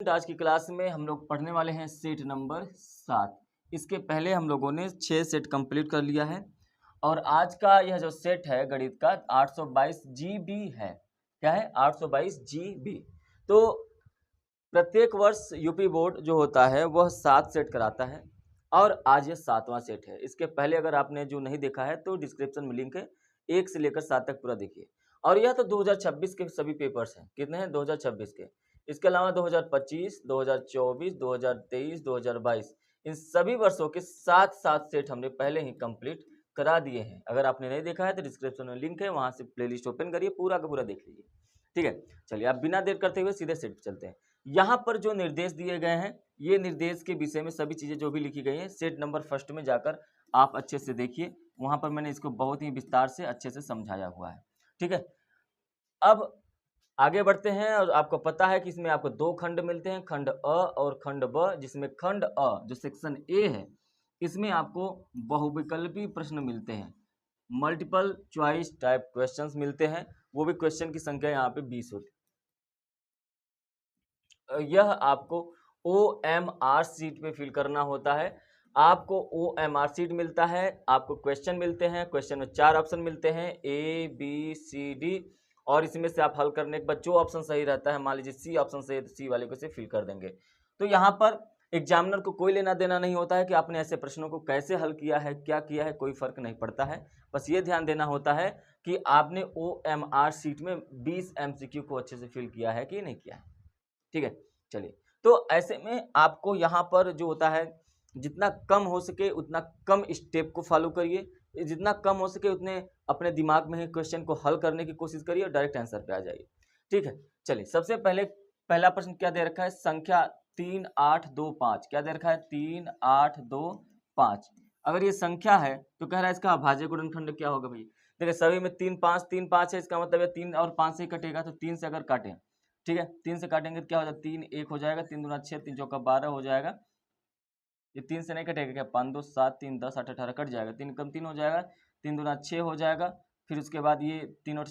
आज की क्लास में हम लोग पढ़ने वाले हैं सेट नंबर 7। इसके पहले हम लोगों ने 6 सेट कंप्लीट कर लिया है और आज का यह जो सेट है गणित का 822 GB है। क्या है? 822 GB। तो प्रत्येक वर्ष यूपी बोर्ड जो होता है वह 7 सेट कराता है और आज ये 7वां सेट है। इसके पहले अगर आपने जो नहीं देखा है तो डिस्क्रिप्शन में लिंक है, 1 से लेकर 7 तक पूरा देखिए। और यह तो 2026 के सभी पेपर्स हैं। कितने हैं? 2026 के। इसके अलावा 2025, 2024, 2023, 2022 इन सभी वर्षों के 7 सेट हमने पहले ही कंप्लीट करा दिए हैं। अगर आपने नहीं देखा है तो डिस्क्रिप्शन में लिंक है, वहां से प्लेलिस्ट ओपन करिए, पूरा का पूरा देख लीजिए। ठीक है, चलिए आप बिना देर करते हुए सीधे सेट पे चलते हैं। यहाँ पर जो निर्देश दिए गए हैं, ये निर्देश के विषय में सभी चीजें जो भी लिखी गई हैं, सेट नंबर फर्स्ट में जाकर आप अच्छे से देखिए। वहां पर मैंने इसको बहुत ही विस्तार से अच्छे से समझाया हुआ है। ठीक है, अब आगे बढ़ते हैं। और आपको पता है कि इसमें आपको 2 खंड मिलते हैं, खंड अ और खंड ब, जिसमें खंड अ जो सेक्शन ए है, इसमें आपको बहुविकल्पी प्रश्न मिलते हैं, मल्टीपल चॉइस टाइप क्वेश्चंस मिलते हैं। वो भी क्वेश्चन की संख्या यहाँ पे 20 होती है। यह आपको OMR शीट पे फिल करना होता है। आपको OMR शीट मिलता है, आपको क्वेश्चन मिलते हैं। क्वेश्चन में 4 ऑप्शन मिलते हैं, ABCD, और इसमें से आप हल करने के बाद जो ऑप्शन सही रहता है, मान लीजिए सी ऑप्शन सही है तो सी वाले को से फिल कर देंगे। तो यहाँ पर एग्जामिनर को कोई लेना देना नहीं होता है कि आपने ऐसे प्रश्नों को कैसे हल किया है, क्या किया है, कोई फर्क नहीं पड़ता है। बस ये ध्यान देना होता है कि आपने OMR शीट में 20 MCQ को अच्छे से फिल किया है कि नहीं किया है। ठीक है, चलिए। तो ऐसे में आपको यहाँ पर जो होता है, जितना कम हो सके उतना कम स्टेप को फॉलो करिए, जितना कम हो सके उतने अपने दिमाग में ही क्वेश्चन को हल करने की कोशिश करिए और डायरेक्ट आंसर पे आ जाइए। ठीक है, चलिए। सबसे पहले पहला प्रश्न क्या दे रखा है? संख्या 3, 8, 2, 5। क्या दे रखा है? 3, 8, 2, 5। अगर ये संख्या है तो कह रहा है इसका अभाज्य गुणनखंड क्या होगा भाई? देखिए सभी में 3, 5 है, इसका मतलब है 3 और 5 से ही कटेगा। तो 3 से अगर काटें, ठीक है, 3 से काटेंगे तो क्या हो जाएगा? 3 1 हो जाएगा, 3 दूना 6, 3 चौका 12 हो जाएगा। ये 3 से नहीं कटेगा क्या? 5 2 7, 3 10, 8 18 कट जाएगा, 3 कम 3 हो जाएगा, 3 दूना 6 हो जाएगा। फिर उसके बाद ये 3 और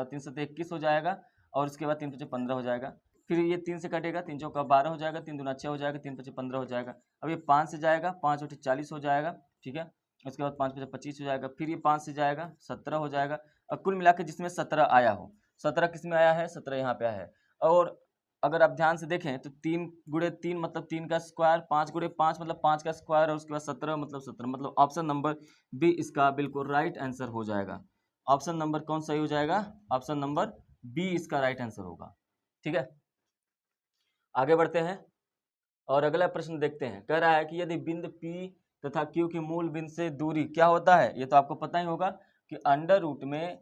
3 से 21 हो जाएगा, और उसके बाद 3 5 15 हो जाएगा। फिर ये 3 से कटेगा, 3 चौका 12 हो जाएगा, 3 दूना 6 हो जाएगा, 3 5 15 हो जाएगा। अब ये 5 से जाएगा, 5 8 40 हो जाएगा। ठीक है, उसके बाद 5 5 25 हो जाएगा। फिर ये 5 से जाएगा, 17 हो जाएगा। अब कुल मिला के जिसमें 17 आया हो, 17 किस में आया है? 17 यहाँ पे आया है। और अगर आप ध्यान से देखें तो 3 गुणे 3 मतलब 3 का स्क्वायर, 5 गुणे 5 मतलब 5 का स्क्वायर, और उसके बाद 17 मतलब 17, मतलब ऑप्शन नंबर बी इसका बिल्कुल राइट आंसर हो जाएगा। ऑप्शन नंबर कौन सही हो जाएगा? ऑप्शन नंबर बी इसका राइट आंसर होगा। ठीक है, आगे बढ़ते हैं और अगला प्रश्न देखते हैं। कह रहा है कि यदि बिंदु P तथा Q की मूल बिंदु से दूरी क्या होता है? ये तो आपको पता ही होगा कि अंडर रूट में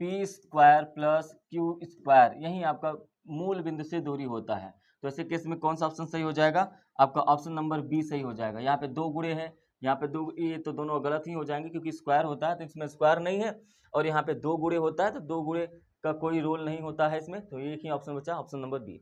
P square plus Q square, यही आपका मूल बिंदु से दूरी होता है। तो ऐसे केस में कौन सा ऑप्शन सही हो जाएगा? आपका ऑप्शन नंबर बी सही हो जाएगा। यहाँ पे 2 गुणे हैं, यहाँ पे 2, ये तो दोनों गलत ही हो जाएंगे क्योंकि स्क्वायर होता है तो इसमें स्क्वायर नहीं है, और यहाँ पे 2 गुणे होता है तो 2 गुणे का कोई रोल नहीं होता है इसमें। तो एक ही ऑप्शन बचा, ऑप्शन नंबर बी।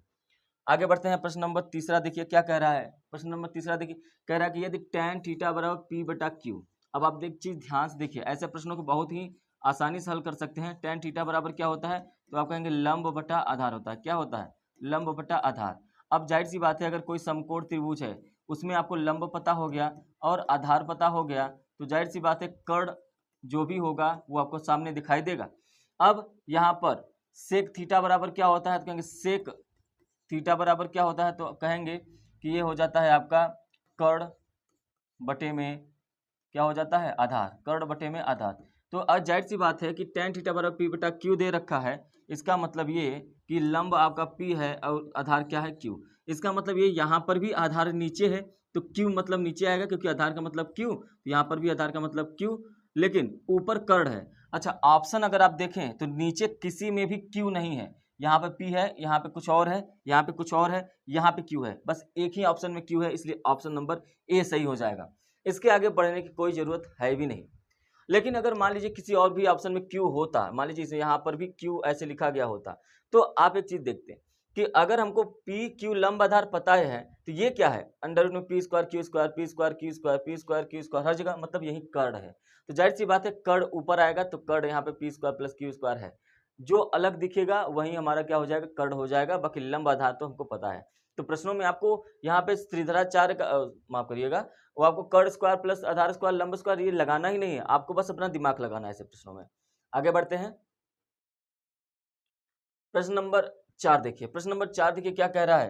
आगे बढ़ते हैं, प्रश्न नंबर तीसरा देखिए क्या कह रहा है। प्रश्न नंबर तीसरा देखिए, कह रहा है कि यदि tan थीटा बराबर पी बटा क्यू। अब आप एक चीज ध्यान से देखिए, ऐसे प्रश्नों को बहुत ही आसानी से हल कर सकते हैं। tan थीटा बराबर क्या होता है? तो आप कहेंगे लंब बटा आधार होता है। क्या होता है? लंब बटा आधार। अब जाहिर सी बात है, अगर कोई समकोण त्रिभुज है उसमें आपको लंब पता हो गया और आधार पता हो गया, तो जाहिर सी बात है कर्ण जो भी होगा वो आपको सामने दिखाई देगा। अब यहाँ पर सेक थीटा बराबर क्या होता है? तो कहेंगे सेक थीटा बराबर क्या होता है? तो कहेंगे कि ये हो जाता है आपका कर्ण बटे में क्या हो जाता है? आधार। कर्ण बटे में आधार। तो अब जाहिर सी बात है कि tan थीटा बराबर पी बटा क्यू दे रखा है। इसका मतलब ये कि लंब आपका पी है और आधार क्या है? क्यू। इसका मतलब ये यहाँ पर भी आधार नीचे है तो क्यू मतलब नीचे आएगा, क्योंकि आधार का मतलब क्यू, तो यहाँ पर भी आधार का मतलब क्यू, लेकिन ऊपर कर्ण है। अच्छा, ऑप्शन अगर आप देखें तो नीचे किसी में भी क्यू नहीं है। यहाँ पे पी है, यहाँ पे कुछ और है, यहाँ पे कुछ और है, यहाँ पे क्यू है, बस एक ही ऑप्शन में क्यू है, इसलिए ऑप्शन नंबर ए सही हो जाएगा। इसके आगे बढ़ने की कोई जरूरत है भी नहीं। लेकिन अगर मान लीजिए किसी और भी ऑप्शन में क्यू होता, मान लीजिए यहाँ पर भी क्यू ऐसे लिखा गया होता, तो आप एक चीज देखते हैं कि अगर हमको पी क्यू लंब आधार पता है तो ये क्या है? अंडर रूट में P square Q square, P square Q square, P square Q square, हर जगह मतलब यही कर्ण है। तो जाहिर सी बात है कर्ण ऊपर आएगा, तो कर्ण यहाँ पे P square plus Q square है। जो अलग दिखेगा वही हमारा क्या हो जाएगा, कर्ण हो जाएगा। बाकी लंब आधार तो हमको पता है। तो प्रश्नों में आपको यहाँ पे त्रिज्याचार्य का माफ करिएगा, वो आपको कर्ण स्क्वायर प्लस आधार स्क्वायर लंब स्क्वायर ये लगाना ही नहीं है, आपको बस अपना दिमाग लगाना है ऐसे प्रश्नों में। आगे बढ़ते हैं। प्रश्न नंबर 4 देखिए, प्रश्न नंबर 4 देखिए क्या कह रहा है,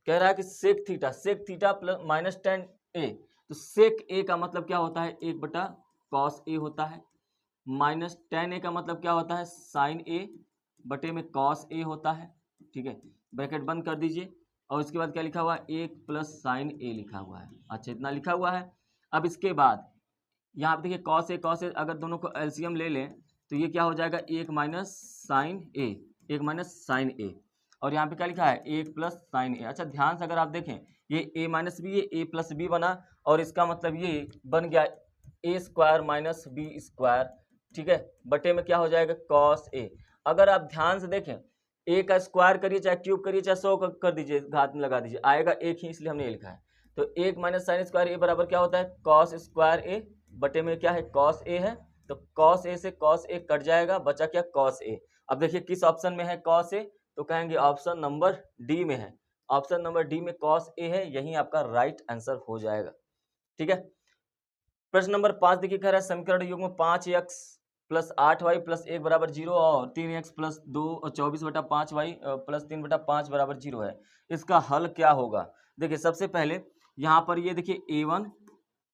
कह रहा है कि sec theta plus minus ten A. तो सेक ए का मतलब क्या होता है, 1 बटा कॉस ए होता है, माइनस टेन ए का मतलब क्या होता है, साइन ए बटे में कॉस ए होता है। ठीक है, ब्रैकेट बंद कर दीजिए और उसके बाद क्या लिखा हुआ है, 1 + sin a लिखा हुआ है। अच्छा, इतना लिखा हुआ है। अब इसके बाद यहाँ पे देखिए कॉस ए अगर दोनों को एलसीएम ले लें तो ये क्या हो जाएगा, 1 - sin a और यहाँ पे क्या लिखा है, 1 + sin a। अच्छा ध्यान से अगर आप देखें, ये a - b, ये a + b बना और इसका मतलब ये बन गया a² - b²। ठीक है, बटे में क्या हो जाएगा, cos a। अगर आप ध्यान से देखें, a का स्क्वायर करिए चाहे क्यूब करिए चाहे 100 कर दीजिए, घात में लगा दीजिए, आएगा एक ही, इसलिए हमने ये लिखा है। तो 1 - sin² a बराबर क्या होता है, cos² a बटे में क्या है, cos a है। तो cos a से cos a कट जाएगा, बचा क्या, cos a। अब देखिए किस ऑप्शन में है cos a, तो कहेंगे ऑप्शन नंबर डी में है। ऑप्शन नंबर डी में cos a है, यही आपका राइट आंसर हो जाएगा। ठीक है, प्रश्न नंबर 5 देखिए, कह रहा है समीकरण युग्म 5x + 8y + 1 = 0 और 3x + 2 और 24/5y + 3/5 = 0 है। इसका हल क्या होगा। देखिए सबसे पहले यहाँ पर ये देखिए a1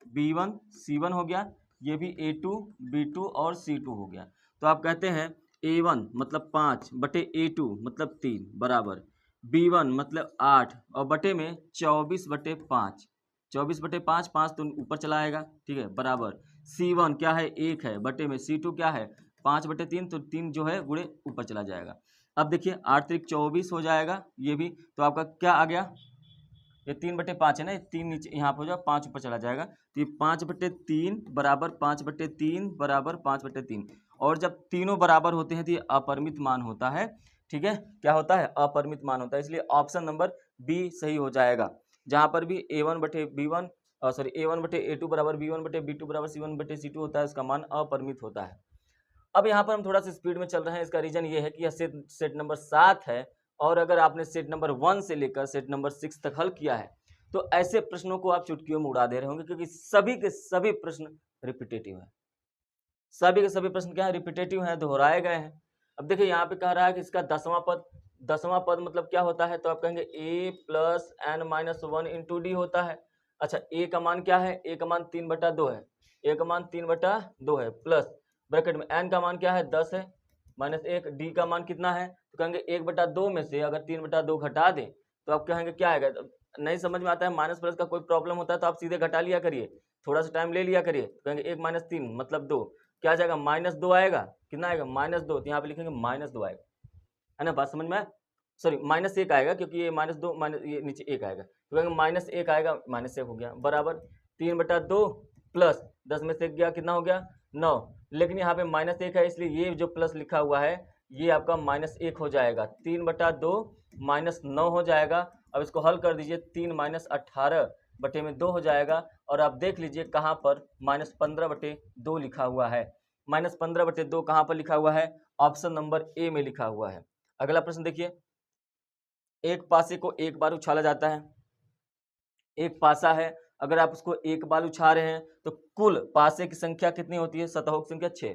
b1 c1 हो गया, ये भी a2 b2 और c2 हो गया। तो आप कहते हैं a1 मतलब 5 बटे a2 मतलब 3 बराबर b1 मतलब 8 और बटे में 24/5, 24/5, 5 तो ऊपर चला आएगा। ठीक है, बराबर C1 क्या है, 1 है, बटे में C2 क्या है, 5/3, तो 3 जो है गुणे ऊपर चला जाएगा। अब देखिए 8 × 24 हो जाएगा, ये भी तो आपका क्या आ गया, ये 3/5 है ना, 3 नीचे यहाँ पर हो जाएगा, 5 ऊपर चला जाएगा। तो ये 5/3 बराबर 5/3 बराबर 5/3 और जब तीनों बराबर होते हैं तो ये अपरिमित मान होता है। ठीक है, क्या होता है, अपरिमित मान होता है, इसलिए ऑप्शन नंबर बी सही हो जाएगा। जहाँ पर भी a1/b1 a1/a2 बराबर b1/b2 बराबर c1/c2 होता है, उसका मान अपरिमित होता है। अब यहाँ पर हम थोड़ा सा स्पीड में चल रहे हैं, इसका रीजन ये है कि यह सेट नंबर 7 है और अगर आपने सेट नंबर 1 से लेकर सेट नंबर 6 तक हल किया है तो ऐसे प्रश्नों को आप चुटकियों में उड़ा दे रहे होंगे, क्योंकि सभी के सभी प्रश्न रिपीटेटिव हैं। सभी के सभी प्रश्न क्या है, रिपीटेटिव हैं, दोहराए गए हैं। अब देखिए यहाँ पे कह रहा है कि इसका 10वां पद मतलब क्या होता है, तो आप कहेंगे a + n - 1 × d होता है। अच्छा, a का मान क्या है, a का मान 3/2 है, a का मान 3/2 है, प्लस ब्रैकेट में n का मान क्या है, 10 है, -1, d का मान कितना है, तो कहेंगे 1/2 में से अगर 3/2 घटा दें तो आप कहेंगे क्या आएगा। नहीं समझ में आता है, माइनस प्लस का कोई प्रॉब्लम होता है तो आप सीधे घटा लिया करिए, थोड़ा सा टाइम ले लिया करिए। तो कहेंगे 1 - 3 मतलब 2, क्या आ जाएगा, -2 आएगा, कितना आएगा, -2, तो यहाँ पे लिखेंगे -2 आएगा, है ना, बात समझ में आया। सॉरी -1 आएगा, क्योंकि ये -2 ये नीचे 1 आएगा, तो कहेंगे -1 आएगा, -1 हो गया, बराबर 3/2 प्लस 10 में से गया कितना हो गया, 9। लेकिन यहाँ पे -1 है, इसलिए ये जो प्लस लिखा हुआ है ये आपका -1 हो जाएगा, 3/2 -9 हो जाएगा। अब इसको हल कर दीजिए, 3 - 18 बटे में 2 हो जाएगा और आप देख लीजिए कहाँ पर -15/2 लिखा हुआ है। -15/2 कहाँ पर लिखा हुआ है, ऑप्शन नंबर ए में लिखा हुआ है। अगला प्रश्न देखिए, एक पासे को एक बार उछाला जाता है, एक पासा है, अगर आप उसको एक बार उछा रहे हैं तो कुल पासे की संख्या कितनी होती है, सतहों की संख्या 6,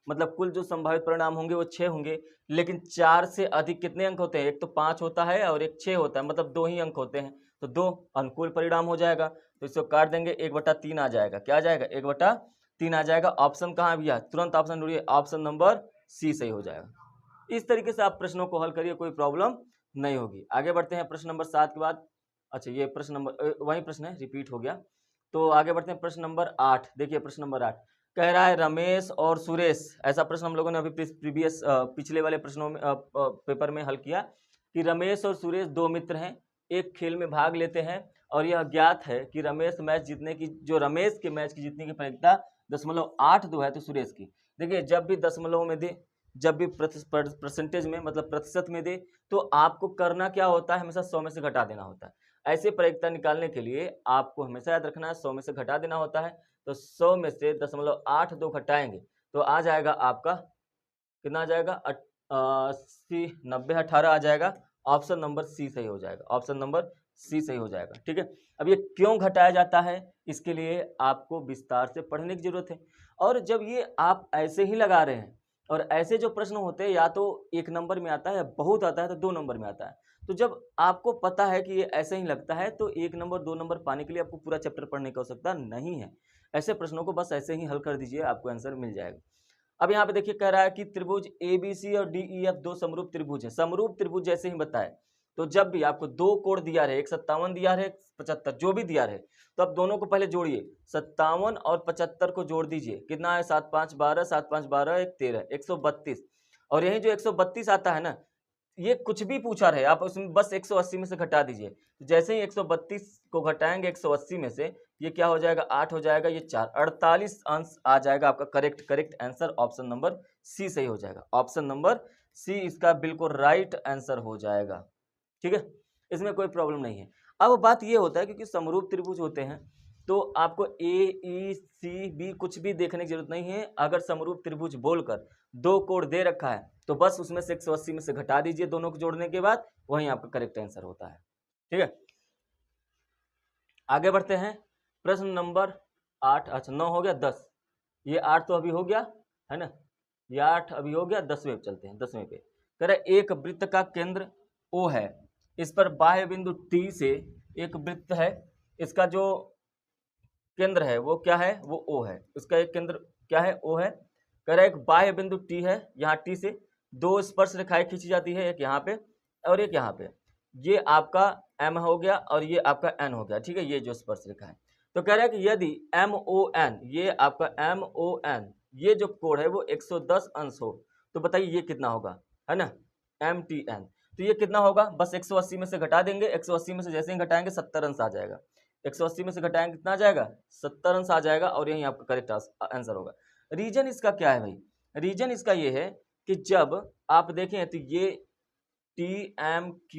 मतलब कुल जो संभावित परिणाम होंगे वो 6 होंगे। लेकिन 4 से अधिक कितने अंक होते हैं, एक तो 5 होता है और एक 6 होता है, मतलब 2 ही अंक होते हैं, तो 2 अनुकूल परिणाम हो जाएगा। तो इसको काट देंगे, 1/3 आ जाएगा, क्या आ जाएगा, 1/3 आ जाएगा। ऑप्शन कहाँ भैया, तुरंत ऑप्शन ढूंढिए, ऑप्शन नंबर सी सही हो जाएगा। इस तरीके से आप प्रश्नों को हल करिए, कोई प्रॉब्लम नहीं होगी। आगे बढ़ते हैं प्रश्न नंबर 7 के बाद। अच्छा, ये प्रश्न नंबर वही प्रश्न है, रिपीट हो गया। तो आगे बढ़ते हैं प्रश्न नंबर 8। देखिए प्रश्न नंबर 8 कह रहा है रमेश और सुरेश, ऐसा प्रश्न हम लोगों ने अभी प्रीवियस पिछले वाले प्रश्नों में पेपर में हल किया कि रमेश और सुरेश 2 मित्र हैं, एक खेल में भाग लेते हैं और यह ज्ञात है कि रमेश के मैच जीतने की प्रायिकता 0.82 है, तो सुरेश की। देखिए जब भी दशमलव में दे, जब भी परसेंटेज में मतलब प्रतिशत में दे, तो आपको करना क्या होता है, हमेशा 100 में से घटा देना होता है। ऐसे प्रायिकता निकालने के लिए आपको हमेशा याद रखना है 100 में से घटा देना होता है। तो 100 में से 0.82 घटाएंगे तो आ जाएगा आपका कितना, आ जाएगा सी 90 18 आ जाएगा, ऑप्शन नंबर सी सही हो जाएगा, ऑप्शन नंबर सी सही हो जाएगा। ठीक है, अब ये क्यों घटाया जाता है, इसके लिए आपको विस्तार से पढ़ने की जरूरत है। और जब ये आप ऐसे ही लगा रहे हैं और ऐसे जो प्रश्न होते हैं या तो 1 नंबर में आता है या बहुत आता है तो 2 नंबर में आता है, तो जब आपको पता है कि ये ऐसे ही लगता है तो 1 नंबर 2 नंबर पाने के लिए आपको पूरा चैप्टर पढ़ने की आवश्यकता नहीं है। ऐसे प्रश्नों को बस ऐसे ही हल कर दीजिए, आपको आंसर मिल जाएगा। अब यहाँ पे देखिए कह रहा है कि त्रिभुज ABC और DEF दो समरूप त्रिभुज है। समरूप त्रिभुज जैसे ही बताए, तो जब भी आपको दो कोण दिया रहे, एक 57 दिया रहे, 75 जो भी दिया रहे, तो आप दोनों को पहले जोड़िए, 57 और 75 को जोड़ दीजिए, कितना है 7 5 12, 7 5 12 1 13, 132। और यही जो 132 आता है ना, ये कुछ भी पूछा रहे आप उसमें बस 180 में से घटा दीजिए। तो जैसे ही 132 को घटाएंगे 180 में से, ये क्या हो जाएगा 8 हो जाएगा, ये 4 48 अंश आ जाएगा आपका correct answer option number C सही हो जाएगा। ऑप्शन नंबर सी इसका बिल्कुल राइट आंसर हो जाएगा। ठीक है, इसमें कोई प्रॉब्लम नहीं है। अब बात ये होता है क्योंकि समरूप त्रिभुज होते हैं तो आपको AECB कुछ भी देखने की जरूरत नहीं है। अगर समरूप त्रिभुज बोलकर दो कोण दे रखा है तो बस उसमें से 180 में से घटा दीजिए दोनों को जोड़ने के बाद, वहीं आपका करेक्ट आंसर होता है। ठीक है, आगे बढ़ते हैं। प्रश्न नंबर 8, अच्छा 9 हो गया, 10, ये 8 तो अभी हो गया है ना, ये 8 अभी हो गया। 10वें पे चलते हैं। 10वें पे कह रहे एक वृत्त का केंद्र O है, इस पर बाह्य बिंदु T से एक वृत्त है, इसका जो केंद्र है वो क्या है, वो O है। इसका एक केंद्र क्या है, O है। कह रहा है एक बाह्य बिंदु T है, यहाँ T से दो स्पर्श रेखाएं खींची जाती है, एक यहाँ पे और एक यहाँ पे। ये आपका M हो गया और ये आपका N हो गया। ठीक है, ये जो स्पर्श रेखा है, तो कह रहा है कि यदि MON, ये आपका MON, ये जो कोण है वो 110 अंश हो, तो बताइए ये कितना होगा, है ना, MTN। तो ये कितना होगा, बस 180 में से घटा देंगे, 180 में से जैसे ही घटाएंगे 70 अंश आ जाएगा। 180 में से घटाएंगे कितना आ जाएगा, 70 अंश आ जाएगा और यही आपका करेक्ट आंसर होगा। रीजन इसका क्या है भाई, रीजन इसका ये है कि जब आप देखें तो ये TMONT,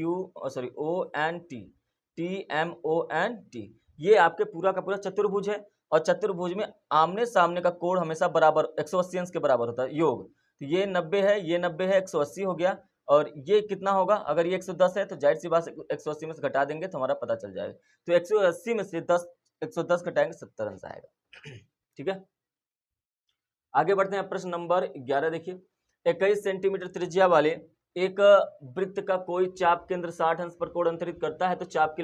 ये आपके पूरा का पूरा चतुर्भुज है और चतुर्भुज में आमने सामने का कोण हमेशा बराबर 180 अंश के बराबर होता है, योग। तो ये 90 है, ये 90 है, 180 हो गया। और ये कितना होगा, अगर ये 110 है तो जाहिर सी बात 180 में से घटा देंगे तो हमारा पता चल जाएगा। तो 180 में से 110 घटाएंगे 70 अंश आएगा। ठीक है, आगे बढ़ते हैं। प्रश्न नंबर 11 देखिए, 21 सेंटीमीटर त्रिज्या वाले एक वृत्त का कोई चाप केंद्र 60 अंश पर कोण अंतरित करता है, तो चाप की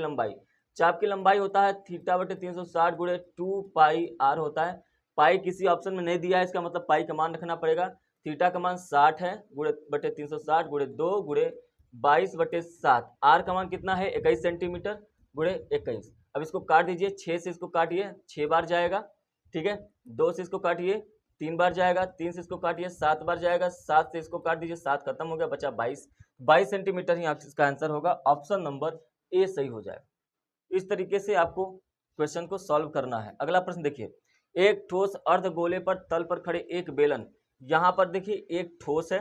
लंबाई होता है θ/360 गुणे 2 पाई r होता है। पाई किसी ऑप्शन में नहीं दिया है, इसका मतलब पाई का मान रखना पड़ेगा। थीटा का मान 60 है, गुणे बटे 360 गुणे 2 गुणे 22/7। आर का मान कितना है, 21 सेंटीमीटर गुणे 21। अब इसको काट दीजिए, 6 से इसको काटिए 6 बार जाएगा। ठीक है, 2 से इसको काटिए 3 बार जाएगा, 3 से इसको काटिए 7 बार जाएगा, 7 से इसको काट दीजिए 7 खत्म हो गया, बचा 22 सेंटीमीटर ही इसका आंसर होगा। ऑप्शन नंबर ए सही हो जाएगा। इस तरीके से आपको क्वेश्चन को सॉल्व करना है। अगला प्रश्न देखिए, एक ठोस अर्धगोले पर तल पर खड़े एक बेलन, यहाँ पर देखिए एक ठोस है,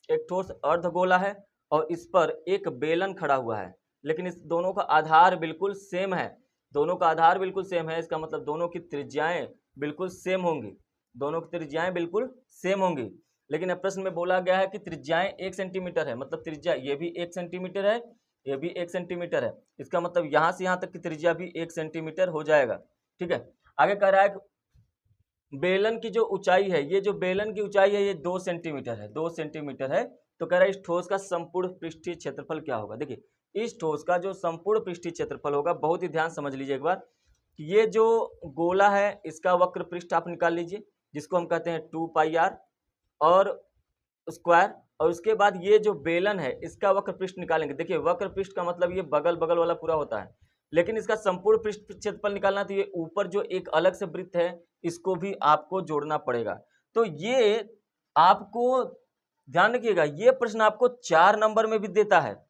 एक ठोस अर्धगोला है और इस पर एक बेलन खड़ा हुआ है, लेकिन इस दोनों का आधार बिल्कुल सेम है, दोनों का आधार बिल्कुल सेम है। इसका मतलब दोनों की त्रिज्याएं बिल्कुल सेम होंगी, दोनों की त्रिज्याएं बिल्कुल सेम होंगी। लेकिन प्रश्न में बोला गया है कि त्रिज्याएं 1 सेंटीमीटर है, मतलब त्रिज्या ये भी 1 सेंटीमीटर है, ये भी 1 सेंटीमीटर है। इसका मतलब यहाँ से यहाँ तक की त्रिज्या भी 1 सेंटीमीटर हो जाएगा। ठीक है, आगे कह रहा है बेलन की जो ऊंचाई है, ये जो बेलन की ऊंचाई है ये 2 सेंटीमीटर है, 2 सेंटीमीटर है। तो कह रहा है इस ठोस का संपूर्ण पृष्ठीय क्षेत्रफल क्या होगा। देखिए, इस ठोस का जो संपूर्ण पृष्ठीय क्षेत्रफल होगा, बहुत ही ध्यान समझ लीजिए एक बार, ये जो गोला है इसका वक्र पृष्ठ आप निकाल लीजिए, जिसको हम कहते हैं 2 पाई r और स्क्वायर, और उसके बाद ये जो बेलन है इसका वक्र पृष्ठ निकालेंगे। देखिए, वक्र पृष्ठ का मतलब ये बगल बगल वाला पूरा होता है, लेकिन इसका संपूर्ण पृष्ठ क्षेत्रफल निकालना तो ये ऊपर जो एक अलग से वृत्त है इसको भी आपको जोड़ना पड़ेगा। तो ये आपको ध्यान रखिएगा, ये प्रश्न आपको 4 नंबर में भी देता है,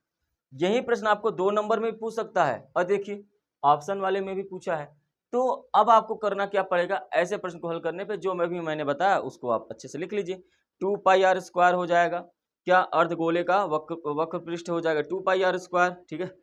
यही प्रश्न आपको 2 नंबर में भी पूछ सकता है, और देखिए ऑप्शन वाले में भी पूछा है। तो अब आपको करना क्या पड़ेगा, ऐसे प्रश्न को हल करने पे जो मैंने बताया उसको आप अच्छे से लिख लीजिए। 2 पाई r स्क्वायर हो जाएगा, क्या अर्धगोले का वक्र पृष्ठ हो जाएगा 2 पाई r स्क्वायर। ठीक है,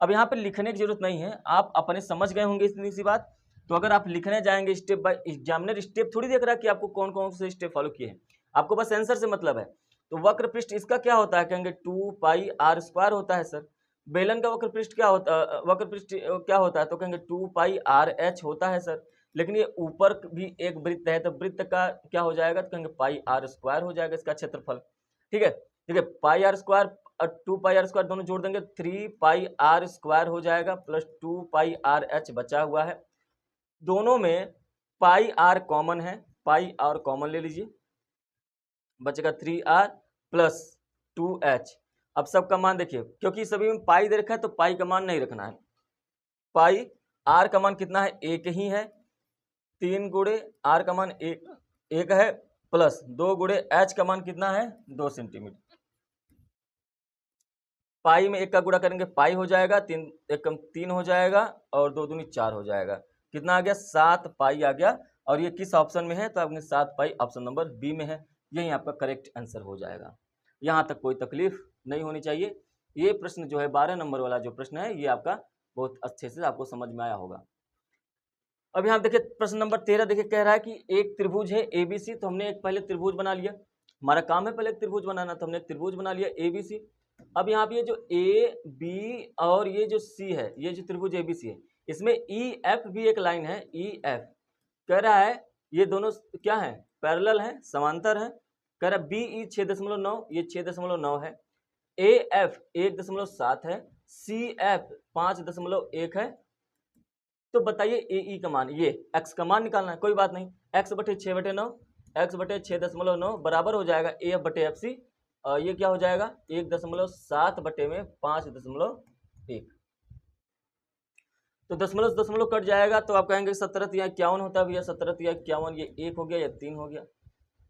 अब यहाँ पे लिखने की जरूरत नहीं है, आप अपने समझ गए होंगे इतनी सी बात। तो अगर आप लिखने जाएंगे स्टेप बाय, एग्जामिनर स्टेप थोड़ी देख रहा है कि आपको कौन कौन से स्टेप फॉलो किए हैं, आपको बस आंसर से मतलब है। तो वक्र पृष्ठ इसका क्या होता है, कहेंगे 2 पाई आर स्क्वायर होता है सर। बेलन का वक्र पृष्ठ क्या होता, वक्र पृष्ठ क्या होता है, तो कहेंगे 2 पाई आर एच होता है सर। लेकिन ये ऊपर भी एक वृत्त है, तो वृत्त का क्या हो जाएगा, तो कहेंगे पाई आर स्क्वायर हो जाएगा इसका क्षेत्रफल। ठीक है, ठीक है, पाई आर स्क्वायर और 2 पाई आर स्क्वायर दोनों जोड़ देंगे, 3 पाई आर स्क्वायर हो जाएगा प्लस 2 पाई आर एच बचा हुआ है। दोनों में पाई आर कॉमन है, पाई आर कॉमन ले लीजिए, बचेगा 3r प्लस 2h। अब सबका मान देखिए, क्योंकि सभी में पाई दे रखा है तो पाई का मान नहीं रखना है। पाई आर का मान कितना है, एक ही है, 3 गुणे आर का मान एक है प्लस 2 गुणे एच का मान कितना है, 2 सेंटीमीटर। पाई में एक का गुणा करेंगे पाई हो जाएगा, 3 एक कम 3 हो जाएगा और 2 दूनी 4 हो जाएगा। कितना आ गया, 7 पाई आ गया। और ये किस ऑप्शन में है, तो आपने 7 पाई ऑप्शन नंबर बी में है। यही आपका करेक्ट आंसर हो जाएगा। यहाँ तक कोई तकलीफ नहीं होनी चाहिए। ये प्रश्न जो है 12 नंबर वाला जो प्रश्न है, ये आपका बहुत अच्छे से आपको समझ में आया होगा। अब यहाँ देखिए प्रश्न नंबर 13 देखिए, कह रहा है कि एक त्रिभुज है एबीसी। तो हमने एक पहले त्रिभुज बना लिया, हमारा काम है पहले एक त्रिभुज बनाना, तो हमने एक त्रिभुज बना लिया एबीसी। अब यहाँ पे ये जो ए बी और ये जो सी है, ये जो त्रिभुज एबीसी है, इसमें ई एफ भी एक लाइन है। ई एफ कह रहा है ये दोनों क्या है, पैरेलल है, समांतर है। कह रहा है बी ई 6.9, ये 6.9 है। ए एफ 1.7 है, सी एफ 5.1 है। तो बताइए ए ई का मान, ये एक्स का मान निकालना है। कोई बात नहीं, एक्स बटे 6/9, एक्स बटे 6.9 बराबर हो जाएगा ए एफ बटे एफ सी। ये क्या हो जाएगा, 1.7 बटे में 5.1। तो दशमलव दशमलव कट जाएगा, तो आप कहेंगे 17 या 51 होता है भैया, 17 या 51, ये 1 हो गया या 3 हो गया।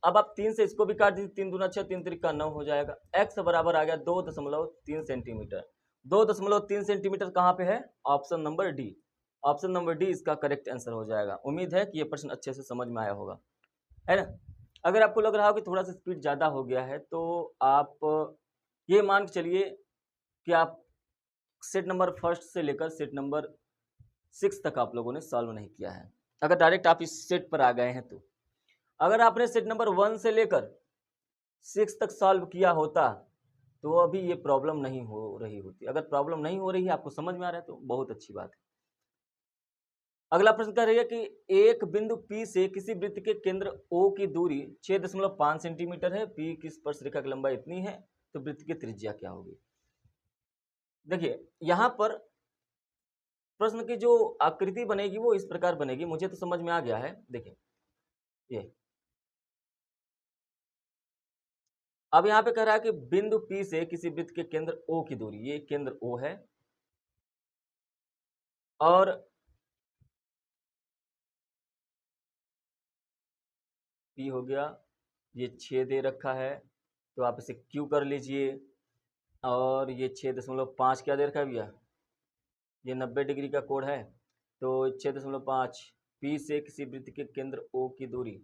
अब आप 3 से इसको भी काट दीजिए, 3 दूना 6, 3 त्रिका 9 हो जाएगा। एक्स बराबर आ गया 2.3 सेंटीमीटर। 2.3 सेंटीमीटर कहाँ पे है, option number D. Option number D इसका करेक्ट आंसर हो जाएगा। उम्मीद है कि ये प्रश्न अच्छे से समझ में आया होगा, है ना। अगर आपको लग रहा हो कि थोड़ा सा स्पीड ज़्यादा हो गया है, तो आप ये मान के चलिए कि आप सेट नंबर फर्स्ट से लेकर सेट नंबर 6 तक आप लोगों ने सॉल्व नहीं किया है। अगर डायरेक्ट आप इस सेट पर आ गए हैं, तो अगर आपने सेट नंबर 1 से लेकर 6 तक सॉल्व किया होता, तो अभी ये प्रॉब्लम नहीं हो रही होती। अगर प्रॉब्लम नहीं हो रही है, आपको समझ में आ रहा है, तो बहुत अच्छी बात है। अगला प्रश्न कह रही है कि एक बिंदु P से किसी वृत्त के केंद्र O की दूरी 6.5 सेंटीमीटर है। P की स्पर्शरेखा की लंबाई इतनी है, तो वृत्त की त्रिज्या क्या होगी। देखिए यहाँ पर प्रश्न की जो आकृति बनेगी वो इस प्रकार बनेगी, मुझे तो समझ में आ गया है। देखिए ये अब यहाँ पे कह रहा है कि बिंदु P से किसी वृत्त के केंद्र O की दूरी, ये केंद्र O है, और P हो गया, ये 6 दे रखा है, तो आप इसे Q कर लीजिए। और ये 6.5 क्या दे रखा है भैया, ये 90 डिग्री का कोण है, तो 6.5 P से किसी वृत्त के केंद्र O की दूरी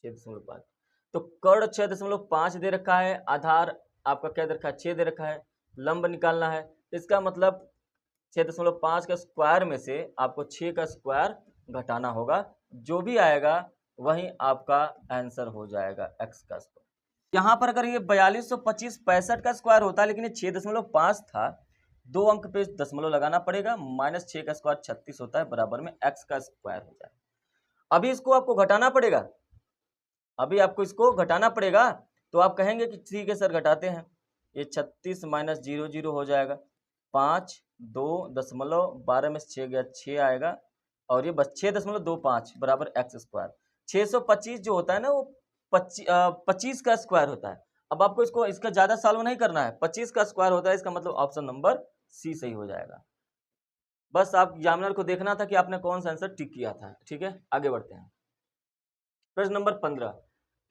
6.5, तो कर्ण 6.5 दे रखा है, आधार आपका क्या दे रखा है, 6 दे रखा है, लंब निकालना है। इसका मतलब 6.5 का स्क्वायर में से आपको 6 का स्क्वायर घटाना होगा, जो भी आएगा वही आपका आंसर हो जाएगा, x का स्क्वायर। यहाँ पर अगर ये 4225 65 का स्क्वायर होता, लेकिन ये 6.5 था, 2 अंक पे दशमलव लगाना पड़ेगा, -6 का स्क्वायर 36 होता है, बराबर में x का स्क्वायर हो जाएगा। अभी इसको आपको घटाना पड़ेगा, अभी आपको इसको घटाना पड़ेगा, तो आप कहेंगे कि ठीक है सर घटाते हैं। ये 36 - 0 0 हो जाएगा, 5 2 दशमलव 12 में 6 गया 6 आएगा, और ये बस 6.25 बराबर x स्क्वायर। 625 जो होता है ना, वो 25 का स्क्वायर होता है। अब आपको इसको इसका ज़्यादा सॉल्व नहीं करना है, 25 का स्क्वायर होता है, इसका मतलब ऑप्शन नंबर सी सही हो जाएगा। बस आप एग्जामिनर को देखना था कि आपने कौन सा आंसर टिक किया था। ठीक है, आगे बढ़ते हैं। प्रश्न नंबर 15,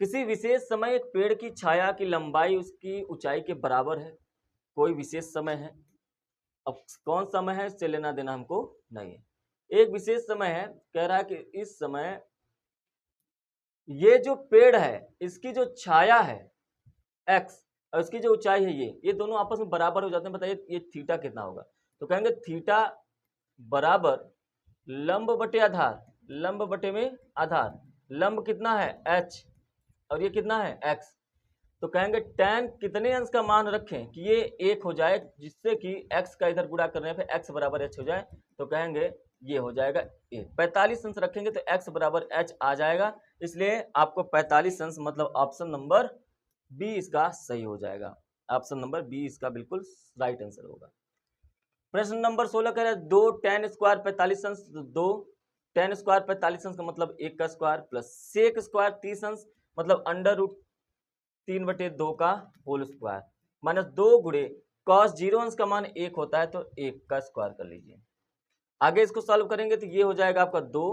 किसी विशेष समय एक पेड़ की छाया की लंबाई उसकी ऊंचाई के बराबर है। कोई विशेष समय है, अब कौन समय है इससे लेना देना हमको नहीं है। एक विशेष समय है, कह रहा है कि इस समय ये जो पेड़ है इसकी जो छाया है x और इसकी जो ऊंचाई है ये दोनों आपस में बराबर हो जाते हैं। बताइए ये थीटा कितना होगा, तो कहेंगे थीटा बराबर लंब बटे आधार, लंब बटे में आधार, लंब कितना है h और ये कितना है x, तो कहेंगे tan कितने अंश का मान रखें कि ये 1 हो जाए, जिससे कि x का इधर गुणा करने पे x बराबर h हो जाए। तो कहेंगे ये हो जाएगा 1। 45 अंश रखेंगे तो x बराबर h आ जाएगा, इसलिए आपको 45 अंश मतलब ऑप्शन नंबर बी इसका सही हो जाएगा। ऑप्शन नंबर बी इसका बिल्कुल राइट आंसर होगा। प्रश्न नंबर 16 कह रहा है 2 tan स्क्वायर 45 अंश, 2 tan स्क्वायर 45 अंश का मतलब 1 का स्क्वायर प्लस sec स्क्वायर 30 अंश मतलब अंडर रूट 3/2 का होल स्क्वायर माइनस 2 गुणे cos 0 अंश का मान 1 होता है तो 1 का स्क्वायर कर लीजिए। आगे इसको सॉल्व करेंगे तो ये हो जाएगा आपका 2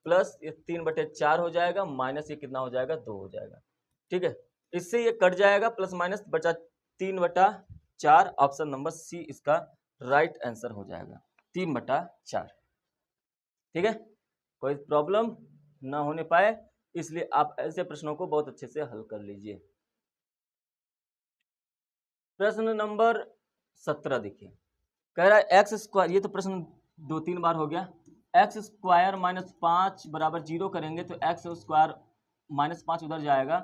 प्लस 3/4 हो जाएगा माइनस ये कितना हो जाएगा 2 हो जाएगा। ठीक है, इससे ये कट जाएगा, प्लस माइनस बचा 3/4। ऑप्शन नंबर सी इसका राइट आंसर हो जाएगा, 3/4। ठीक है, कोई प्रॉब्लम ना होने पाए, इसलिए आप ऐसे प्रश्नों को बहुत अच्छे से हल कर लीजिए। प्रश्न नंबर 17 देखिए, कह रहा है एक्स स्क्वायर, ये तो प्रश्न 2-3 बार हो गया। एक्स स्क्वायर माइनस 5 बराबर 0 करेंगे तो एक्स स्क्वायर माइनस 5 उधर जाएगा,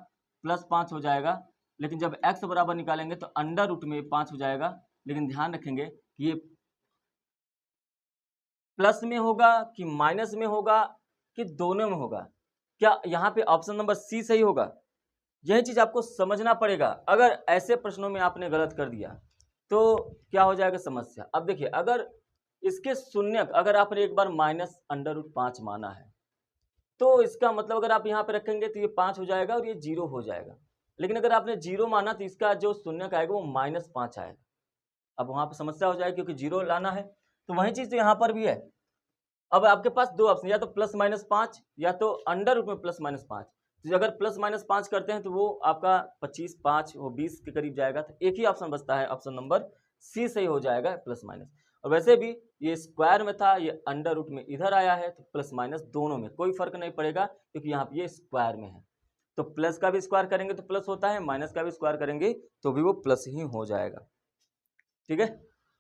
प्लस 5 हो जाएगा। लेकिन जब एक्स बराबर निकालेंगे तो अंडर रूट में 5 हो जाएगा। लेकिन ध्यान रखेंगे कि ये प्लस में होगा कि माइनस में होगा कि दोनों में होगा। क्या यहाँ पे ऑप्शन नंबर सी सही होगा? यही चीज आपको समझना पड़ेगा। अगर ऐसे प्रश्नों में आपने गलत कर दिया तो क्या हो जाएगा समस्या। अब देखिए, अगर इसके शून्यक अगर आपने एक बार माइनस अंडर रूट 5 माना है तो इसका मतलब अगर आप यहाँ पे रखेंगे तो ये 5 हो जाएगा और ये 0 हो जाएगा। लेकिन अगर आपने 0 माना तो इसका जो शून्यक आएगा वो -5 आएगा। अब वहां पर समस्या हो जाएगी क्योंकि 0 लाना है। तो वही चीज तो यहाँ पर भी है। अब आपके पास दो ऑप्शन, या तो प्लस माइनस 5 या तो अंडर रूट में प्लस माइनस 5। तो अगर प्लस माइनस 5 करते हैं तो वो आपका 25 5 वो 20 के करीब जाएगा। तो एक ही ऑप्शन बचता है, ऑप्शन नंबर सी सही हो जाएगा, प्लस माइनस। और वैसे भी ये स्क्वायर में था, ये अंडर रूट में इधर आया है, तो प्लस माइनस दोनों में कोई फर्क नहीं पड़ेगा क्योंकि यहाँ पे ये स्क्वायर में है। तो प्लस का भी स्क्वायर करेंगे तो प्लस होता है, माइनस का भी स्क्वायर करेंगे तो भी वो प्लस ही हो जाएगा। ठीक है,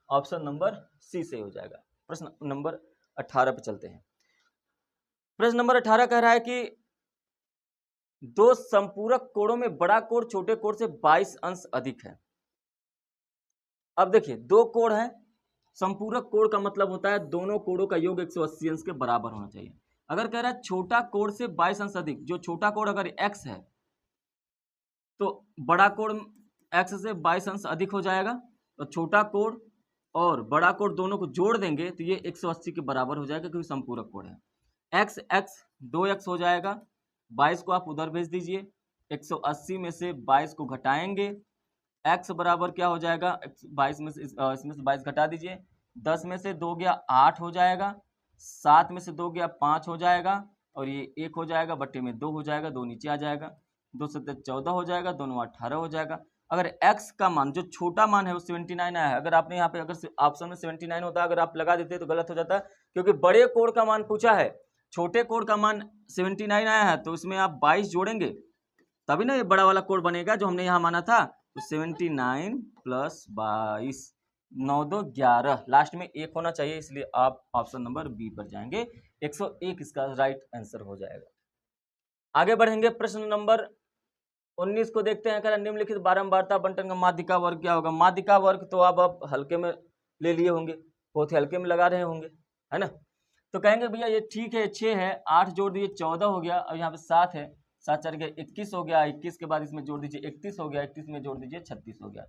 ऑप्शन नंबर सी सही हो जाएगा। प्रश्न नंबर 18 पे चलते हैं। प्रश्न नंबर 18 कह रहा है कि दो संपूरक कोणों में बड़ा कोण छोटे कोण से 22 अंश अधिक है। अब देखिए, दो कोण है, संपूरक कोण का मतलब होता है दोनों कोणों का योग 180 अंश के बराबर होना चाहिए। अगर कह रहा है छोटा कोण से 22 अंश अधिक, जो छोटा कोण अगर x है तो बड़ा कोण x से 22 अंश अधिक हो जाएगा। तो छोटा कोण और बड़ा कोण दोनों को जोड़ देंगे तो ये 180 के बराबर हो जाएगा क्योंकि संपूरक कोण है। x 2x हो जाएगा, 22 को आप उधर भेज दीजिए, 180 में से 22 को घटाएंगे, x बराबर क्या हो जाएगा, 22 में से इसमें से 22 घटा दीजिए, 10 में से 2 गया 8 हो जाएगा, 7 में से 2 गया 5 हो जाएगा, और ये 1 हो जाएगा, बट्टे में 2 हो जाएगा, 2 नीचे आ जाएगा, 2 से 14 हो जाएगा, दोनों 18 हो जाएगा। अगर x का मान जो छोटा मान है वो 79 आया है, अगर आपने यहाँ पे अगर ऑप्शन में 79 होता अगर आप लगा देते तो गलत हो जाता, क्योंकि बड़े कोण का मान पूछा है, छोटे कोण का मान 79 आया है, तो इसमें आप 22 जोड़ेंगे तभी ना ये बड़ा वाला कोण बनेगा जो हमने यहाँ माना था। तो 79 प्लस 22, 9 2 11, लास्ट में 1 होना चाहिए, इसलिए आप ऑप्शन नंबर बी पर जाएंगे, 101 इसका राइट आंसर हो जाएगा। आगे बढ़ेंगे, प्रश्न नंबर 19 को देखते हैं। निम्नलिखित बारंबारता बंटन का माध्यिका वर्ग क्या होगा। माध्यिका वर्ग तो आप हल्के में ले लिए होंगे, बहुत ही हल्के में लगा रहे होंगे, है ना। तो कहेंगे भैया ये ठीक है, 6 है, 8 जोड़ दिए 14 हो गया, और यहाँ पे 7 है, 7 4 गया 21 हो गया, 21 के बाद इसमें जोड़ दीजिए 31 हो गया, 31 में जोड़ दीजिए 36 हो गया।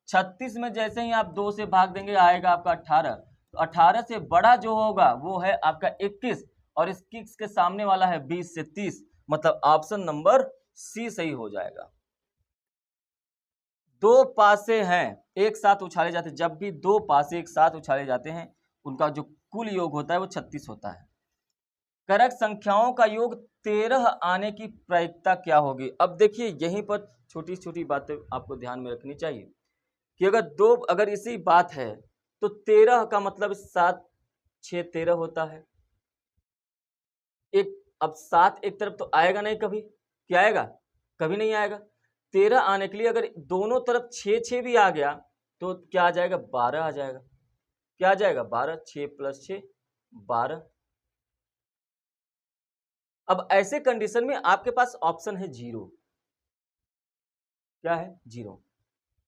36 में जैसे ही आप 2 से भाग देंगे आएगा आपका 18। तो 18 से बड़ा जो होगा वो है आपका 21, और 21 के सामने वाला है 20 से 30, मतलब ऑप्शन नंबर सी सही हो जाएगा। दो पासे हैं एक साथ उछाले जाते हैं, जब भी दो पासे एक साथ उछाले जाते हैं उनका जो कुल योग होता है वो 36 होता है। करक संख्याओं का योग 13 आने की प्रायिकता क्या होगी। अब देखिए, यहीं पर छोटी छोटी बातें आपको ध्यान में रखनी चाहिए कि अगर इसी बात है तो 13 का मतलब 7 6 13 होता है। अब 7 एक तरफ तो आएगा नहीं, कभी क्या आएगा, कभी नहीं आएगा। 13 आने के लिए अगर दोनों तरफ 6 6 भी आ गया तो क्या आ जाएगा, 12 आ जाएगा। क्या आ जाएगा, 12, 6 + 6 12। अब ऐसे कंडीशन में आपके पास ऑप्शन है 0, क्या है 0।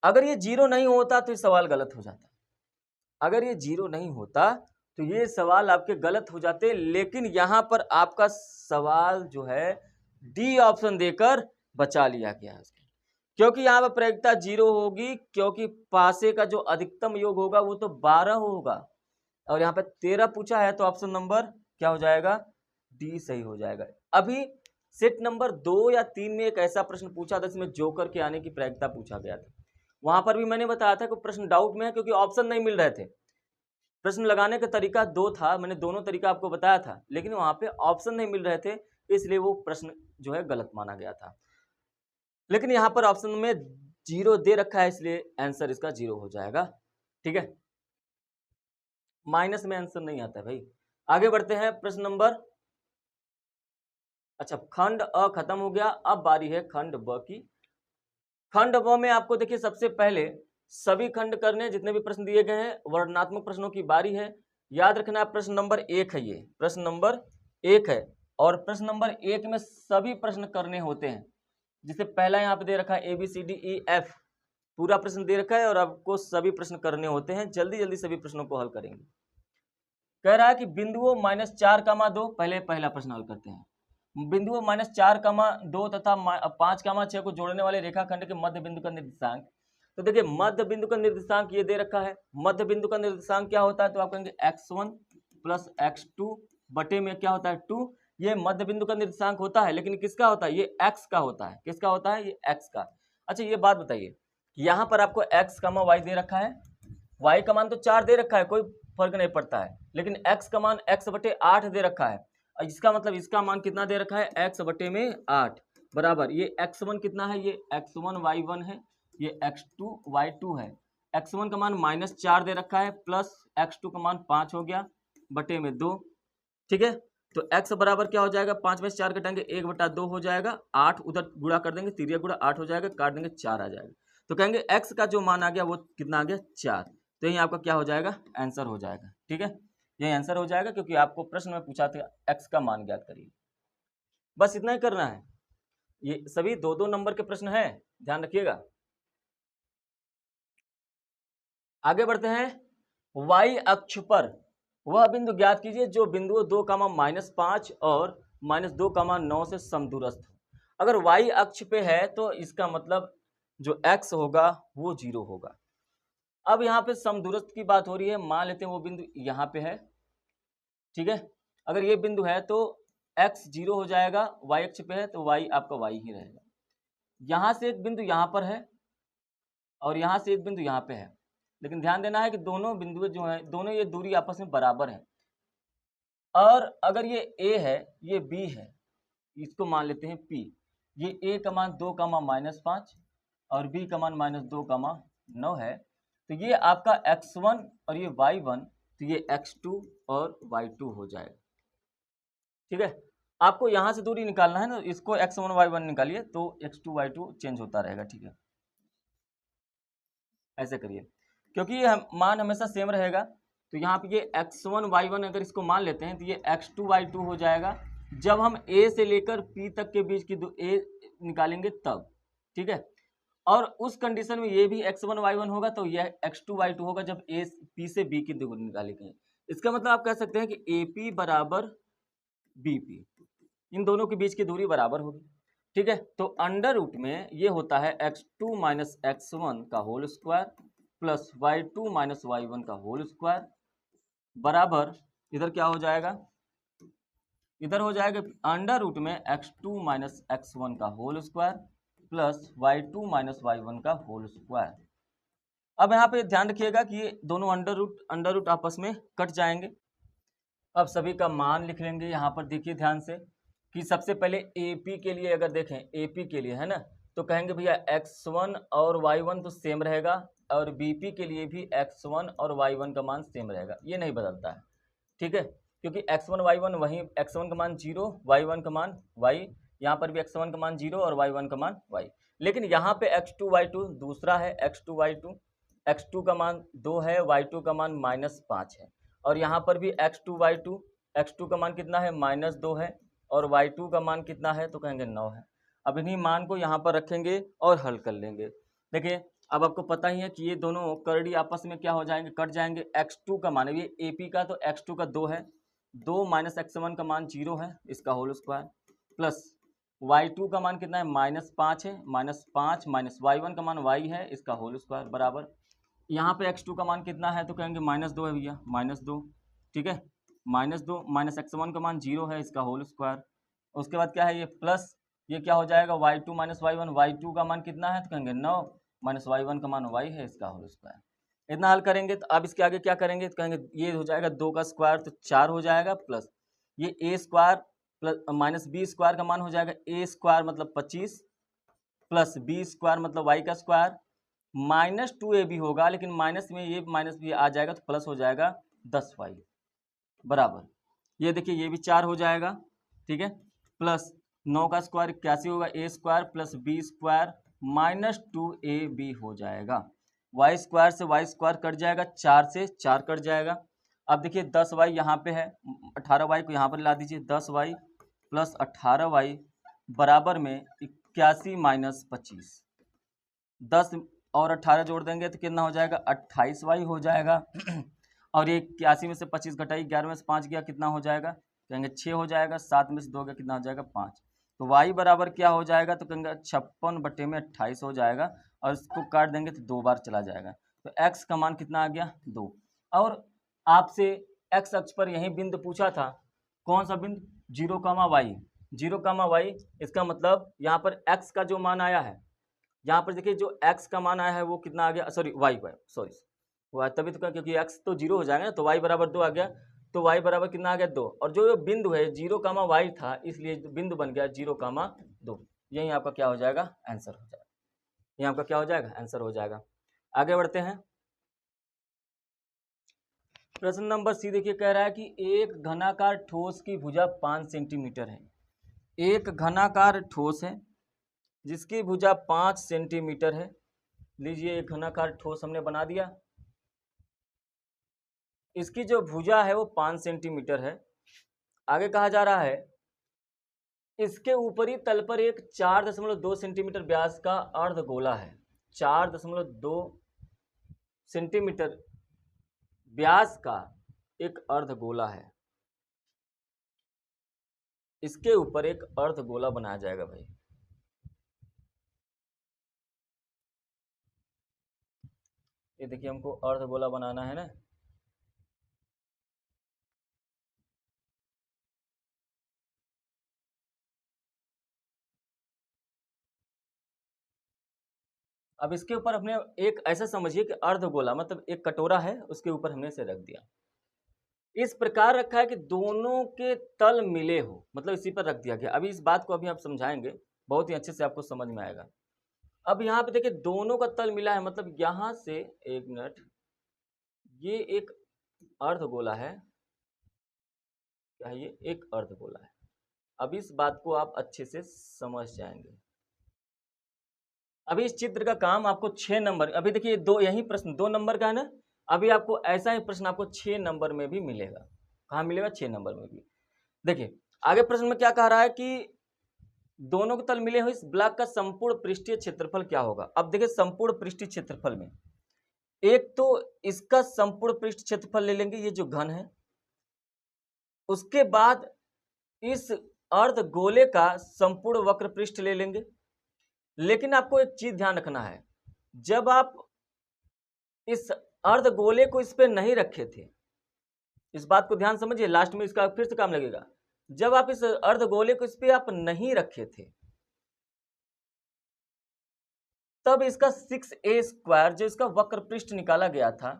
अगर ये 0 नहीं होता तो ये सवाल गलत हो जाता। अगर ये 0 नहीं होता तो ये सवाल आपके गलत हो जाते, लेकिन यहां पर आपका सवाल जो है डी ऑप्शन देकर बचा लिया गया है, क्योंकि यहाँ पर प्रायिकता 0 होगी, क्योंकि पासे का जो अधिकतम योग होगा वो तो 12 होगा, और यहाँ पे 13 पूछा है, तो ऑप्शन नंबर क्या हो जाएगा, डी सही हो जाएगा। अभी सेट नंबर 2 या 3 में एक ऐसा प्रश्न पूछा था जिसमें जोकर के आने की प्रायिकता पूछा गया था। वहां पर भी मैंने बताया था कि प्रश्न डाउट में है, क्योंकि ऑप्शन नहीं मिल रहे थे। प्रश्न लगाने का तरीका 2 था, मैंने दोनों तरीका आपको बताया था, लेकिन वहां पे ऑप्शन नहीं मिल रहे थे, इसलिए वो प्रश्न जो है गलत माना गया था। लेकिन यहाँ पर ऑप्शन में 0 दे रखा है, इसलिए आंसर इसका 0 हो जाएगा। ठीक है, माइनस में आंसर नहीं आता है भाई। आगे बढ़ते हैं प्रश्न नंबर, अच्छा खंड अ खत्म हो गया, अब बारी है खंड ब की। खंड ब में आपको देखिए सबसे पहले सभी खंड करने, जितने भी प्रश्न दिए गए हैं वर्णनात्मक प्रश्नों की बारी है। याद रखना प्रश्न नंबर 1 है, ये प्रश्न नंबर 1 है, और प्रश्न नंबर 1 में सभी प्रश्न करने होते हैं। जिसे पहला यहाँ पे दे रखा है ABCDEF, पूरा प्रश्न दे रखा है और आपको सभी प्रश्न करने होते हैं। जल्दी जल्दी सभी प्रश्नों को हल करेंगे। कह रहा है कि बिंदुओं -4,2, पहले पहला प्रश्न हल करते हैं। बिंदुओं -4,2 तथा 5,6 को जोड़ने वाले रेखाखंड के मध्य बिंदु का निर्देशांक। तो देखिए मध्य बिंदु का निर्देशांक ये दे रखा है। मध्य बिंदु का निर्देशांक क्या होता है, तो आप कहेंगे x1 + x2 बटे में क्या होता है 2। ये मध्य बिंदु का निर्देशांक होता है, लेकिन किसका होता है, ये x का होता है। किसका होता है, ये x का। अच्छा ये बात बताइए, यहाँ पर आपको x, y दे रखा है, y का मान तो 4 दे रखा है, कोई फर्क नहीं पड़ता है, लेकिन x का मान x/8 दे रखा है। इसका मतलब इसका मान कितना दे रखा है, x/8 बराबर ये x1 कितना है, ये x1 y1 है, ये x2 y2 है। x1 का मान -4 दे रखा है, प्लस x2 का मान 5 हो गया बटे में 2। ठीक है, तो x बराबर क्या हो जाएगा, 5 में से 4 कटेंगे 1/2 हो जाएगा, 8 उधर गुणा कर देंगे, तिरिया गुणा 8 हो जाएगा, काट देंगे 4 आ जाएगा। तो कहेंगे x का जो मान आ गया वो कितना आ गया 4। तो यही आपका क्या हो जाएगा, आंसर हो जाएगा। ठीक है, यही आंसर हो जाएगा, क्योंकि आपको प्रश्न में पूछा था x का मान ज्ञात करिए। बस इतना ही करना है। ये सभी 2-2 नंबर के प्रश्न हैं, ध्यान रखिएगा। आगे बढ़ते हैं। y अक्ष पर वह बिंदु ज्ञात कीजिए जो बिंदुओं 2,-5 और -2,9 से समदूरस्थ हो। अगर y अक्ष पे है तो इसका मतलब जो x होगा वो 0 होगा। अब यहाँ पे समदूरस्थ की बात हो रही है, मान लेते हैं वो बिंदु यहाँ पे है। ठीक है, अगर ये बिंदु है तो x 0 हो जाएगा, y अक्ष पे है तो y आपका y ही रहेगा। यहाँ से एक बिंदु यहाँ पर है और यहाँ से एक बिंदु यहाँ पे है, लेकिन ध्यान देना है कि दोनों बिंदु जो है, दोनों ये दूरी आपस में बराबर है। और अगर ये a है, ये b है, इसको मान लेते हैं p। ये a का मान 2,-5 और b का मान -2,9 है, तो ये आपका x1 और ये y1, तो ये x2 और y2 हो जाएगा। ठीक है, आपको यहाँ से दूरी निकालना है ना, इसको x1 y1 निकालिए तो x2 y2 चेंज होता रहेगा। ठीक है, ऐसे करिए, क्योंकि ये मान हमेशा सेम रहेगा। तो यहाँ पे ये x1 y1 अगर इसको मान लेते हैं तो ये x2 y2 हो जाएगा। जब हम a से लेकर p तक के बीच की a निकालेंगे तब। ठीक है, और उस कंडीशन में ये भी x1 y1 होगा, तो यह x2 y2 होगा जब p से b की दूरी निकालेंगे। इसका मतलब आप कह सकते हैं कि AP बराबर BP, इन दोनों के बीच की दूरी बराबर होगी। ठीक है, तो अंडर रूट में ये होता है x2 - x1 का whole square plus y2 - y1 का होल स्क्वायर बराबर, इधर क्या हो जाएगा, इधर हो जाएगा अंडर रूट में x2 - x1 का whole square plus y2 - y1 का होल स्क्वायर। अब यहाँ पे ध्यान रखिएगा कि ये दोनों अंडर रूट आपस में कट जाएंगे। अब सभी का मान लिख लेंगे। यहाँ पर देखिए ध्यान से कि सबसे पहले AP के लिए अगर देखें, AP के लिए है ना, तो कहेंगे भैया x1 और y1 तो सेम रहेगा, और BP के लिए भी x1 और y1 का मान सेम रहेगा, ये नहीं बदलता है। ठीक है, क्योंकि x1 y1 वहीं, x1 का मान 0, y1 का मान y, यहाँ पर भी x1 का मान 0 और y1 का मान y। लेकिन यहाँ पे x2 y2 दूसरा है, x2 y2, x2 का मान 2 है, y2 का मान -5 है, और यहाँ पर भी x2 y2, x2 का मान कितना है, -2 है, और y2 का मान कितना है, तो कहेंगे 9 है। अब इन्हीं मान को यहाँ पर रखेंगे और हल कर लेंगे। देखिए अब आपको पता ही है कि ये दोनों करड़ी आपस में क्या हो जाएंगे, कट जाएंगे। x2 का मान, ये AP का तो x2 का 2 है, 2 माइनस x1 का मान 0 है, इसका होल स्क्वायर, प्लस y2 का मान कितना है, -5 है, -5 माइनस y1 का मान y है, इसका होल स्क्वायर बराबर, यहाँ पे x2 का मान कितना है तो कहेंगे -2 है भैया, -2, ठीक है, -2 माइनस x1 का मान 0 है, इसका होल स्क्वायर। उसके बाद क्या है ये प्लस, ये क्या हो जाएगा y2 माइनस y1, y2 का मान कितना है तो कहेंगे 9 माइनस y1 का मान y है, इसका होल स्क्वायर। इतना हल करेंगे तो अब इसके आगे क्या करेंगे तो कहेंगे ये हो जाएगा 2 का स्क्वायर तो 4 हो जाएगा, प्लस ये a square plus minus B square का मान हो जाएगा a स्क्वायर मतलब 25 प्लस बी स्क्वायर मतलब y का स्क्वायर, -2ab होगा, लेकिन माइनस में ये माइनस भी आ जाएगा तो प्लस हो जाएगा 10y बराबर, ये देखिए ये भी 4 हो जाएगा, ठीक है, प्लस 9 का स्क्वायर 81 होगा, a square plus B square -2ab हो जाएगा, y स्क्वायर से y स्क्वायर कट जाएगा, 4 से 4 कट जाएगा। अब देखिए 10y यहाँ पे है, 18y को यहाँ पर ला दीजिए, 10y प्लस 18y बराबर में 81 माइनस 25, 10 और 18 जोड़ देंगे तो कितना हो जाएगा 28y हो जाएगा और ये 81 में से 25 घटाई, 11 में से 5 गया कितना हो जाएगा, कहेंगे 6 हो जाएगा, 7 में से 2 गया कितना हो जाएगा 5, तो y बराबर क्या हो जाएगा तो कहेंगे 56/28 हो जाएगा, और इसको काट देंगे तो 2 बार चला जाएगा, तो x का मान कितना आ गया 2। और आपसे x अक्ष पर यही बिंदु पूछा था, कौन सा बिंदु, 0, y, इसका मतलब यहाँ पर x का जो मान आया है, यहाँ पर देखिए जो x का मान आया है वो कितना आ गया, सॉरी y, तभी तो क्योंकि x तो 0 हो जाएगा ना, तो y बराबर 2 आ गया, तो y बराबर कितना आ गया 2, और जो बिंदु है 0, y था, इसलिए बिंदु बन गया 0, 2, यही आपका क्या हो जाएगा आंसर हो जाएगा, यही आपका क्या हो जाएगा आंसर हो जाएगा। आगे बढ़ते हैं, प्रश्न नंबर सी देखिए, कह रहा है कि एक घनाकार ठोस की भुजा 5 सेंटीमीटर है, एक घनाकार ठोस है जिसकी भुजा 5 सेंटीमीटर है, लीजिए एक घनाकार ठोस हमने बना दिया, इसकी जो भुजा है वो 5 सेंटीमीटर है। आगे कहा जा रहा है इसके ऊपरी तल पर एक 4.2 सेंटीमीटर व्यास का अर्धगोला है, 4.2 सेंटीमीटर व्यास का एक अर्धगोला है, इसके ऊपर एक अर्धगोला बनाया जाएगा भाई, ये देखिए हमको अर्धगोला बनाना है ना, अब इसके ऊपर हमने एक ऐसा समझिए कि अर्धगोला मतलब एक कटोरा है, उसके ऊपर हमने इसे रख दिया, इस प्रकार रखा है कि दोनों के तल मिले हो, मतलब इसी पर रख दिया गया। अभी इस बात को अभी आप समझाएंगे, बहुत ही अच्छे से आपको समझ में आएगा। अब यहाँ पे देखिए दोनों का तल मिला है, मतलब यहाँ से, एक मिनट, ये एक अर्धगोला है, क्या है ये एक अर्धगोला है। अब इस बात को आप अच्छे से समझ जाएंगे। अभी इस चित्र का काम आपको 6 नंबर, अभी देखिए दो यही प्रश्न 2 नंबर का है ना, अभी आपको ऐसा ही प्रश्न आपको 6 नंबर में भी मिलेगा। कहाँ मिलेगा, 6 नंबर में भी। देखिए आगे प्रश्न में क्या कह रहा है कि दोनों के तल मिले हुए इस ब्लॉक का संपूर्ण पृष्ठीय क्षेत्रफल क्या होगा। अब देखिए संपूर्ण पृष्ठीय क्षेत्रफल में एक तो इसका संपूर्ण पृष्ठ क्षेत्रफल ले लेंगे, ये जो घन है, उसके बाद इस अर्धगोले का संपूर्ण वक्र पृष्ठ ले लेंगे। लेकिन आपको एक चीज ध्यान रखना है, जब आप इस अर्धगोले को इस पे नहीं रखे थे, इस बात को ध्यान समझिए, लास्ट में इसका फिर से काम लगेगा, जब आप इस अर्धगोले को इस पे आप नहीं रखे थे, तब इसका 6a² जो इसका वक्र पृष्ठ निकाला गया था,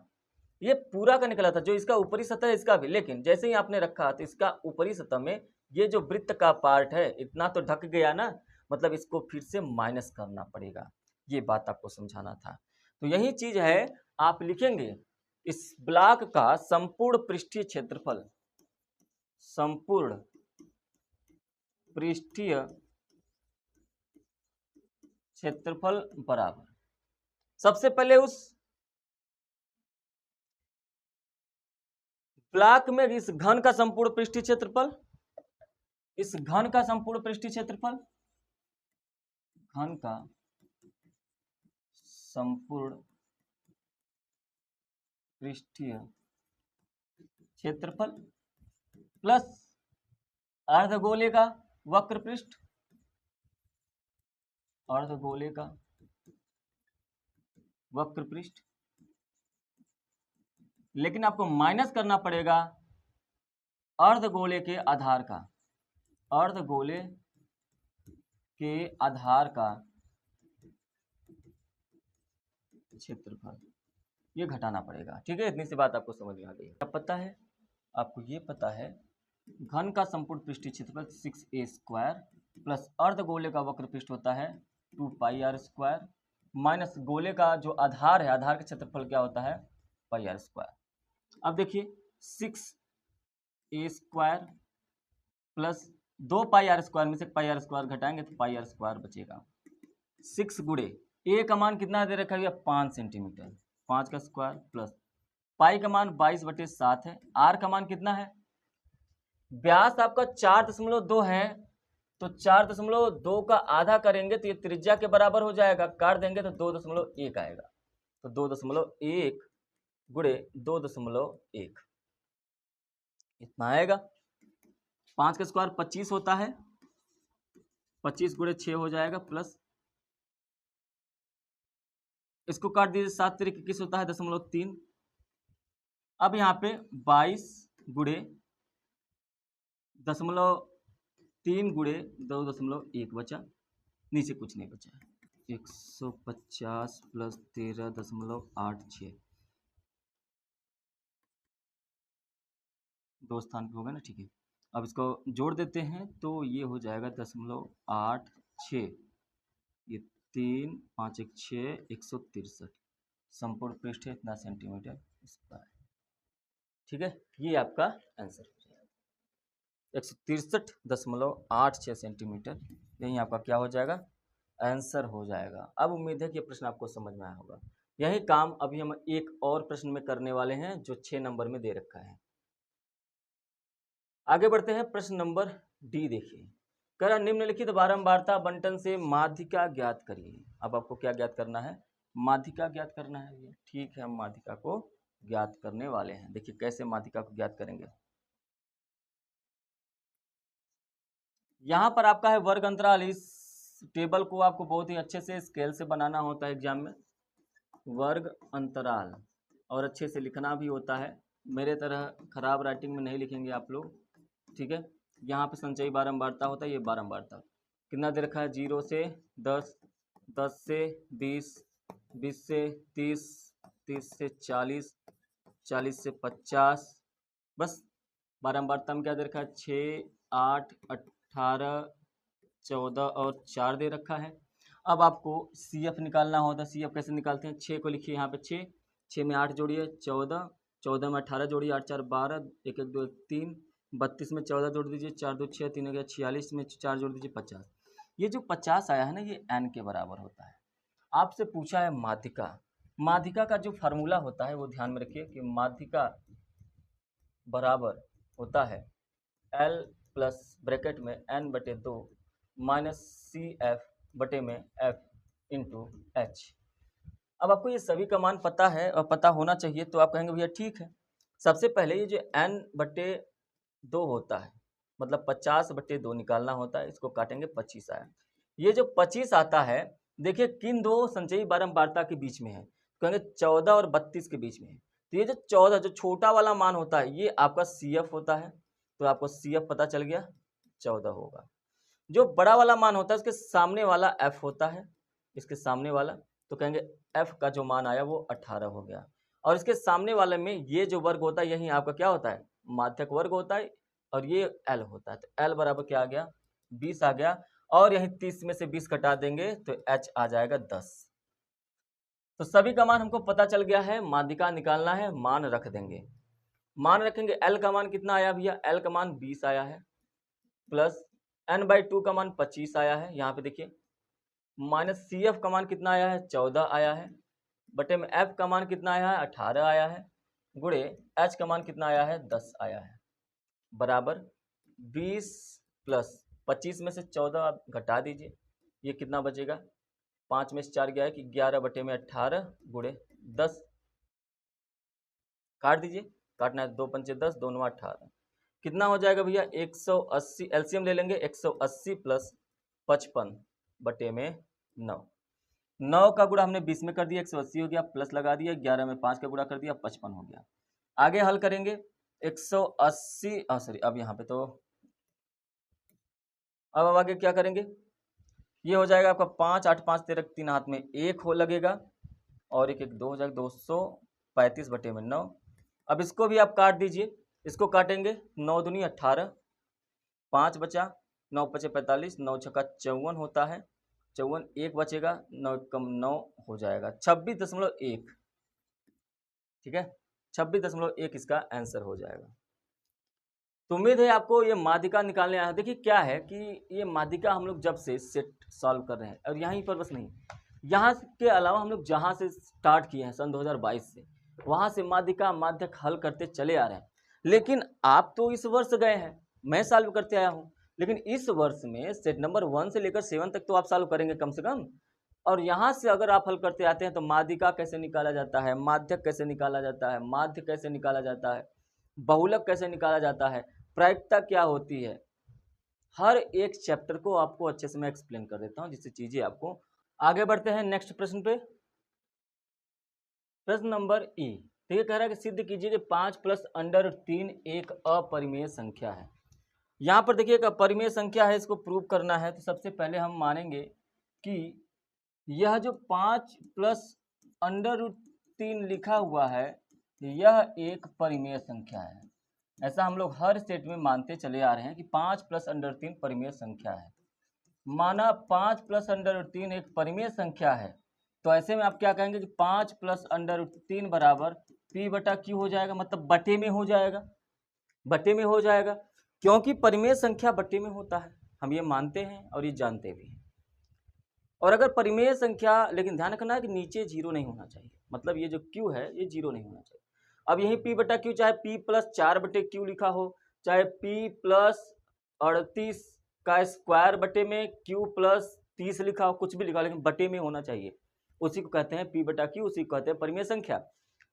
ये पूरा का निकला था, जो इसका ऊपरी सतह है इसका भी, लेकिन जैसे ही आपने रखा तो इसका ऊपरी सतह में ये जो वृत्त का पार्ट है इतना तो ढक गया ना, मतलब इसको फिर से माइनस करना पड़ेगा, ये बात आपको समझाना था। तो यही चीज है, आप लिखेंगे इस ब्लॉक का संपूर्ण पृष्ठीय क्षेत्रफल, संपूर्ण पृष्ठीय क्षेत्रफल बराबर, सबसे पहले उस ब्लॉक में इस घन का संपूर्ण पृष्ठीय क्षेत्रफल, इस घन का संपूर्ण पृष्ठीय क्षेत्रफल घन का संपूर्ण पृष्ठीय क्षेत्रफल प्लस अर्धगोले का वक्र पृष्ठ, अर्धगोले का वक्र पृष्ठ, लेकिन आपको माइनस करना पड़ेगा अर्धगोले के आधार का, अर्धगोले के आधार का क्षेत्रफल, ये घटाना पड़ेगा। ठीक है, इतनी सी बात आपको समझ में आ गई। अब पता है आपको, ये पता है घन का संपूर्ण पृष्ठीय क्षेत्रफल 6a² प्लस अर्धगोले का वक्र पृष्ठ होता है 2πr² माइनस गोले का जो आधार है, आधार का क्षेत्रफल क्या होता है πr²। अब देखिए 6a² प्लस 2πr² में से πr² घटाएंगे तो πr² बचेगा। 6 गुणे ए का मान कितना दे रखा है 5 सेंटीमीटर, 5 का स्क्वायर प्लस पाई का मान 22/7 है, आर का मान कितना है, व्यास आपका 4.2 है तो 4.2 का आधा करेंगे तो ये त्रिज्या के बराबर हो जाएगा, काट देंगे तो 2.1 आएगा, तो 2.1 गुणे 2.1 इतना आएगा। 5 का स्क्वायर 25 होता है, 25 गुणे 6 हो जाएगा प्लस इसको काट दीजिए, 7 तिरिक 21 होता है 0.3। अब यहाँ पे 22 गुणे 0.3 गुणे 2.1 बचा, नीचे कुछ नहीं बचा। 150 प्लस 13.86 दो स्थान पे होगा ना, ठीक है। अब इसको जोड़ देते हैं तो ये हो जाएगा 0.86, ये 3 5 1 6 163 संपूर्ण पृष्ठ है इतना सेंटीमीटर स्क्वायर। ठीक है, ये आपका आंसर हो जाएगा 163.86 सेंटीमीटर, यही आपका क्या हो जाएगा आंसर हो जाएगा। अब उम्मीद है कि ये प्रश्न आपको समझ में आया होगा। यही काम अभी हम एक और प्रश्न में करने वाले हैं जो 6 नंबर में दे रखा है। आगे बढ़ते हैं, प्रश्न नंबर डी देखिए, कह रहा निम्नलिखित बारंबारता बंटन से माध्यिका ज्ञात करिए। अब आपको क्या ज्ञात करना है, माध्यिका ज्ञात करना है। ये ठीक है, हम माध्यिका को ज्ञात करने वाले हैं। देखिए कैसे माध्यिका को ज्ञात करेंगे। यहाँ पर आपका है वर्ग अंतराल, इस टेबल को आपको बहुत ही अच्छे से स्केल से बनाना होता है एग्जाम में, वर्ग अंतराल, और अच्छे से लिखना भी होता है। मेरे तरह खराब राइटिंग में नहीं लिखेंगे आप लोग, ठीक है। यहाँ पे संचयी बारंबारता होता है, ये बारंबारता कितना दे रखा है 0 से 10, 10 से 20, 20 से 30, 30 से 40, 40 से 50, बस बारंबारता में क्या दे रखा है 6, 8, 18, 14 और 4 दे रखा है। अब आपको CF निकालना होता है। CF कैसे निकालते हैं, 6 को लिखिए यहाँ पे 6, 6 में 8 जोड़िए 14, 14 में 18 जोड़िए 8 4 12, 1 1 2 1 3, 32 में 14 जोड़ दीजिए 4 2 6, 3 हो गया 46 में 4 जोड़ दीजिए 50। ये जो 50 आया है ना, ये n के बराबर होता है। आपसे पूछा है माध्यिका, माध्यिका का जो फार्मूला होता है वो ध्यान में रखिए कि माध्यिका बराबर होता है L प्लस ब्रैकेट में n/2 माइनस CF बटे में F इंटू H। अब आपको ये सभी का मान पता है और पता होना चाहिए, तो आप कहेंगे भैया ठीक है। सबसे पहले ये जो n/2 होता है, मतलब 50/2 निकालना होता है, इसको काटेंगे 25 आया। ये जो 25 आता है, देखिए किन दो संचयी बारंबारता के बीच में है, कहेंगे 14 और 32 के बीच में है। तो ये जो 14 जो छोटा वाला मान होता है ये आपका CF होता है, तो आपको CF पता चल गया 14 होगा। जो बड़ा वाला मान होता है उसके सामने वाला F होता है, इसके सामने वाला, तो कहेंगे F का जो मान आया वो 18 हो गया। और इसके सामने वाले में ये जो वर्ग होता है यही आपका क्या होता है माध्यक वर्ग होता है, और ये L होता है, तो L बराबर क्या आ गया 20 आ गया। और यही 30 में से 20 घटा देंगे तो H आ जाएगा 10। तो सभी का मान हमको पता चल गया है, माध्यिका निकालना है, मान रख देंगे। मान रखेंगे L का मान कितना आया भैया, L का मान 20 आया है, प्लस n/2 का मान 25 आया है यहाँ पे देखिए, माइनस CF का मान कितना आया है 14 आया है, बटे में F का मान कितना आया है 18 आया है, गुणे H का मान कितना आया है 10 आया है, बराबर 20 प्लस 25 में से 14 आप घटा दीजिए, ये कितना बचेगा, 5 में से 4 गया है कि 11/18 गुणे 10, काट दीजिए, काटना है 2 पंचे 10, 2 9 18, कितना हो जाएगा भैया 180, एलसीएम ले लेंगे 180 प्लस 55/9, 9 का गुणा हमने 20 में कर दिया 180 हो गया, प्लस लगा दिया, 11 में 5 का गुणा कर दिया 55 हो गया। आगे हल करेंगे 180, सॉरी अब यहाँ पे तो अब आगे क्या करेंगे, ये हो जाएगा आपका 5 8 5 13 3 हाथ में 1 हो लगेगा और 1 1 2 हो जाएगा 235/9। अब इसको भी आप काट दीजिए, इसको काटेंगे 9 दूनी 18, 5 बचा, 9 पचे 45, 9 छक्का 54 होता है, 54, 1 बचेगा, 9 कम 9 हो जाएगा 26.1, ठीक है 26.1 इसका आंसर हो जाएगा। तो उम्मीद है आपको ये माध्यिका निकालने आया। देखिए क्या है कि ये माध्यिका हम लोग जब से सेट सॉल्व कर रहे हैं और यहीं पर बस नहीं, यहाँ के अलावा हम लोग जहाँ से स्टार्ट किए हैं सन 2022 से, वहाँ से माध्यिका माध्यक हल करते चले आ रहे हैं। लेकिन आप तो इस वर्ष गए हैं, मैं सॉल्व करते आया हूँ, लेकिन इस वर्ष में सेट नंबर 1 से लेकर 7 तक तो आप सॉल्व करेंगे कम से कम। और यहाँ से अगर आप हल करते आते हैं तो माध्यिका कैसे निकाला जाता है, माध्यक कैसे निकाला जाता है, माध्य कैसे निकाला जाता है, बहुलक कैसे निकाला जाता है, प्रायिकता क्या होती है, हर एक चैप्टर को आपको अच्छे से मैं एक्सप्लेन कर देता हूं, जिससे चीजें आपको। आगे बढ़ते हैं नेक्स्ट प्रश्न पे। प्रश्न नंबर ई, तो ये कह रहा है कि सिद्ध कीजिए कि 5 + √3 एक अपरिमेय संख्या है। यहाँ पर देखिए एक अपरिमेय संख्या है, इसको प्रूव करना है तो सबसे पहले हम मानेंगे कि यह जो 5 + √3 लिखा हुआ है यह एक परिमेय संख्या है। ऐसा हम लोग हर सेट में मानते चले आ रहे हैं कि 5 + √3 परिमेय संख्या है। माना 5 + √3 एक परिमेय संख्या है, तो ऐसे में आप क्या कहेंगे कि 5 + √3 बराबर P/Q हो जाएगा, मतलब बटे में हो जाएगा, बटे में हो जाएगा, क्योंकि परिमेय संख्या बटे में होता है, हम ये मानते हैं और ये जानते भी हैं। और अगर परिमेय संख्या, लेकिन ध्यान रखना है कि नीचे 0 नहीं होना चाहिए, मतलब ये जो Q है ये 0 नहीं होना चाहिए। अब यही P/Q चाहे P + 4/Q लिखा हो, चाहे P + 38 का स्क्वायर बटे में Q + 30 लिखा हो, कुछ भी लिखा हो, लेकिन बटे में होना चाहिए, उसी को कहते हैं P/Q, उसी को कहते हैं परिमेय संख्या।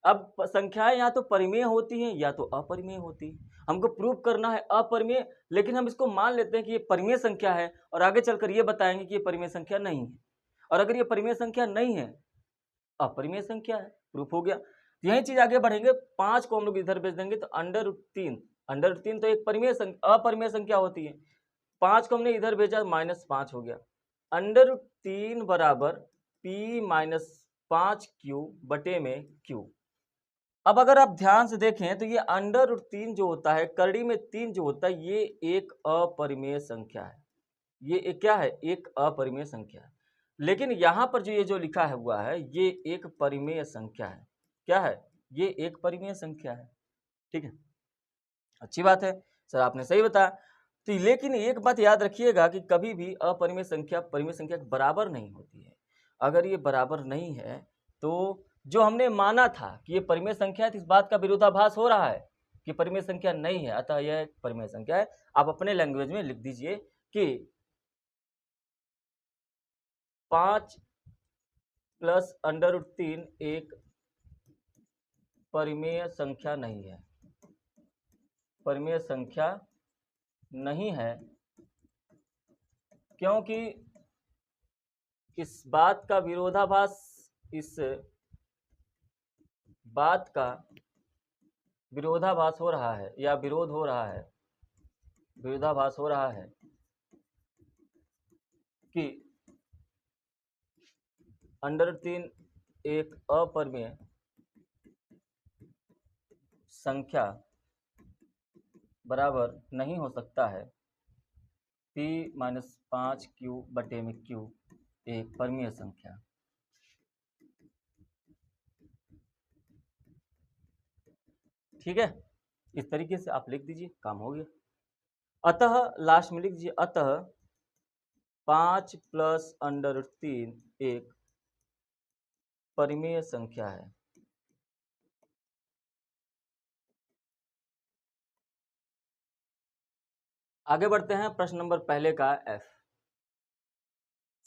अब संख्याएं या तो परिमेय होती हैं या तो अपरिमेय होती है, हमको प्रूव करना है अपरिमेय, लेकिन हम इसको मान लेते हैं कि ये परिमेय संख्या है और आगे चलकर ये बताएंगे कि ये परिमेय संख्या नहीं है। और अगर ये परिमेय संख्या नहीं है, अपरिमेय संख्या है, प्रूफ हो गया। यही चीज आगे बढ़ेंगे, 5 को हम लोग इधर भेज देंगे तो √3 तो एक परिमेय अपरिमेय संख्या होती है, 5 को हमने इधर भेजा -5 हो गया, √3 बराबर P - 5Q बटे में Q। अब अगर आप ध्यान से देखें तो ये √3 जो होता है, करड़ी में 3 जो होता है, ये एक अपरिमेय संख्या है, ये एक क्या है, एक अपरिमेय संख्या है। लेकिन यहाँ पर जो ये जो लिखा है हुआ है ये एक परिमेय संख्या है। क्या है, ये एक परिमेय संख्या है, ठीक है, अच्छी बात है सर, आपने सही बताया। तो लेकिन एक बात याद रखिएगा कि कभी भी अपरिमेय संख्या परिमेय संख्या के बराबर नहीं होती है। अगर ये बराबर नहीं है तो जो हमने माना था कि ये परिमेय संख्या है, तो इस बात का विरोधाभास हो रहा है कि परिमेय संख्या नहीं है, अतः यह एक परिमेय संख्या है। आप अपने लैंग्वेज में लिख दीजिए कि 5 + √3 एक परिमेय संख्या नहीं है, परिमेय संख्या नहीं है, क्योंकि इस बात का विरोधाभास, इस बात का विरोधाभास हो रहा है या विरोध हो रहा है, विरोधाभास हो रहा है कि √3 एक अपरिमेय संख्या बराबर नहीं हो सकता है P - 5Q बटे में Q एक परिमेय संख्या। ठीक है, इस तरीके से आप लिख दीजिए, काम हो गया। अतः लास्ट में लिख दीजिए, अतः 5 + √3 एक परिमेय संख्या है। आगे बढ़ते हैं प्रश्न नंबर पहले का F।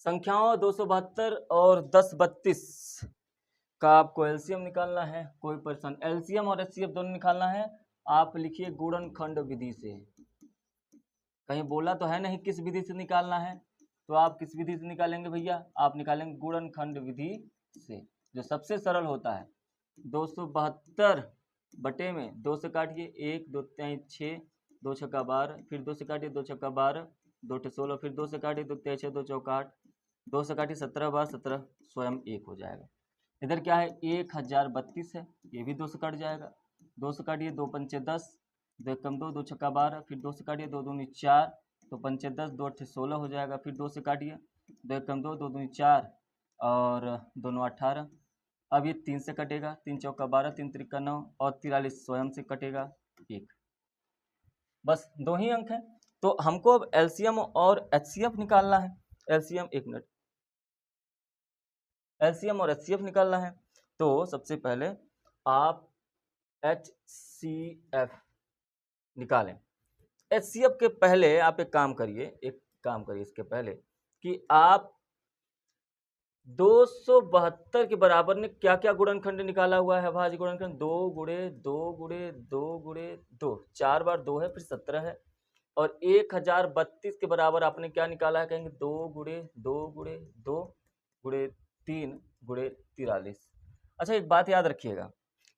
संख्याओं 272 और 1032 का आपको एलसीएम निकालना है। कोई पर्सन एलसीएम और एचसीएफ दोनों निकालना है। आप लिखिए गुणनखंड विधि से। कहीं बोला तो है नहीं किस विधि से निकालना है, तो आप किस विधि से निकालेंगे भैया? आप निकालेंगे गुणनखंड विधि से, जो सबसे सरल होता है। 272 बटे में 2 से काटिए, 1 2 3 6, 2 छक्का 12, फिर 2 से काटिए, 2 छक्का 12, 2 16, फिर 2 से काटिए, 2 3 6, 2 चौका 8, 2 से काटिए 17 बार 17, स्वयं 1 हो जाएगा। इधर क्या है 1032 है, ये भी 2 से कट जाएगा। 2 से काटिए, 2 पंचे 10, 2 एकम 2, 2 छक्का 12, फिर 2 से काटिए, 2 दूनी 4, तो पंचे 10, 2 अट्ठे 16 हो जाएगा। फिर 2 से काटिए, 2 एकम 2, 2 दूनी 4 और दोनों 18। अब ये 3 से कटेगा, 3 चौका 12, 3 त्रिका 9 और 43 स्वयं से कटेगा 1। बस 2 ही अंक है। तो हमको अब एलसीएम और एचसीएफ निकालना है। एलसीएम, 1 मिनट, एलसीएम और एचसीएफ निकालना है। तो सबसे पहले आप HCF निकालें। HCF के पहले आप एक काम करिए, इसके पहले कि आप 272 के बराबर ने क्या क्या गुणनखंड निकाला हुआ है? भाज्य गुणनखंड 2 गुणे 2 गुणे 2 गुणे 2, 4 बार 2 है, फिर 17 है। और 1032 के बराबर आपने क्या निकाला है? कहेंगे 2 गुणे 2 गुणे 2 गुणे 3 गुणे 43। अच्छा, एक बात याद रखिएगा,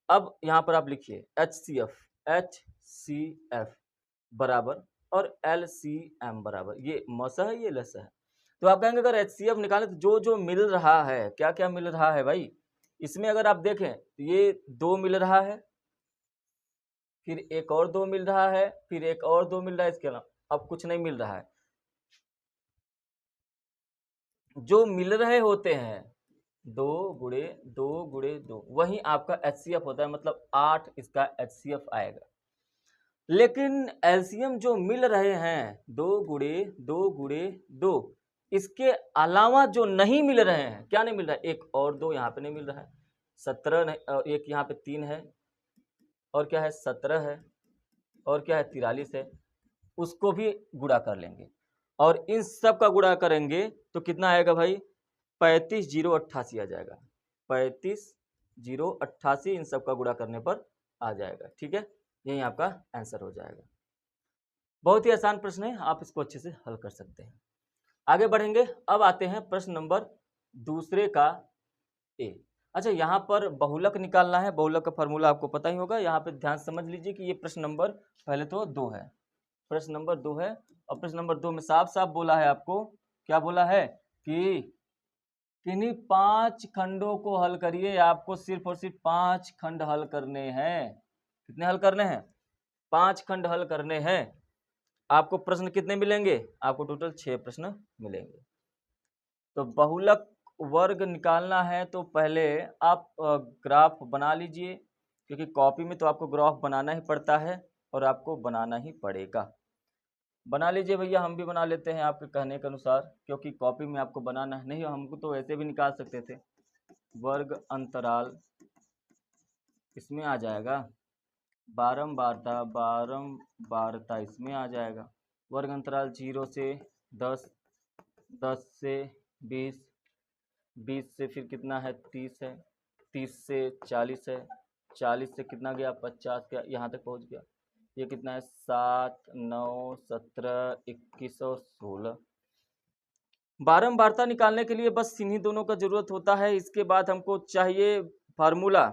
अब यहाँ पर आप लिखिए HCF बराबर और LCM बराबर, ये मस है, ये लस है। तो आप कहेंगे अगर HCF निकाले तो जो जो मिल रहा है, क्या क्या मिल रहा है भाई? इसमें अगर आप देखें तो ये 2 मिल रहा है, फिर एक और 2 मिल रहा है, फिर एक और 2 मिल रहा है, इसके अलावा अब कुछ नहीं मिल रहा है। जो मिल रहे होते हैं 2 गुणे 2 गुणे 2, वही आपका HCF होता है, मतलब 8 इसका HCF आएगा। लेकिन एलसीएम जो मिल रहे हैं 2 गुणे 2 गुणे 2, इसके अलावा जो नहीं मिल रहे हैं, क्या नहीं मिल रहा है? एक और 2 यहाँ पे नहीं मिल रहा है, 17 नहीं, एक यहाँ पे 3 है, और क्या है 17 है, और क्या है 43 है। उसको भी गुणा कर लेंगे और इन सब का गुणा करेंगे तो कितना आएगा भाई? 35,088 आ जाएगा। 35,088 इन सब का गुणा करने पर आ जाएगा। ठीक है, यही आपका आंसर हो जाएगा। बहुत ही आसान प्रश्न है, आप इसको अच्छे से हल कर सकते हैं। आगे बढ़ेंगे, अब आते हैं प्रश्न नंबर दूसरे का ए। अच्छा, यहाँ पर बहुलक निकालना है। बहुलक का फॉर्मूला आपको पता ही होगा। यहाँ पे ध्यान समझ लीजिए कि ये प्रश्न नंबर पहले तो 2 है, प्रश्न नंबर 2 है, और प्रश्न नंबर 2 में साफ साफ बोला है आपको, क्या बोला है कि किन्हीं 5 खंडों को हल करिए। आपको सिर्फ और सिर्फ 5 खंड हल करने हैं। कितने हल करने हैं? 5 खंड हल करने हैं। आपको प्रश्न कितने मिलेंगे? आपको टोटल 6 प्रश्न मिलेंगे। तो बहुलक वर्ग निकालना है तो पहले आप ग्राफ बना लीजिए, क्योंकि कॉपी में तो आपको ग्राफ बनाना ही पड़ता है और आपको बनाना ही पड़ेगा। बना लीजिए भैया, हम भी बना लेते हैं आपके कहने के अनुसार, क्योंकि कॉपी में आपको बनाना नहीं, हमको तो ऐसे भी निकाल सकते थे। वर्ग अंतराल इसमें आ जाएगा, बारंबारता इसमें आ जाएगा। वर्ग अंतराल 0 से 10, 10 से 20, 20 से फिर कितना है 30 है, 30 से 40 है, 40 से कितना गया 50 गया, यहाँ तक पहुँच गया। ये कितना है 7, 9, 17, 21 और 16। बारंबारता निकालने के लिए बस इन्हीं दोनों का जरूरत होता है। इसके बाद हमको चाहिए फार्मूला,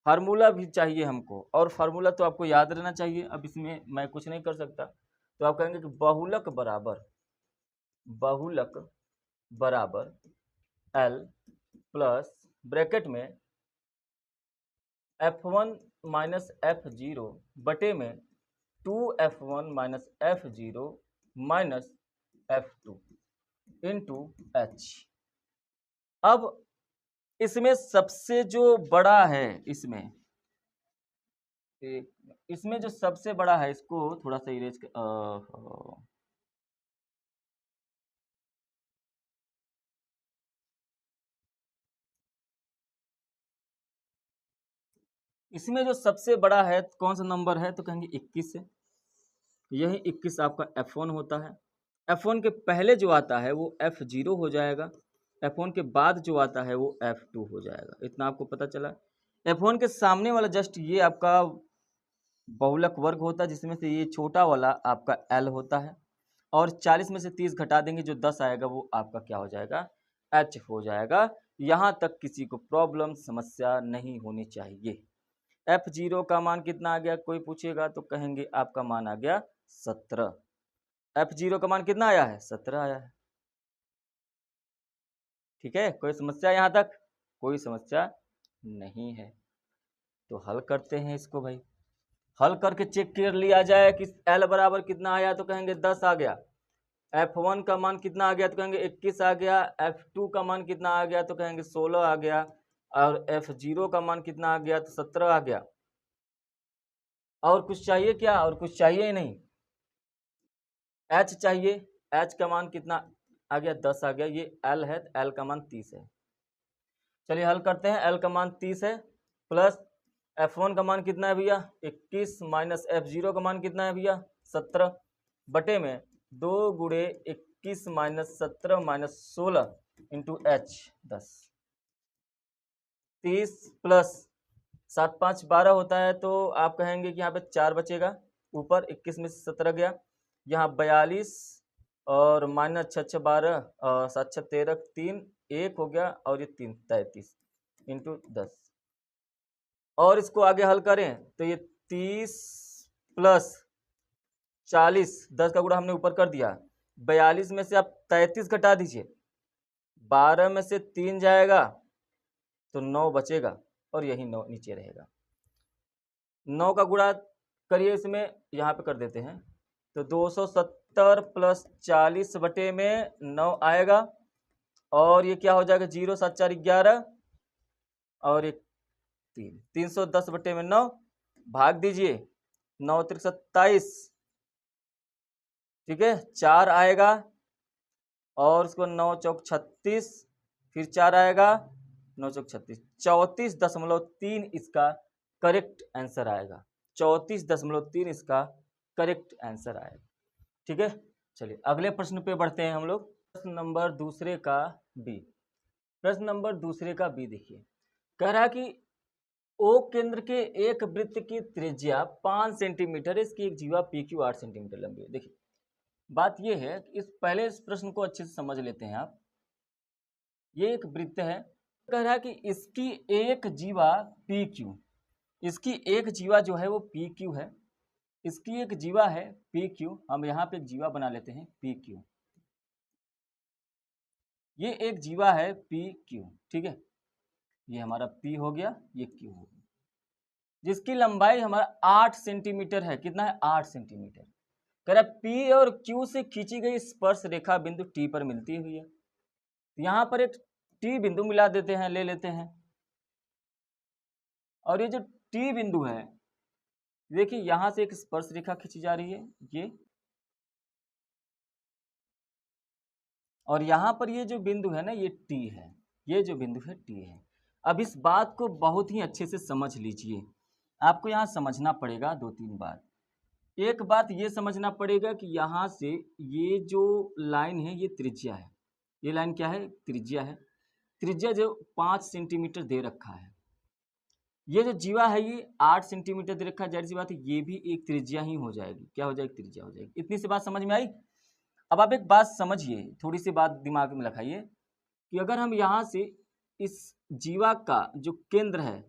फार्मूला भी चाहिए हमको, और फार्मूला तो आपको याद रहना चाहिए। अब इसमें मैं कुछ नहीं कर सकता, तो आप कहेंगे कि बहुलक बराबर L प्लस ब्रैकेट में F1 माइनस F0 बटे में 2F1 minus F0 minus F2 into H। अब इसमें सबसे जो बड़ा है, इसमें जो सबसे बड़ा है, इसको थोड़ा सा इरेज इसमें जो सबसे बड़ा है कौन सा नंबर है? तो कहेंगे 21 है। यही 21 आपका F1 होता है, F1 के पहले जो आता है वो F0 हो जाएगा, F1 के बाद जो आता है वो F2 हो जाएगा। इतना आपको पता चला। F1 के सामने वाला जस्ट ये आपका बहुलक वर्ग होता है, जिसमें से ये छोटा वाला आपका L होता है, और 40 में से 30 घटा देंगे, जो 10 आएगा वो आपका क्या हो जाएगा, H हो जाएगा। यहाँ तक किसी को प्रॉब्लम समस्या नहीं होनी चाहिए। F0 का मान कितना आ गया, कोई पूछेगा तो कहेंगे आपका मान आ गया 17। F0 का मान कितना आया है, 17 आया है। ठीक है, कोई समस्या यहाँ तक, कोई समस्या नहीं है। तो हल करते हैं इसको भाई। हल करके चेक कर लिया जाए कि L बराबर कितना आया, तो कहेंगे 10 आ गया। F1 का मान कितना आ गया, तो कहेंगे 21 आ गया। F2 का मान कितना आ गया, तो कहेंगे 16 आ गया। और F0 का मान कितना आ गया, तो 17 आ गया। और कुछ चाहिए क्या, और कुछ चाहिए ही नहीं। H चाहिए, H का मान कितना आ गया, 10 आ गया। ये L है, L का मान 30 है। चलिए हल करते हैं। L का मान 30 है, प्लस F1 का मान कितना है भैया, 21, माइनस F0 का मान कितना है भैया, 17, बटे में 2 गुणे 21 minus 17 minus 16 into H 10। 30 plus 7 5 12 होता है, तो आप कहेंगे कि यहाँ पे 4 बचेगा, ऊपर 21 में से 17 गया, यहाँ 42 और माइनस 6 6 12 और 7 6 13, 3 1 हो गया, और ये 3 33 इंटू 10। और इसको आगे हल करें तो ये 30 प्लस 40, 10 का गुणा हमने ऊपर कर दिया, 42 में से आप 33 घटा दीजिए, 12 में से 3 जाएगा तो 9 बचेगा, और यही 9 नीचे रहेगा। 9 का गुणा करिए इसमें, यहाँ पे कर देते हैं, तो 270 प्लस 40 बटे में 9 आएगा, और ये क्या हो जाएगा, 0 7 4 11, और ये 310 बटे में 9, भाग दीजिए, 9 3 27, ठीक है, 4 आएगा, और उसको 9 चौक 36, फिर 4 आएगा, 9 चौक 36, 34.3 इसका करेक्ट आंसर आएगा। 34.3 इसका करेक्ट आंसर आएगा। ठीक है, चलिए अगले प्रश्न पे बढ़ते हैं हम लोग। प्रश्न नंबर दूसरे का बी। प्रश्न नंबर दूसरे का बी देखिए, कह रहा है कि ओ केंद्र के एक वृत्त की त्रिज्या 5 सेंटीमीटर, इसकी एक जीवा पी क्यू 8 सेंटीमीटर लंबी है। देखिए बात यह है कि इस प्रश्न को अच्छे से समझ लेते हैं आप। ये एक वृत्त है, कह रहा है कि इसकी एक जीवा पी क्यू, इसकी एक जीवा जो है वो पी क्यू है, इसकी एक जीवा है पी क्यू, हम यहाँ पे एक जीवा बना लेते हैं पी क्यू, ये एक जीवा है पी क्यू, ठीक है, ये हमारा पी हो गया, ये क्यू हो गया, जिसकी लंबाई हमारा 8 सेंटीमीटर है। कितना है, 8 सेंटीमीटर। कह रहा है पी और क्यू से खींची गई स्पर्श रेखा बिंदु टी पर मिलती हुई है। यहाँ पर एक टी बिंदु मिला देते हैं, ले लेते हैं, और ये जो टी बिंदु है, देखिए यहां से एक स्पर्श रेखा खींची जा रही है, ये, और यहाँ पर ये जो बिंदु है ना, ये टी है, ये जो बिंदु है टी है। अब इस बात को बहुत ही अच्छे से समझ लीजिए, आपको यहाँ समझना पड़ेगा 2-3 बात। एक बात ये समझना पड़ेगा कि यहाँ से ये जो लाइन है ये त्रिज्या है, ये लाइन क्या है, त्रिज्या है। त्रिज्या जो 5 सेंटीमीटर दे रखा है, ये जो जीवा है ये 8 सेंटीमीटर दे रखा है, जाहिर सी बात है ये भी एक त्रिज्या ही हो जाएगी। क्या हो जाएगी, त्रिज्या हो जाएगी। इतनी सी बात समझ में आई। अब आप एक बात समझिए, थोड़ी सी बात दिमाग में रखाइए कि अगर हम यहाँ से इस जीवा का जो केंद्र है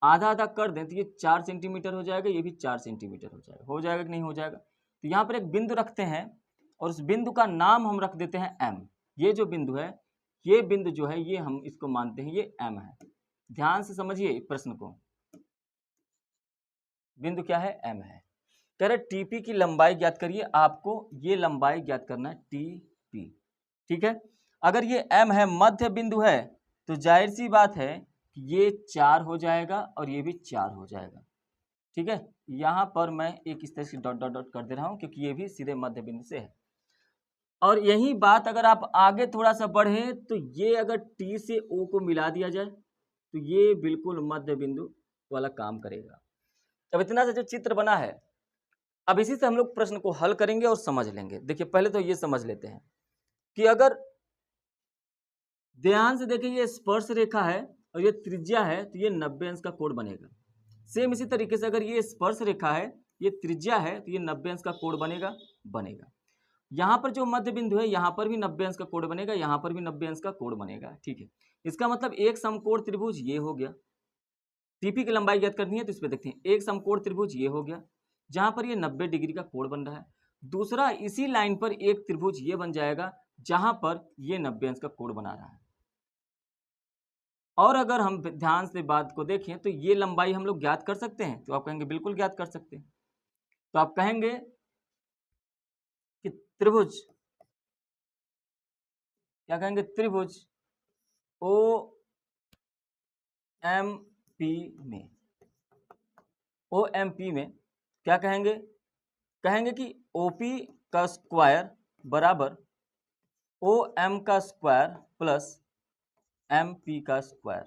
आधा आधा कर दें, तो ये 4 सेंटीमीटर हो जाएगा, ये भी 4 सेंटीमीटर हो जाएगा कि नहीं हो जाएगा। तो यहाँ पर एक बिंदु रखते हैं, और उस बिंदु का नाम हम रख देते हैं M। ये जो बिंदु है, ये बिंदु जो है, ये हम इसको मानते हैं ये M है। ध्यान से समझिए प्रश्न को, बिंदु क्या है, M है। कह रहे टीपी की लंबाई ज्ञात करिए, आपको ये लंबाई ज्ञात करना है टीपी, ठीक है। अगर ये M है, मध्य बिंदु है, तो जाहिर सी बात है कि ये 4 हो जाएगा और ये भी 4 हो जाएगा, ठीक है। यहाँ पर मैं एक इस तरह से डॉट डॉट डॉट कर दे रहा हूँ, क्योंकि ये भी सीधे मध्य बिंदु से है। और यही बात अगर आप आगे थोड़ा सा बढ़े, तो ये अगर T से O को मिला दिया जाए, तो ये बिल्कुल मध्य बिंदु वाला काम करेगा। अब इतना सा जो चित्र बना है, अब इसी से हम लोग प्रश्न को हल करेंगे और समझ लेंगे। देखिए पहले तो ये समझ लेते हैं कि अगर ध्यान से देखिए ये स्पर्श रेखा है और ये त्रिज्या है तो ये 90 अंश का कोण बनेगा। सेम इसी तरीके से अगर ये स्पर्श रेखा है, ये त्रिज्या है तो ये 90 अंश का कोण बनेगा। यहाँ पर जो मध्य बिंदु है यहाँ पर भी 90 अंश का कोण बनेगा, यहाँ पर भी 90 अंश का कोण बनेगा। ठीक है, इसका मतलब एक समकोण त्रिभुज ये हो गया। टीपी की लंबाई ज्ञात करनी है तो इस पर देखते हैं, एक समकोण त्रिभुज ये हो गया जहां पर ये 90 डिग्री का कोण बन रहा है। दूसरा इसी लाइन पर एक त्रिभुज ये बन जाएगा जहां पर ये 90 अंश का कोण बना रहा है। और अगर हम ध्यान से बात को देखें तो ये लंबाई हम लोग ज्ञात कर सकते हैं, तो आप कहेंगे बिल्कुल ज्ञात कर सकते हैं। तो आप कहेंगे कि त्रिभुज, क्या कहेंगे, त्रिभुज ओ एम पी में, ओ एम पी में क्या कहेंगे, कहेंगे कि ओपी का स्क्वायर बराबर ओ एम का स्क्वायर प्लस एम पी का स्क्वायर।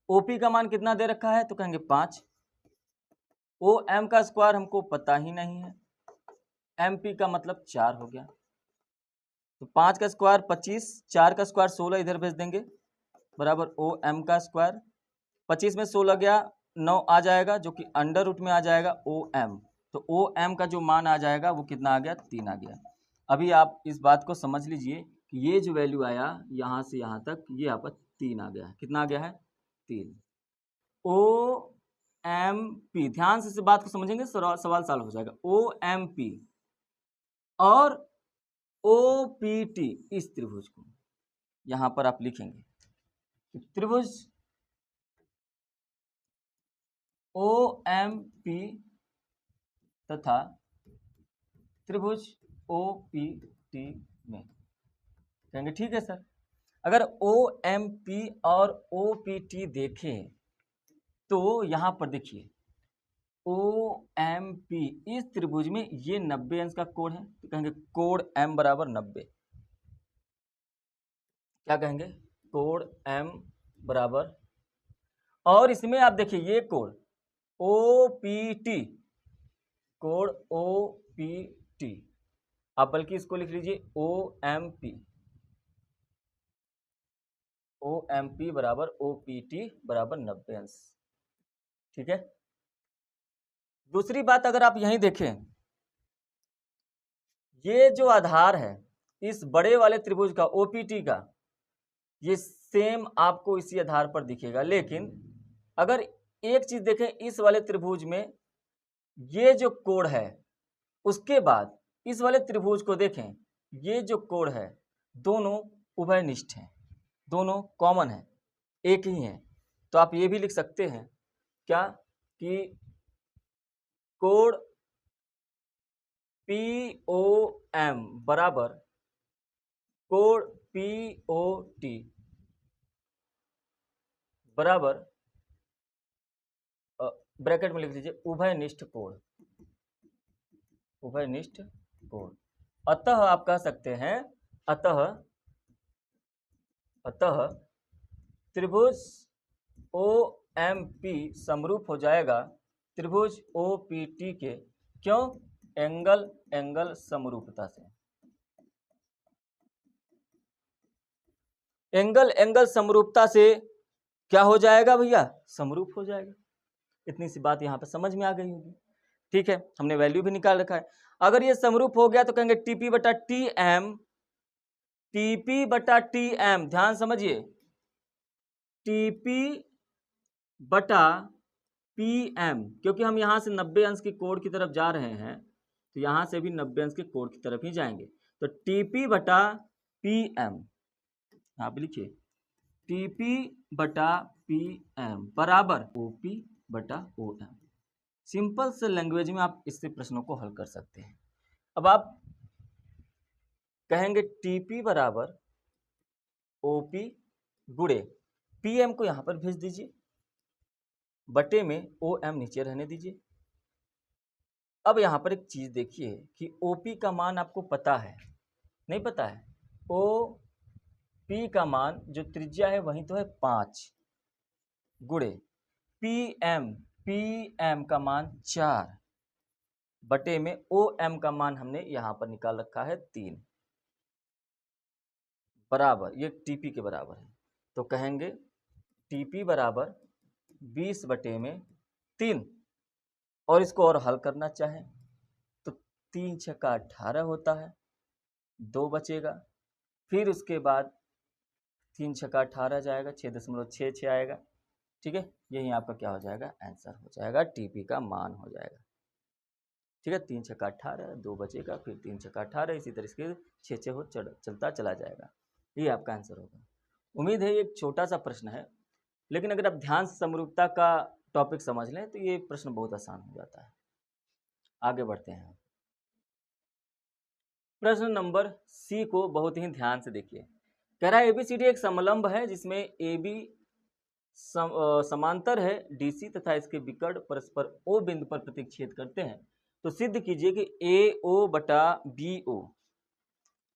ओपी का मान कितना दे रखा है तो कहेंगे 5, ओ एम का स्क्वायर हमको पता ही नहीं है, एम पी का मतलब 4 हो गया। तो 5 का स्क्वायर 25, 4 का स्क्वायर 16 इधर भेज देंगे बराबर ओ एम का स्क्वायर, 25 में 16 गया 9 आ जाएगा जो कि अंडर रूट में आ जाएगा ओ एम। तो ओ एम का जो मान आ जाएगा वो कितना आ गया, 3 आ गया। अभी आप इस बात को समझ लीजिए कि ये जो वैल्यू आया यहाँ से यहाँ तक, ये यहाँ पर 3 आ गया है। कितना आ गया है, 3। ओ एम पी, ध्यान से इस बात को समझेंगे सवाल सॉल्व हो जाएगा। ओ एम पी और ओ पी टी, इस त्रिभुज को यहाँ पर आप लिखेंगे त्रिभुज ओ एम पी तथा त्रिभुज ओ पी टी में, कहेंगे ठीक है सर। अगर ओ एम पी और ओ पी टी देखें तो यहां पर देखिए ओ एम पी, इस त्रिभुज में ये 90 अंश का कोण है तो कहेंगे कोण एम बराबर 90। क्या कहेंगे, कोण एम बराबर, और इसमें आप देखिए ये कोण ओ पी टी, कोण ओ पी टी, आप बल्कि इसको लिख लीजिए O M P, O M P बराबर ओ पी टी बराबर 90 अंश। ठीक है, दूसरी बात अगर आप यहीं देखें, ये जो आधार है इस बड़े वाले त्रिभुज का ओपीटी का, ये सेम आपको इसी आधार पर दिखेगा। लेकिन अगर एक चीज देखें, इस वाले त्रिभुज में ये जो कोण है, उसके बाद इस वाले त्रिभुज को देखें, ये जो कोण है दोनों उभयनिष्ठ हैं, दोनों कॉमन है, एक ही है। तो आप ये भी लिख सकते हैं क्या कि कोण पी ओ एम बराबर कोण पी ओ टी बराबर, ब्रैकेट में लिख लीजिए उभयनिष्ठ कोण, उभयनिष्ठ कोण। अतः आप कह सकते हैं, अतः त्रिभुज ओ एम पी समरूप हो जाएगा त्रिभुज ओ पी टी के, क्यों, एंगल समरूपता से। एंगल समरूपता से क्या हो जाएगा भैया, समरूप हो जाएगा। इतनी सी बात यहाँ पे समझ में आ गई होगी। ठीक है, हमने वैल्यू भी निकाल रखा है। अगर ये समरूप हो गया तो कहेंगे टीपी बटा टी एम, टीपी बटा टी एम, ध्यान समझिए, टीपी बटा पी एम, क्योंकि हम यहां से 90 अंश के कोण की तरफ जा रहे हैं तो यहां से भी 90 अंश के कोण की तरफ ही जाएंगे। तो टीपी बटा पी एम, यहाँ पे लिखिए टीपी बटा पी एम बराबर ओपी बटा ओ एम। सिंपल से लैंग्वेज में आप इससे प्रश्नों को हल कर सकते हैं। अब आप कहेंगे टीपी बराबर ओपी गुणे पी एम को यहां पर भेज दीजिए, बटे में ओ एम नीचे रहने दीजिए। अब यहां पर एक चीज देखिए कि ओपी का मान आपको पता है, नहीं पता है, ओ पी का मान जो त्रिज्या है वही तो है 5 गुणे पी एम का मान 4 बटे में OM का मान हमने यहाँ पर निकाल रखा है 3 बराबर, ये TP के बराबर है। तो कहेंगे TP बराबर 20 बटे में 3, और इसको और हल करना चाहें तो 3 छक्का 18 होता है, 2 बचेगा, फिर उसके बाद 3 छक्का 18 जाएगा, 6.66 आएगा। ठीक है, यही आपका क्या हो जाएगा, आंसर हो जाएगा, टीपी का मान हो जाएगा। ठीक है, 3 छक्का 18, 2 बचेगा, फिर 3 छक्का 18, इसी तरह से 6 हो चलता चला जाएगा। ये आपका आंसर होगा। उम्मीद है ये एक छोटा सा प्रश्न है, लेकिन अगर आप ध्यान से समरूपता का टॉपिक समझ लें तो ये प्रश्न बहुत आसान हो जाता है। आगे बढ़ते हैं। प्रश्न नंबर सी को बहुत ही ध्यान से देखिए। कह रहा है एबीसीडी एक समलंब है जिसमें AB समांतर है DC तथा इसके विकर्ण परस्पर O बिंदु पर प्रतिच्छेद करते हैं। तो सिद्ध कीजिए कि AO बटा BO,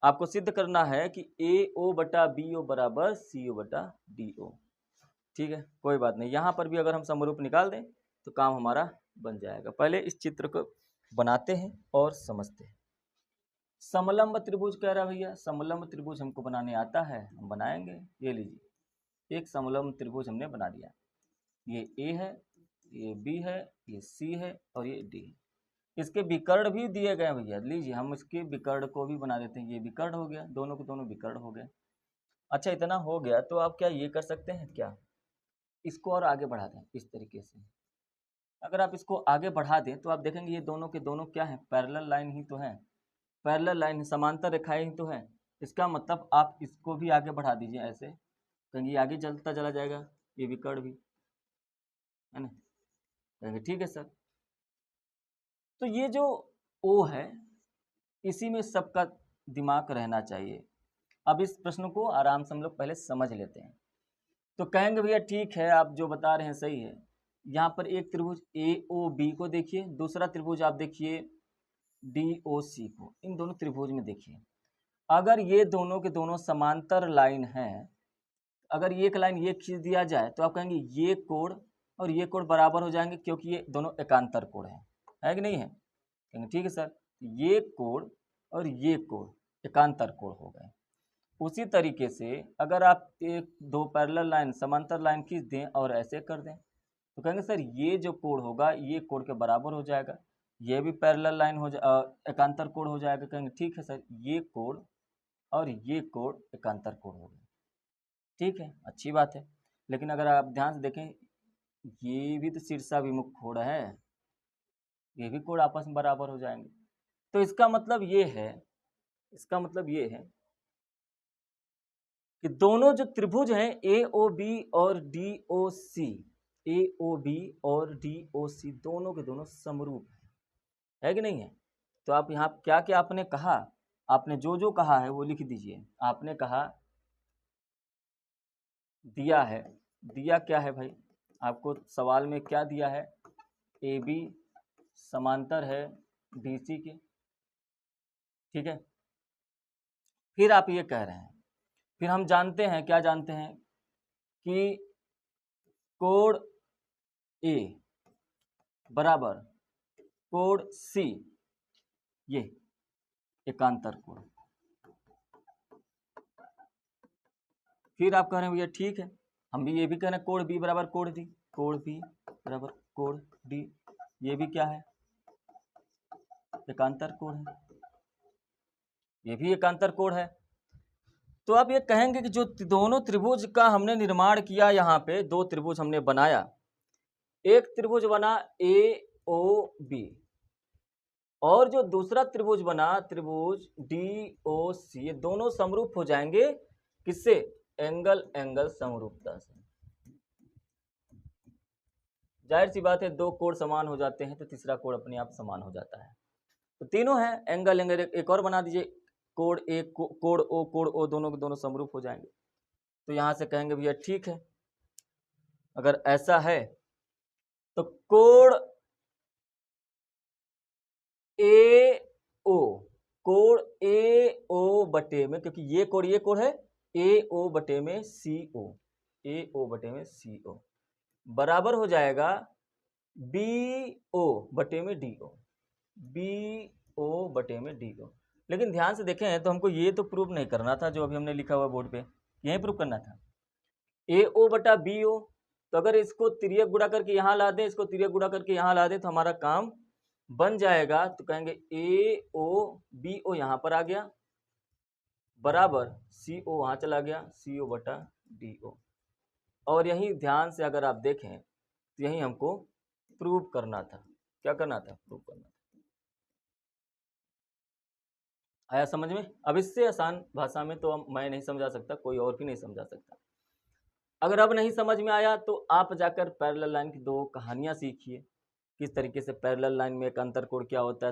आपको सिद्ध करना है कि AO बटा BO बराबर CO बटा DO। ठीक है, कोई बात नहीं, यहाँ पर भी अगर हम समरूप निकाल दें तो काम हमारा बन जाएगा। पहले इस चित्र को बनाते हैं और समझते हैं। समलंब त्रिभुज कह रहा है भैया, समलंब त्रिभुज हमको बनाने आता है, हम बनाएंगे। ये लीजिए, एक समलंब त्रिभुज हमने बना दिया। ये A है, ये B है, ये C है और ये D है। इसके विकर्ण भी दिए गए भैया, लीजिए हम इसके विकर्ण को भी बना देते हैं। ये विकर्ण हो गया, दोनों के दोनों विकर्ण हो गए। अच्छा, इतना हो गया तो आप क्या ये कर सकते हैं, क्या इसको और आगे बढ़ा दें इस तरीके से। अगर आप इसको आगे बढ़ा दें तो आप देखेंगे ये दोनों के दोनों क्या है, पैरेलल लाइन ही तो है, पैरेलल लाइन समांतर रेखाएं ही तो है। इसका मतलब आप इसको भी आगे बढ़ा दीजिए ऐसे, कहेंगे आगे चलता चला जाएगा, ये विकर्ण भी है ना, कहेंगे ठीक है सर। तो ये जो O है इसी में सबका दिमाग रहना चाहिए। अब इस प्रश्न को आराम से हम लोग पहले समझ लेते हैं। तो कहेंगे भैया ठीक है, आप जो बता रहे हैं सही है। यहाँ पर एक त्रिभुज AOB को देखिए, दूसरा त्रिभुज आप देखिए DOC को, इन दोनों त्रिभुज में देखिए, अगर ये दोनों के दोनों समांतर लाइन हैं, अगर एक लाइन ये खींच दिया जाए तो आप कहेंगे ये कोण और ये कोण बराबर हो जाएंगे, क्योंकि ये दोनों एकांतर कोण है कि नहीं है। कहेंगे ठीक है सर, ये कोण और ये कोण एकांतर कोण हो गए। उसी तरीके से अगर आप एक दो पैरेलल लाइन समांतर लाइन खींच दें और ऐसे कर दें तो कहेंगे सर ये जो कोण होगा ये कोण के बराबर हो जाएगा, ये भी पैरेलल लाइन हो एकांतर कोण हो जाएगा। कहेंगे ठीक है सर, ये कोण और ये कोण एकांतर कोण हो गए। ठीक है, अच्छी बात है। लेकिन अगर आप ध्यान से देखें ये भी तो शीर्षाभिमुख कोण है, ये भी कोण आपस में बराबर हो जाएंगे। तो इसका मतलब ये है, इसका मतलब ये है कि दोनों जो त्रिभुज हैं AOB और DOC, AOB और DOC दोनों के दोनों समरूप है कि नहीं है। तो आप यहाँ क्या क्या आपने कहा, आपने जो जो कहा है वो लिख दीजिए। आपने कहा दिया है, दिया क्या है भाई, आपको सवाल में क्या दिया है, AB समांतर है DC के। ठीक है, फिर आप ये कह रहे हैं, फिर हम जानते हैं, क्या जानते हैं कि कोण A बराबर कोण C, ये एकांतर कोण। फिर आप कह रहे हैं भैया ठीक है, हम भी ये भी कह रहे हैं कोण B बराबर कोण D, कोण B बराबर कोण D, ये भी क्या है, एकांतर कोण है, ये भी एकांतर कोण है। तो आप ये कहेंगे कि जो दोनों त्रिभुज का हमने निर्माण किया, यहाँ पे दो त्रिभुज हमने बनाया, एक त्रिभुज बना AOB और जो दूसरा त्रिभुज बना त्रिभुज DOC, ये दोनों समरूप हो जाएंगे किससे, एंगल एंगल समरूपता से। जाहिर सी बात है, दो कोण समान हो जाते हैं तो तीसरा कोण अपने आप समान हो जाता है। तो तीनों है एंगल एंगल, एक और बना दीजिए, कोण A कोण O दोनों के दोनों समरूप हो जाएंगे। तो यहाँ से कहेंगे भैया ठीक है, अगर ऐसा है तो कोण AO, कोण AO बटे में, क्योंकि ये कोण है AO बटे में CO, AO बटे में CO बराबर हो जाएगा BO बटे में DO। बी ओ बटे में डी ओ। लेकिन ध्यान से देखें तो हमको ये तो प्रूव नहीं करना था जो अभी हमने लिखा हुआ बोर्ड पे, यही प्रूव करना था ए ओ बटा बी ओ। तो अगर इसको तिर्यक गुणा करके यहाँ ला दें, इसको तिर्यक गुणा करके यहाँ ला दें तो हमारा काम बन जाएगा। तो कहेंगे ए ओ बी ओ यहाँ पर आ गया बराबर सी ओ वहाँ चला गया, सी ओ बटा डी ओ। और यही ध्यान से अगर आप देखें तो यही हमको प्रूव करना था। क्या करना था? प्रूव करना था। आया समझ में? अब इससे आसान भाषा में तो मैं नहीं समझा सकता, कोई और भी नहीं समझा सकता। अगर अब नहीं समझ में आया तो आप जाकर पैरेलल लाइन की दो कहानियां सीखिए, किस तरीके से पैरेलल लाइन में एक अंतर कोण क्या होता है,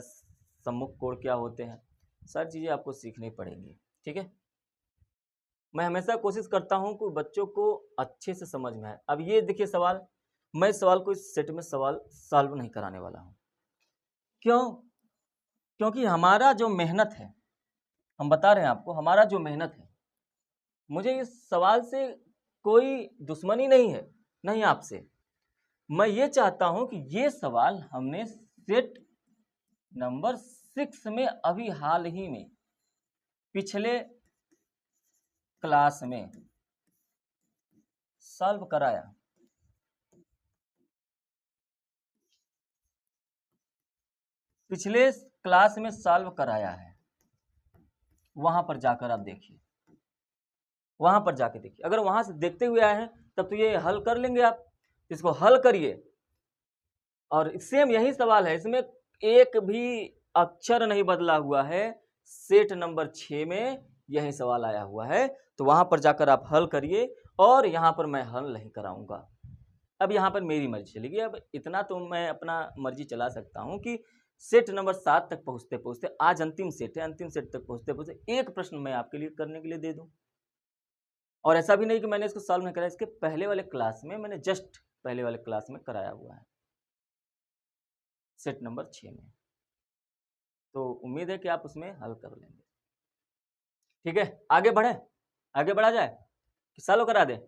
सम्मुख कोण क्या होते हैं, सारी चीज़ें आपको सीखनी पड़ेंगी। ठीक है, मैं हमेशा कोशिश करता हूं कि बच्चों को अच्छे से समझ में आए। अब ये देखिए सवाल, मैं इस सवाल को इस सेट में सवाल सॉल्व नहीं कराने वाला हूं। क्यों? क्योंकि हमारा जो मेहनत है, हम बता रहे हैं आपको, हमारा जो मेहनत है, मुझे इस सवाल से कोई दुश्मनी नहीं है, नहीं आपसे। मैं ये चाहता हूं कि ये सवाल हमने सेट नंबर 6 में अभी हाल ही में पिछले क्लास में सॉल्व कराया। पिछले क्लास में सॉल्व कराया है, वहां पर जाकर आप देखिए, वहां पर जाके देखिए। अगर वहां से देखते हुए आए हैं तब तो ये हल कर लेंगे आप, इसको हल करिए। और सेम यही सवाल है, इसमें एक भी अक्षर नहीं बदला हुआ है, सेट नंबर 6 में यही सवाल आया हुआ है। तो वहां पर जाकर आप हल करिए, और यहां पर मैं हल नहीं कराऊंगा। अब यहाँ पर मेरी मर्जी चलेगी। अब इतना तो मैं अपना मर्जी चला सकता हूँ कि सेट नंबर 7 तक पहुँचते पहुँचते, आज अंतिम सेट है, अंतिम सेट तक पहुँचते पहुँचते एक प्रश्न मैं आपके लिए करने के लिए दे दूँ। और ऐसा भी नहीं कि मैंने इसको सॉल्व नहीं कराया, इसके पहले वाले क्लास में मैंने जस्ट पहले वाले क्लास में कराया हुआ है, सेट नंबर 6 में। तो उम्मीद है कि आप उसमें हल कर लेंगे। ठीक है, आगे बढ़े, आगे बढ़ा जाए कि सॉल्व करा दे?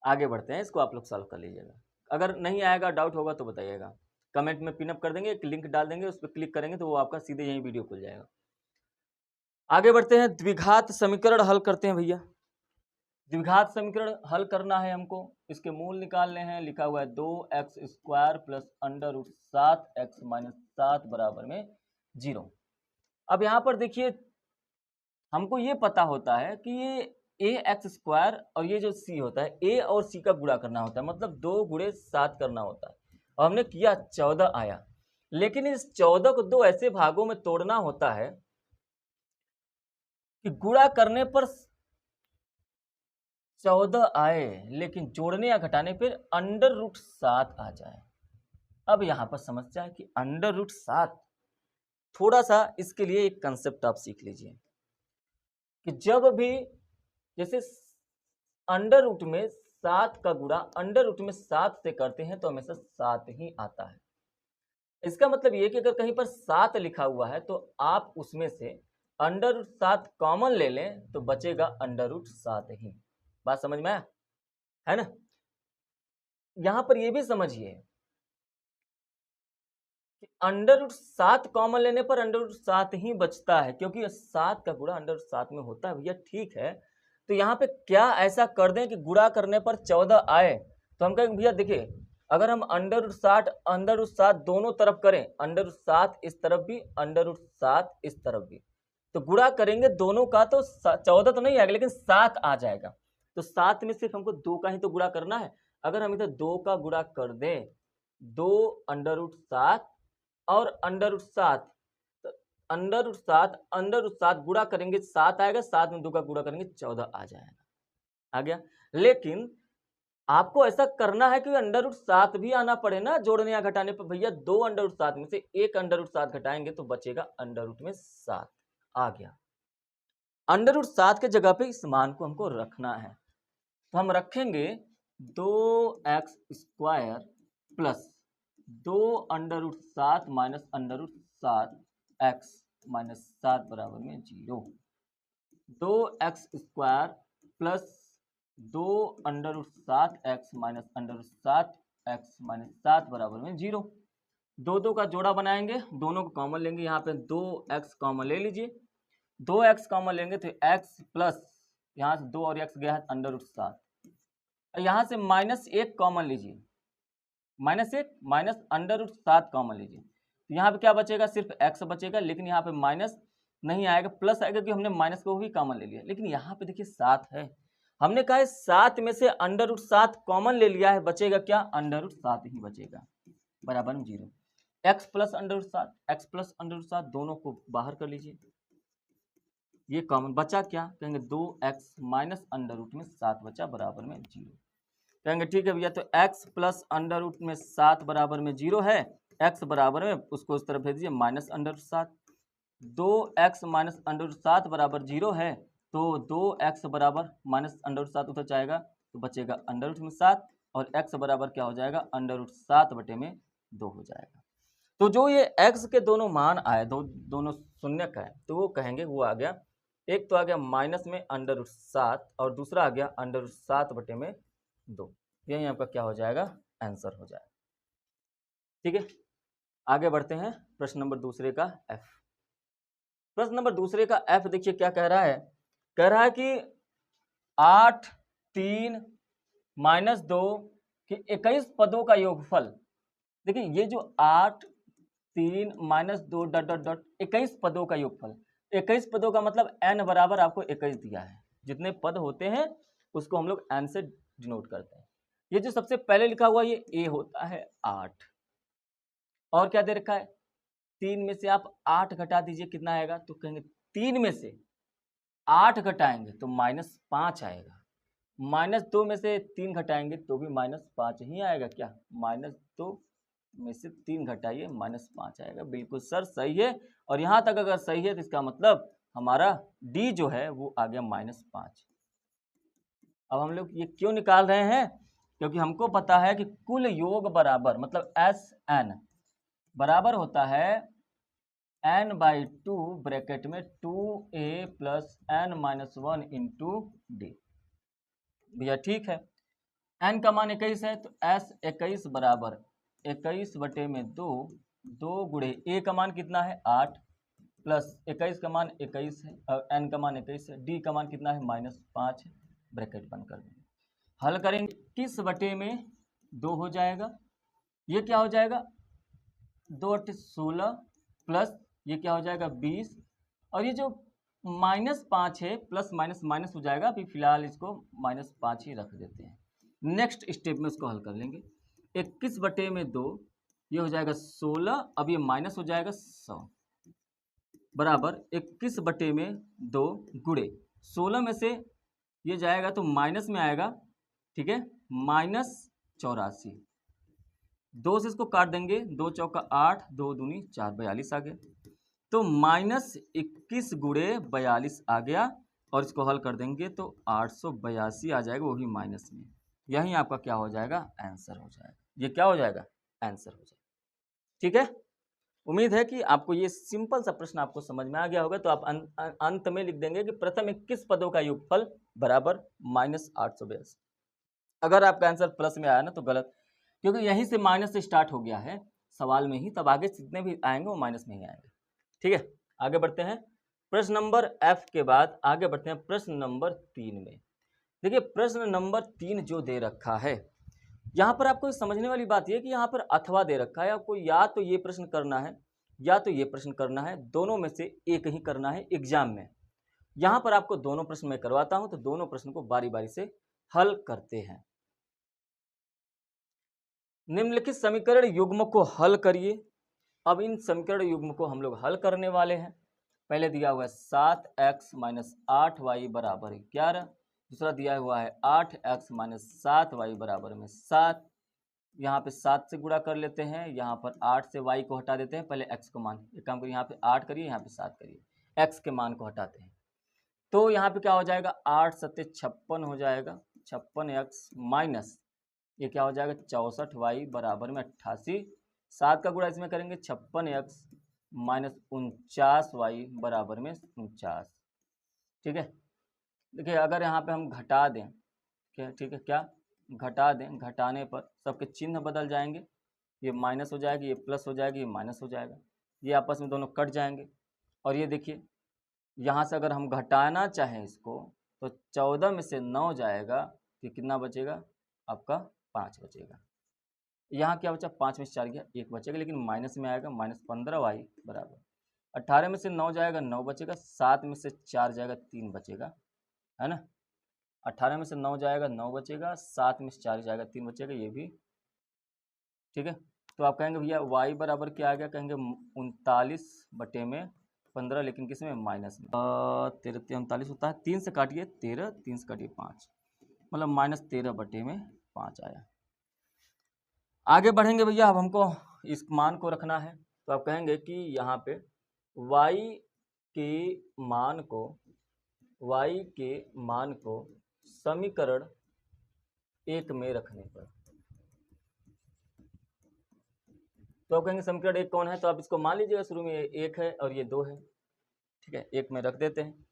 आगे बढ़ते हैं, इसको आप लोग सॉल्व कर लीजिएगा। अगर नहीं आएगा, डाउट होगा तो बताइएगा, कमेंट में पिन अप कर देंगे, एक लिंक डाल देंगे, उस पर क्लिक करेंगे तो वो आपका सीधे यही वीडियो खुल जाएगा। आगे बढ़ते हैं, द्विघात समीकरण हल करते हैं भैया। द्विघात समीकरण हल करना है हमको, इसके मूल निकालने हैं। लिखा हुआ है 2x² प्लस √7x - 7 बराबर में 0। अब यहाँ पर देखिए, हमको ये पता होता है कि ये ax² और ये जो c होता है, a और c का गुणा करना होता है, मतलब 2 × 7 करना होता है। और हमने किया, 14 आया। लेकिन इस 14 को दो ऐसे भागों में तोड़ना होता है कि गुणा करने पर 14 आए, लेकिन जोड़ने या घटाने पर √7 आ जाए। अब यहां पर समस्या है कि √7, थोड़ा सा इसके लिए एक कंसेप्ट आप सीख लीजिए कि जब भी जैसे √ में 7 का गुणा √ में 7 से करते हैं तो हमेशा 7 ही आता है। इसका मतलब ये कि अगर कहीं पर 7 लिखा हुआ है तो आप उसमें से √7 कॉमन ले लें तो बचेगा √7 ही। बात समझ में आया है ना? यहां पर ये भी समझिए कि √7 कॉमन लेने पर √7 ही बचता है, क्योंकि 7 का गुणा √7 में होता है भैया। ठीक है, तो यहाँ पे क्या ऐसा कर दें कि गुणा करने पर 14 आए? तो हम कहेंगे भैया देखिए, अगर हम √7 दोनों तरफ करें, √7 इस तरफ भी, √7 इस तरफ भी, तो गुणा करेंगे दोनों का तो 14 तो नहीं आएगा, लेकिन 7 आ जाएगा। तो 7 में सिर्फ हमको 2 का ही तो गुणा करना है। अगर हम इधर 2 का गुणा कर दें, 2 √7 और √7, √7 गुणा करेंगे 7 आएगा, 7 में 2 का गुणा करेंगे 14 आ जाएगा, आ गया। लेकिन आपको ऐसा करना है कि √7 भी आना पड़े ना जोड़ने या घटाने पर। भैया 2 √7 में से एक √7 घटाएंगे तो बचेगा √7 आ गया। √7 के जगह पे इस मान को हमको रखना है, तो हम रखेंगे 2x² प्लस 2 √7 माइनस √7 x - 7 बराबर में 0। 2x² प्लस 2 √7 x - √7 x - 7 बराबर में 0। दो दो का जोड़ा बनाएंगे, दोनों को कॉमन लेंगे, यहाँ पे 2x कॉमन ले लीजिए, 2x कॉमन लेंगे तो x प्लस यहाँ से 2 और x गया है √7, यहाँ से -1 कॉमन लीजिए, -1 माइनस √7 कॉमन लीजिए, तो यहाँ पे क्या बचेगा, सिर्फ x बचेगा, लेकिन यहाँ पे माइनस नहीं आएगा, प्लस आएगा क्योंकि हमने माइनस को भी कॉमन ले लिया। लेकिन यहाँ पे देखिए 7 है, हमने कहा है 7 में से √7 कॉमन ले लिया है, बचेगा क्या, √7 ही बचेगा, बराबर में 0। x प्लस √7 दोनों को बाहर कर लीजिए, ये कॉमन बचा, क्या कहेंगे 2x माइनस √7 बचा, बराबर में 0। कहेंगे ठीक है भैया, तो x प्लस √7 बराबर में 0 है, x बराबर में उसको उस तरफ भेज दीजिए -7, 2x माइनस √7 बराबर 0 है, तो 2x बराबर -7 उधर जाएगा तो बचेगा √7 और x बराबर क्या हो जाएगा, √7 बटे में 2 हो जाएगा। तो जो ये x के दोनों मान आए, दोनों शून्यक है, तो वो कहेंगे वो आ गया, एक तो आ गया माइनस में √7 और दूसरा आ गया √7 बटे में 2, यही आपका क्या हो जाएगा, आंसर हो जाएगा। ठीक है, आगे बढ़ते हैं प्रश्न नंबर दूसरे का f। प्रश्न नंबर दूसरे का f देखिए क्या कह रहा है, कह रहा है कि 8 3 -2 के 21 पदों का योगफल। देखिए ये जो 8 3 -2 डॉट डॉट डॉट 21 पदों का योगफल, 21 पदों का मतलब n बराबर आपको 21 दिया है, जितने पद होते हैं उसको हम लोग n से डिनोट करते हैं। ये जो सबसे पहले लिखा हुआ ये a होता है 8, और क्या दे रखा है, 3 में से आप 8 घटा दीजिए, कितना आएगा, तो कहेंगे 3 में से 8 घटाएंगे तो -5 आएगा, -2 में से 3 घटाएंगे तो भी -5 ही आएगा, क्या -2 में से 3 घटाइए -5 आएगा, बिल्कुल सर सही है। और यहाँ तक अगर सही है तो इसका मतलब हमारा डी जो है वो आ गया -5। अब हम लोग ये क्यों निकाल रहे हैं, क्योंकि हमको पता है कि कुल योग बराबर मतलब SN बराबर होता है n/2 ब्रैकेट में 2a plus n-1 into D. भैया ठीक है, n का मान 21 है तो s 21 बराबर 21 बटे में 2, 2 गुणे a का मान कितना है 8 प्लस 21 का मान 21 है, n का मान 21 है, d का मान कितना है -5 है, ब्रैकेट बंद कर देंगे, हल करेंगे 21 बटे में 2 हो जाएगा, ये क्या हो जाएगा 2×16 प्लस ये क्या हो जाएगा 20, और ये जो -5 है प्लस माइनस माइनस हो जाएगा, अभी फिलहाल इसको -5 ही रख देते हैं, नेक्स्ट स्टेप में उसको हल कर लेंगे। 21 बटे में 2 ये हो जाएगा 16, अब ये माइनस हो जाएगा 100 बराबर 21 बटे में 2 गुणे 16 में से ये जाएगा तो माइनस में आएगा, ठीक है, -84, 2 से इसको काट देंगे, 2 चौका 8, 2 दूनी 4, 42 आ गया, तो -21 गुणे 42 आ गया, और इसको हल कर देंगे तो 882 आ जाएगा, वो भी माइनस में, यही आपका क्या हो जाएगा, आंसर हो जाएगा, ये क्या हो जाएगा, आंसर हो जाएगा। ठीक है, उम्मीद है कि आपको ये सिंपल सा प्रश्न आपको समझ में आ गया होगा। तो आप अंत में लिख देंगे कि प्रथम 21 पदों का योगफल बराबर -882। अगर आपका आंसर प्लस में आया ना तो गलत, क्योंकि यहीं से माइनस से स्टार्ट हो गया है सवाल में ही, तब आगे जितने भी आएंगे वो माइनस में ही आएंगे। ठीक है, आगे बढ़ते हैं प्रश्न नंबर F के बाद आगे बढ़ते हैं प्रश्न नंबर 3 में। देखिए प्रश्न नंबर 3 जो दे रखा है, यहाँ पर आपको समझने वाली बात यह कि यहाँ पर अथवा दे रखा है, आपको या तो ये प्रश्न करना है या तो ये प्रश्न करना है, दोनों में से एक ही करना है एग्जाम में। यहाँ पर आपको दोनों प्रश्न मैं करवाता हूं, तो दोनों प्रश्न को बारी बारी से हल करते हैं। निम्नलिखित समीकरण युग्म को हल करिए। अब इन समीकरण युग्म को हम लोग हल करने वाले हैं। पहले दिया हुआ है 7x - 8y बराबर 11, दूसरा दिया हुआ है 8x - 7y बराबर में 7। यहाँ पे 7 से गुणा कर लेते हैं, यहाँ पर 8 से y को हटा देते हैं, पहले x को मान, एक काम करिए यहाँ पे 8 करिए, यहाँ पे 7 करिए, x के मान को हटाते हैं, तो यहाँ पे क्या हो जाएगा 8 सत्ते 56 हो जाएगा, 56x माइनस ये क्या हो जाएगा 64y बराबर में 88, 7 का गुणा इसमें करेंगे 56x माइनस 49y बराबर में 49। ठीक है, देखिए अगर यहाँ पे हम घटा दें, क्या ठीक है, क्या घटा दें, घटाने पर सबके चिन्ह बदल जाएंगे, ये माइनस हो जाएगी, ये प्लस हो जाएगी, ये माइनस हो जाएगा, ये आपस में दोनों कट जाएंगे। और ये देखिए यहाँ से अगर हम घटाना चाहें इसको तो 14 में से 9 जाएगा तो कितना बचेगा आपका 5 बचेगा। यहाँ क्या बचा 5 में से 4 गया 1 बचेगा, लेकिन माइनस में आएगा -15y बराबर 18 में से 9 जाएगा 9 बचेगा, 7 में से 4 जाएगा 3 बचेगा, है ना। 18 में से 9 जाएगा 9 बचेगा, 7 में से 4 जाएगा 3 बचेगा, ये भी ठीक है। तो आप कहेंगे भैया y बराबर क्या आ गया, कहेंगे 39/15, लेकिन किस में माइनस में 13 39 होता है, 3 से काटिए 13, 3 से काटिए 5, मतलब -13/5 आया। आगे बढ़ेंगे भैया, अब हमको इस मान को रखना है, तो आप कहेंगे कि यहाँ पे y के मान को समीकरण 1 में रखने पर, तो आप कहेंगे समीकरण 1 कौन है, तो आप इसको मान लीजिएगा शुरू में 1 है और ये 2 है, ठीक है, 1 में रख देते हैं।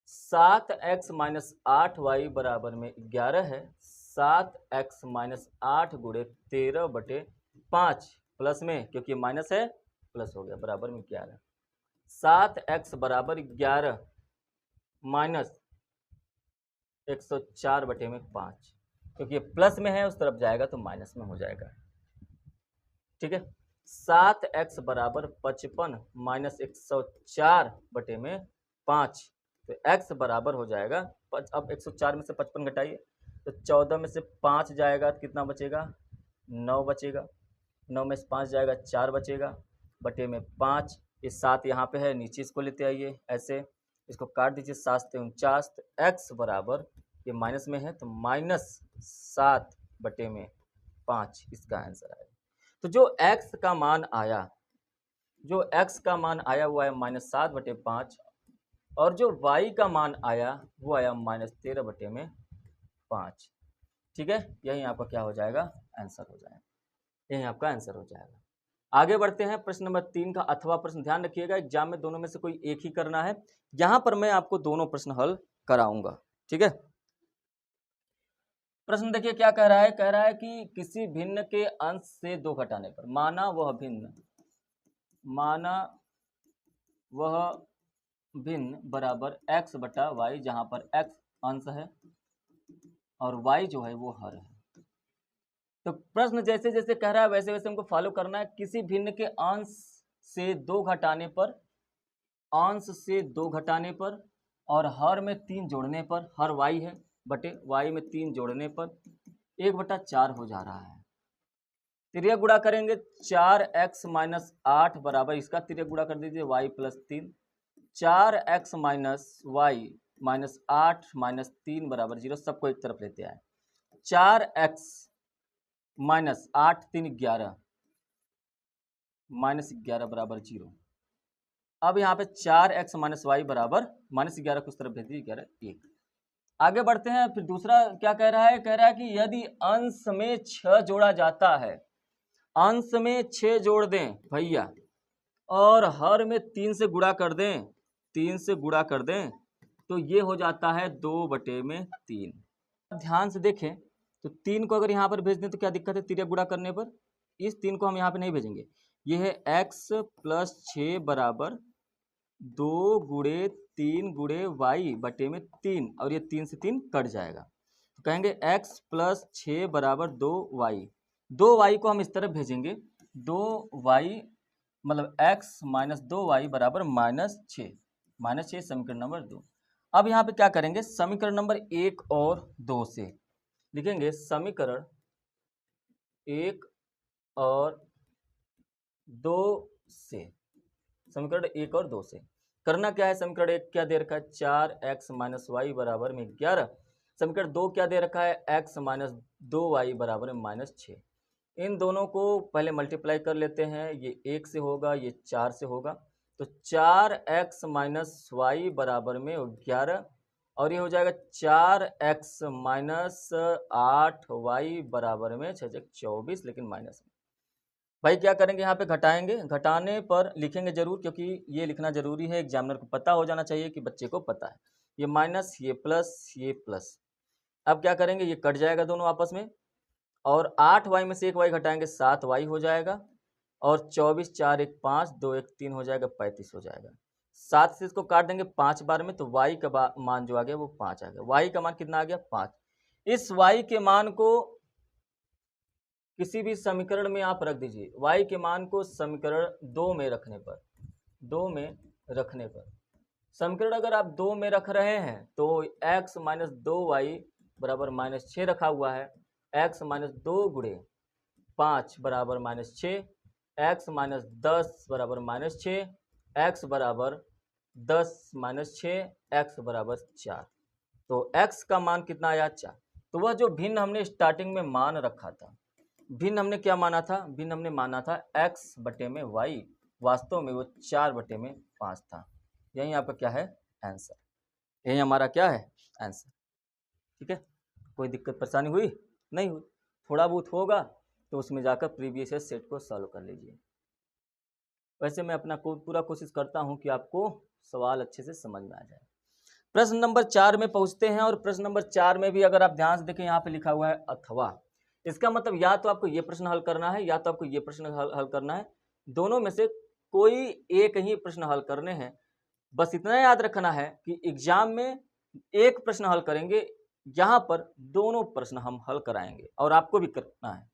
7x - 8y बराबर में 11 है, 7x - 8 गुणे 13/5 प्लस में, क्योंकि माइनस है प्लस हो गया, बराबर में 11। 7x बराबर 11 माइनस 104/5, क्योंकि ये प्लस में है उस तरफ जाएगा तो माइनस में हो जाएगा, ठीक है। 7x बराबर 55 माइनस 104/5, तो x बराबर हो जाएगा, अब 104 में से 55 घटाइए तो 14 में से 5 जाएगा तो कितना बचेगा 9 बचेगा, 9 में से 5 जाएगा 4 बचेगा, बटे में 5, ये 7 यहाँ पे है, नीचे इसको लेते आइए, ऐसे इसको काट दीजिए, 7 से 49, तो x बराबर ये माइनस में है तो -7/5 इसका आंसर आएगा। तो जो x का मान आया वो आया -7/5, और जो y का मान आया वो आया -13/5, ठीक है। यही आपका क्या हो जाएगा आंसर हो जाएगा, यही आपका आंसर हो जाएगा। आगे बढ़ते हैं प्रश्न नंबर 3 का अथवा प्रश्न, ध्यान रखिएगा एग्जाम में दोनों में से कोई एक ही करना है, यहां पर मैं आपको दोनों प्रश्न हल कराऊंगा, ठीक है। प्रश्न देखिए क्या कह रहा है कि किसी भिन्न के अंश से 2 घटाने पर माना वह भिन्न बराबर x/y, जहां पर x अंश है और y जो है वो हर है। तो प्रश्न जैसे जैसे कह रहा है वैसे वैसे हमको फॉलो करना है। किसी भिन्न के अंश से 2 घटाने पर, और हर में 3 जोड़ने पर, हर y है बटे y में 3 जोड़ने पर 1/4 हो जा रहा है। तिर्यक गुणा करेंगे 4x - 8 बराबर, इसका तिर्यक गुणा कर दीजिए y + 3, 4x - y - 8 - 3 बराबर 0, सबको एक तरफ लेते आए, 4x - 8 3 11 -11 बराबर 0। अब यहाँ पे 4x - y बराबर -11 को उस तरफ भेज दीजिए, 11 1। आगे बढ़ते हैं, फिर दूसरा क्या कह रहा है कि यदि अंश में 6 जोड़ा जाता है, अंश में 6 जोड़ दें भैया, और हर में 3 से गुणा कर दें, तो ये हो जाता है 2/3। ध्यान से देखें तो 3 को अगर यहाँ पर भेज दें तो क्या दिक्कत है, तिर्यक गुणा करने पर इस 3 को हम यहाँ पे नहीं भेजेंगे। ये है x + 6 बराबर 2 गुणे 3 गुणे y बटे में 3, और ये 3 से 3 कट जाएगा, तो कहेंगे x + 6 बराबर 2y। 2y को हम इस तरफ भेजेंगे, 2y मतलब x - 2y बराबर -6 समीकरण नंबर 2। अब यहाँ पे क्या करेंगे, समीकरण नंबर 1 और 2 से लिखेंगे, समीकरण 1 और 2 से, समीकरण 1 और 2 से करना क्या है, समीकरण 1 क्या दे रखा है 4x - y बराबर में 11, समीकरण 2 क्या दे रखा है x - 2y बराबर में -6। इन दोनों को पहले मल्टीप्लाई कर लेते हैं, ये 1 से होगा, ये 4 से होगा, तो 4x - y बराबर में 11, और ये हो जाएगा 4x - 8y बराबर में 6 24, लेकिन माइनस में। भाई क्या करेंगे, यहाँ पे घटाएंगे, घटाने पर लिखेंगे जरूर, क्योंकि ये लिखना जरूरी है, एग्जामिनर को पता हो जाना चाहिए कि बच्चे को पता है। ये माइनस, ये प्लस, ये प्लस। अब क्या करेंगे, ये कट जाएगा दोनों आपस में, और 8y में से 1y घटाएंगे 7y हो जाएगा, और 24 4 1 5 2 1 3 हो जाएगा, 35 हो जाएगा। 7 से इसको काट देंगे 5 बार में, तो y का मान जो आ गया वो 5 आ गया। y का मान कितना आ गया? 5। इस y के मान को किसी भी समीकरण में आप रख दीजिए। y के मान को समीकरण 2 में रखने पर, समीकरण अगर आप 2 में रख रहे हैं तो x माइनस 2y बराबर -6 रखा हुआ है। x माइनस 2 गुणे 5 बराबर -6, x माइनस 10 बराबर -6, x बराबर 10 माइनस 6, x बराबर 4। तो x का मान कितना आया? 4। तो वह जो भिन्न हमने स्टार्टिंग में मान रखा था, भिन्न हमने क्या माना था? भिन्न हमने माना था x बटे में y, वास्तव में वो 4 बटे में 5 था। यही आपका क्या है? आंसर। यही हमारा क्या है? आंसर। ठीक है, कोई दिक्कत परेशानी हुई? नहीं हुई। थोड़ा बहुत होगा तो उसमें जाकर प्रीवियस सेट को सॉल्व कर लीजिए। वैसे मैं अपना पूरा कोशिश करता हूं कि आपको सवाल अच्छे से समझ में आ जाए। प्रश्न नंबर 4 में पहुंचते हैं, और प्रश्न नंबर 4 में भी अगर आप ध्यान से देखें, यहाँ पे लिखा हुआ है अथवा। इसका मतलब या तो आपको ये प्रश्न हल करना है या तो आपको ये प्रश्न हल करना है। दोनों में से कोई एक ही प्रश्न हल करने हैं। बस इतना याद रखना है कि एग्जाम में एक प्रश्न हल करेंगे, यहां पर दोनों प्रश्न हम हल कराएंगे और आपको भी करना है।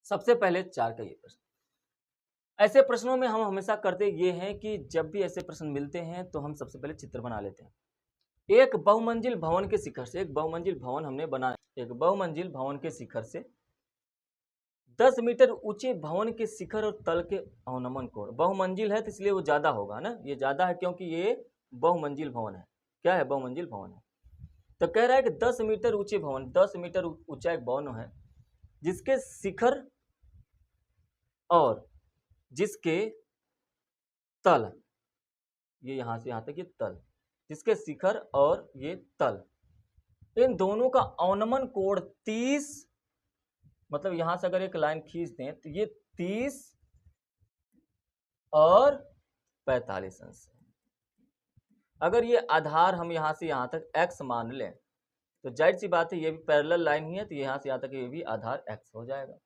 सबसे पहले 4 का ये प्रश्न। ऐसे प्रश्नों में हम हमेशा करते ये हैं कि जब भी ऐसे प्रश्न मिलते हैं तो हम सबसे पहले चित्र बना लेते हैं। एक बहुमंजिल भवन के शिखर से, एक बहुमंजिल भवन हमने बनाया, एक बहुमंजिल भवन के शिखर से 10 मीटर ऊंचे भवन के शिखर और तल के अवनमन कोण। बहुमंजिल है तो इसलिए वो ज्यादा होगा ना, ये ज्यादा है क्योंकि ये बहुमंजिल भवन है। क्या है? बहुमंजिल भवन है। तो कह रहा है कि 10 मीटर ऊंचे भवन, 10 मीटर ऊंचा एक भवन है जिसके शिखर और जिसके तल, ये यहां से यहां तक ये तल, जिसके शिखर और ये तल, इन दोनों का अवनमन कोण 30, मतलब यहां से अगर एक लाइन खींच दें तो ये 30 और 45 अंश है। अगर ये आधार हम यहां से यहां तक x मान लें तो जाहिर सी बात है ये भी पैरेलल लाइन ही है, तो यहां से यहां तक ये भी आधार x हो जाएगा।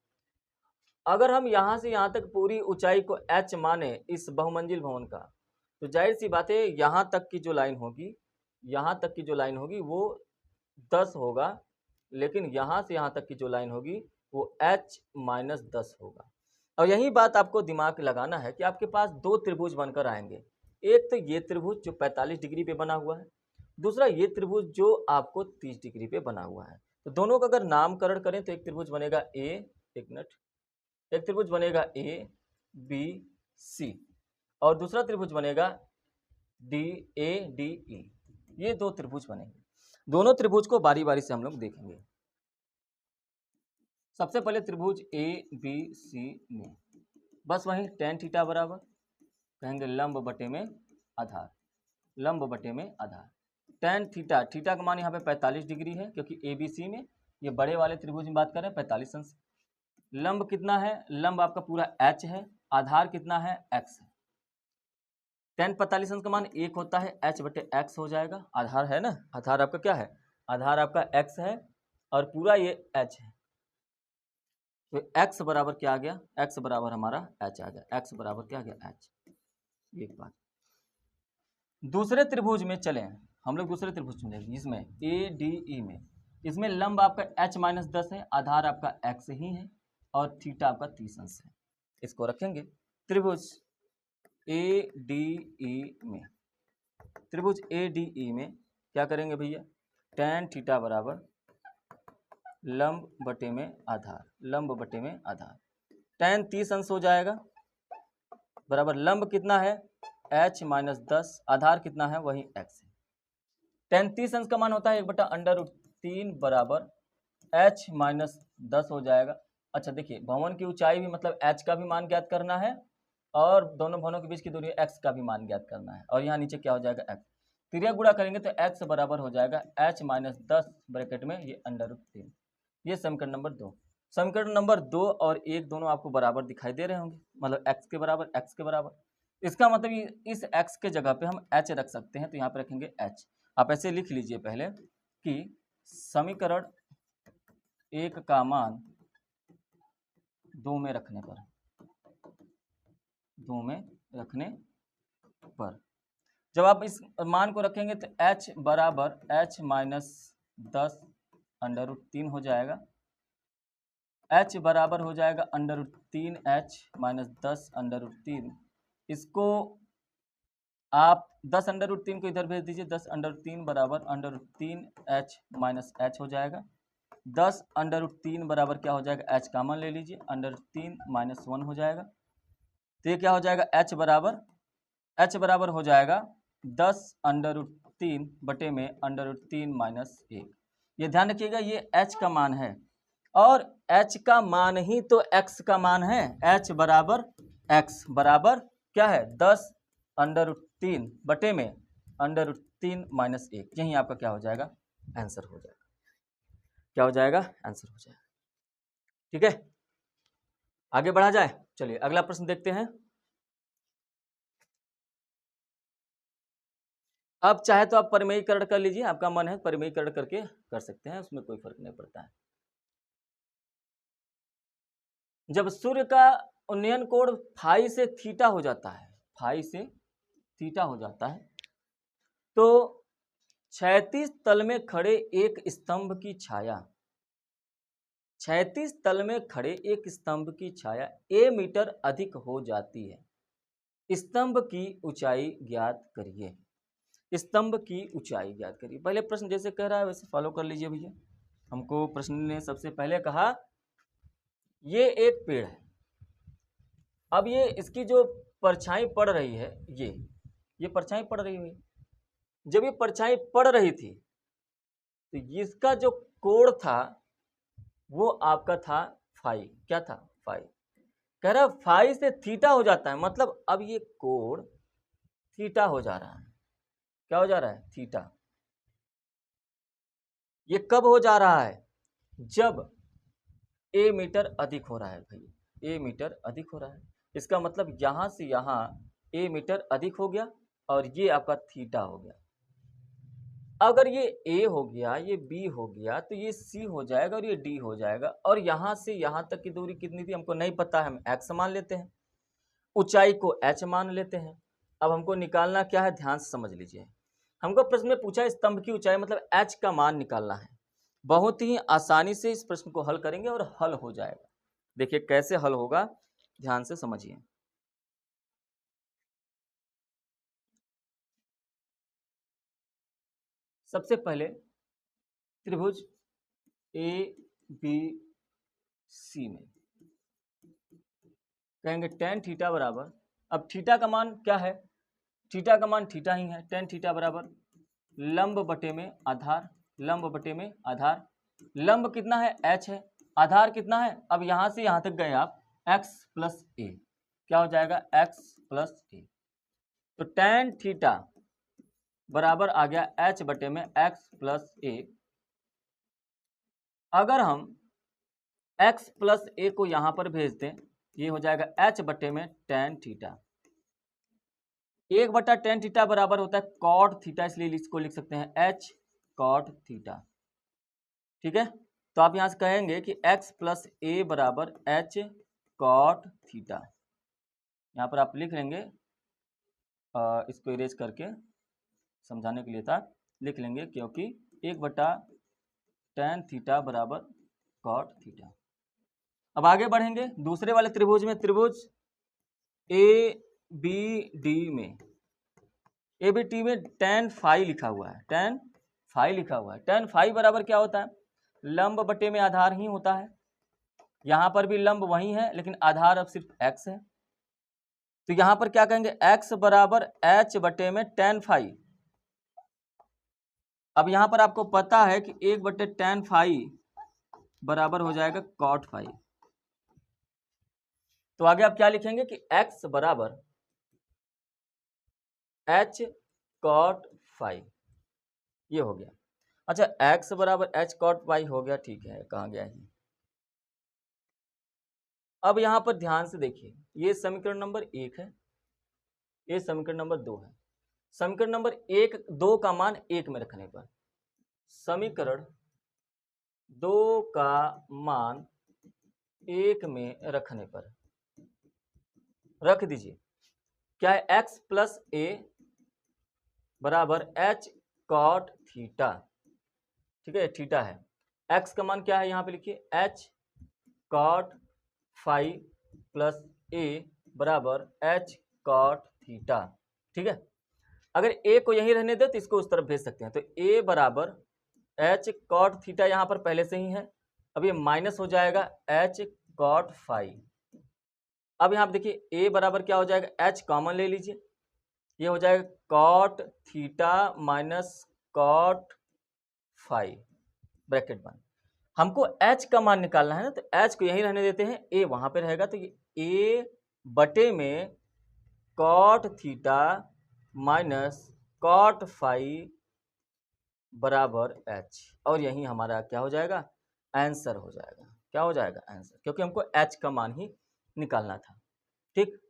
अगर हम यहां से यहां तक पूरी ऊंचाई को h माने इस बहुमंजिल भवन का, तो जाहिर सी बात है यहां तक की जो लाइन होगी, यहां तक की जो लाइन होगी वो 10 होगा, लेकिन यहां से यहां तक की जो लाइन होगी वो h माइनस 10 होगा। और यही बात आपको दिमाग लगाना है कि आपके पास दो त्रिभुज बनकर आएंगे। एक तो ये त्रिभुज जो 45 डिग्री पे बना हुआ है, दूसरा ये त्रिभुज जो आपको 30 डिग्री पे बना हुआ है। तो दोनों का अगर नामकरण करें तो एक त्रिभुज बनेगा एक त्रिभुज बनेगा ए बी सी, और दूसरा त्रिभुज बनेगा डी ए डी ई। ये दो त्रिभुज बनेंगे। दोनों त्रिभुज को बारी बारी से हम लोग देखेंगे। सबसे पहले त्रिभुज ए बी सी में बस वही tan थीटा बराबर कहेंगे लंब बटे में आधार, लंब बटे में आधार। tan थीटा, थीटा का मान यहाँ पे 45 डिग्री है क्योंकि ए बी सी में ये बड़े वाले त्रिभुज में बात कर रहे हैं 45 अंश। लंब कितना है? लंब आपका पूरा h है, आधार कितना है? x है। tan 45 अंश का मान 1 होता है, h बटे x हो जाएगा। आधार है ना, आधार आपका क्या है? आधार आपका x है और पूरा ये h है। तो x बराबर क्या आ गया? x बराबर हमारा h आ गया। x बराबर क्या आ गया? h। एक बात। दूसरे त्रिभुज में चले हम लोग, दूसरे त्रिभुज में जिसमें ए डी ई में, इसमें लंब आपका h माइनस 10 है, आधार आपका x ही है और थीटा आपका 30 अंश है। इसको रखेंगे त्रिभुज ए डी ई में। त्रिभुज ए डी ई में क्या करेंगे भैया? tan थीटा बराबर लंब बटे में आधार, लंब बटे में आधार। tan 30 अंश हो जाएगा बराबर लंब कितना है? h माइनस 10, आधार कितना है? वही x है। tan 30 अंश का मान होता है 1/√3 बराबर h माइनस 10 हो जाएगा। अच्छा देखिए, भवन की ऊंचाई भी मतलब h का भी मान ज्ञात करना है और दोनों भवनों के बीच की दूरी x का भी मान ज्ञात करना है, और यहाँ नीचे क्या हो जाएगा? x। त्रिज्या गुणा करेंगे तो x बराबर हो जाएगा h माइनस 10 ब्रैकेट में ये √3। ये समीकरण नंबर 2। समीकरण नंबर 2 और 1 दोनों आपको बराबर दिखाई दे रहे होंगे, मतलब x के बराबर, x के बराबर। इसका मतलब इस x के जगह पे हम h रख सकते हैं, तो यहाँ पे रखेंगे h। आप ऐसे लिख लीजिए पहले कि समीकरण 1 का मान 2 में रखने पर, 2 में रखने पर जब आप इस मान को रखेंगे तो h बराबर h माइनस 10 अंडर रूट 3 हो जाएगा। h बराबर हो जाएगा under root 3 h minus 10 under root 3। इसको आप 10 अंडर रूट 3 को इधर भेज दीजिए, 10 अंडर रूट 3 बराबर under root 3 h minus h हो जाएगा। 10 अंडर रूट 3 बराबर क्या हो जाएगा, h कॉमन ले लीजिए, अंडर रूट 3 माइनस 1 हो जाएगा। तो ये क्या हो जाएगा, h बराबर हो जाएगा 10 अंडर रूट 3 बटे में अंडर रूट 3 माइनस 1। ये ध्यान रखिएगा, ये h का मान है और h का मान ही तो x का मान है। h बराबर x बराबर क्या है, 10 अंडर रूट 3 बटे में अंडर रूट 3 माइनस 1। यही आपका क्या हो जाएगा, आंसर हो जाएगा। क्या हो जाएगा, आंसर हो जाएगा। ठीक है, आगे बढ़ा जाए। चलिए अगला प्रश्न देखते हैं। अब चाहे तो आप परिमेयीकरण कर लीजिए, आपका मन है परिमेयीकरण करके कर सकते हैं, उसमें कोई फर्क नहीं पड़ता है। जब सूर्य का उन्नयन कोण फाई से थीटा हो जाता है, फाई से थीटा हो जाता है, तो क्षैतिज तल में खड़े एक स्तंभ की छाया, क्षैतिज तल में खड़े एक स्तंभ की छाया a मीटर अधिक हो जाती है। स्तंभ की ऊंचाई ज्ञात करिए। स्तंभ की ऊंचाई ज्ञात करिए। पहले प्रश्न जैसे कह रहा है वैसे फॉलो कर लीजिए भैया। हमको प्रश्न ने सबसे पहले कहा ये एक पेड़ है, अब ये इसकी जो परछाई पड़ रही है, ये परछाई पड़ रही हुई, जब ये परछाई पड़ रही थी तो इसका जो कोण था वो आपका था फाई। क्या था, फाई। कह रहा फाई से थीटा हो जाता है, मतलब अब ये कोण थीटा हो जा रहा है। क्या हो जा रहा है, थीटा। ये कब हो जा रहा है, जब a मीटर अधिक हो रहा है भैया, a मीटर अधिक हो रहा है। इसका मतलब यहां से यहां a मीटर अधिक हो गया और ये आपका थीटा हो गया। अगर ये a हो गया, ये b हो गया, तो ये c हो जाएगा और ये d हो जाएगा। और यहां से यहां तक की दूरी कितनी थी हमको नहीं पता है, हम x मान लेते हैं, ऊंचाई को h मान लेते हैं। अब हमको निकालना क्या है, ध्यान से समझ लीजिए। हमको प्रश्न में पूछा स्तंभ की ऊंचाई मतलब h का मान निकालना है। बहुत ही आसानी से इस प्रश्न को हल करेंगे और हल हो जाएगा। देखिए कैसे हल होगा, ध्यान से समझिए। सबसे पहले त्रिभुज ए बी सी में कहेंगे tan थीटा बराबर, अब थीटा का मान क्या है, थीटा का मान थीटा ही है। tan थीटा बराबर लंब बटे में आधार, लंब बटे में आधार। लंब कितना है, h है, आधार कितना है, अब यहां से यहां तक गए आप, x प्लस ए। क्या हो जाएगा, x प्लस ए। तो tan थीटा बराबर आ गया h बटे में x प्लस ए। अगर हम x प्लस ए को यहां पर भेज दें, ये हो जाएगा h बटे में tan थीटा। 1/tan थीटा बराबर होता है cot थीटा, इसलिए इसको लिख सकते हैं h cot थीटा। ठीक है, तो आप यहां से कहेंगे कि x प्लस ए बराबर h cot थीटा। यहां पर आप लिख लेंगे, इसको इरेज करके समझाने के लिए था, लिख लेंगे क्योंकि 1/tan थीटा बराबर cot थीटा। अब आगे बढ़ेंगे दूसरे वाले त्रिभुज में, त्रिभुज ए बी डी में, ए बी टी में tan फाई लिखा हुआ है, tan फाई लिखा हुआ है। tan फाई बराबर क्या होता है, लंब बटे में आधार ही होता है। यहां पर भी लंब वही है लेकिन आधार अब सिर्फ x है। तो यहां पर क्या कहेंगे, x बराबर h बटे में tan फाई। अब यहां पर आपको पता है कि 1/tan फाई बराबर हो जाएगा cot फाई। तो आगे आप क्या लिखेंगे कि x बराबर h cot फाई, ये हो गया। अच्छा, x बराबर h cot फाई हो गया, ठीक है, कहाँ गया है। अब यहां पर ध्यान से देखिए, ये समीकरण नंबर 1 है, ये समीकरण नंबर 2 है। समीकरण नंबर 1 2 का मान 1 में रखने पर, समीकरण 2 का मान 1 में रखने पर रख दीजिए, क्या है, x प्लस ए बराबर एच कॉट थीटा। ठीक है, थीटा है, x का मान क्या है यहाँ पे लिखिए, एच कॉट फाइव प्लस ए बराबर एच कॉट थीटा। ठीक है, अगर ए को यहीं रहने दे तो इसको उस तरफ भेज सकते हैं, तो ए बराबर एच कॉट थीटा यहाँ पर पहले से ही है, अब ये माइनस हो जाएगा एच कॉट फाइव। अब यहाँ पे देखिए ए बराबर क्या हो जाएगा, एच कॉमन ले लीजिए, ये हो जाएगा cot theta minus cot five bracket बंद। हमको एच का मान निकालना है ना, तो एच को यहीं रहने देते हैं, ए वहां पे रहेगा, तो ये ए बटे में cot theta minus cot five बराबर एच, और यही हमारा क्या हो जाएगा, आंसर हो जाएगा। क्या हो जाएगा, आंसर, क्योंकि हमको एच का मान ही निकालना था। ठीक,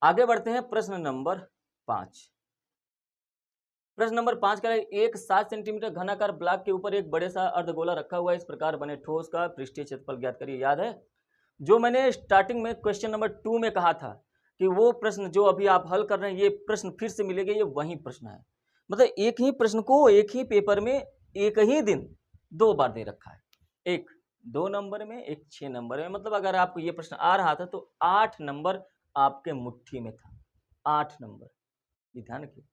आगे बढ़ते हैं प्रश्न नंबर 5। प्रश्न नंबर 5 का है, एक 7 सेंटीमीटर घनाकार ब्लॉक के ऊपर एक बड़े सा अर्धगोला रखा हुआ है, इस प्रकार बने ठोस का पृष्ठीय क्षेत्रफल ज्ञात करिए। याद है जो मैंने स्टार्टिंग में क्वेश्चन नंबर 2 में कहा था कि वो प्रश्न जो अभी आप हल कर रहे हैं, ये प्रश्न फिर से मिलेगा, ये वही प्रश्न है, मतलब एक ही प्रश्न को एक ही पेपर में एक ही दिन 2 बार दे रखा है, एक 2 नंबर में, एक 6 नंबर में। मतलब अगर आपको ये प्रश्न आ रहा था तो 8 नंबर आपके मुट्ठी में था, 8 नंबर, ये ध्यान रखिए।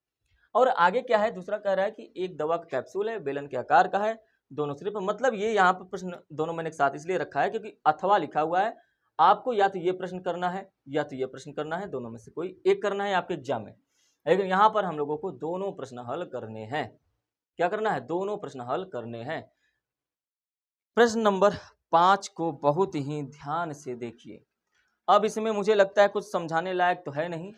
और आगे क्या है, दूसरा कह रहा है कि एक दवा का कैप्सूल है, बेलन के आकार का है, दोनों सिरे पर, मतलब ये यहाँ पर प्रश्न दोनों मैंने एक साथ इसलिए रखा है क्योंकि अथवा लिखा हुआ है, आपको या तो ये प्रश्न करना है या तो ये प्रश्न करना है, दोनों में से कोई एक करना है आपके एग्जाम में, लेकिन यहाँ पर हम लोगों को दोनों प्रश्न हल करने हैं। क्या करना है, दोनों प्रश्न हल करने हैं। प्रश्न नंबर 5 को बहुत ही ध्यान से देखिए। अब इसमें मुझे लगता है कुछ समझाने लायक तो है नहीं,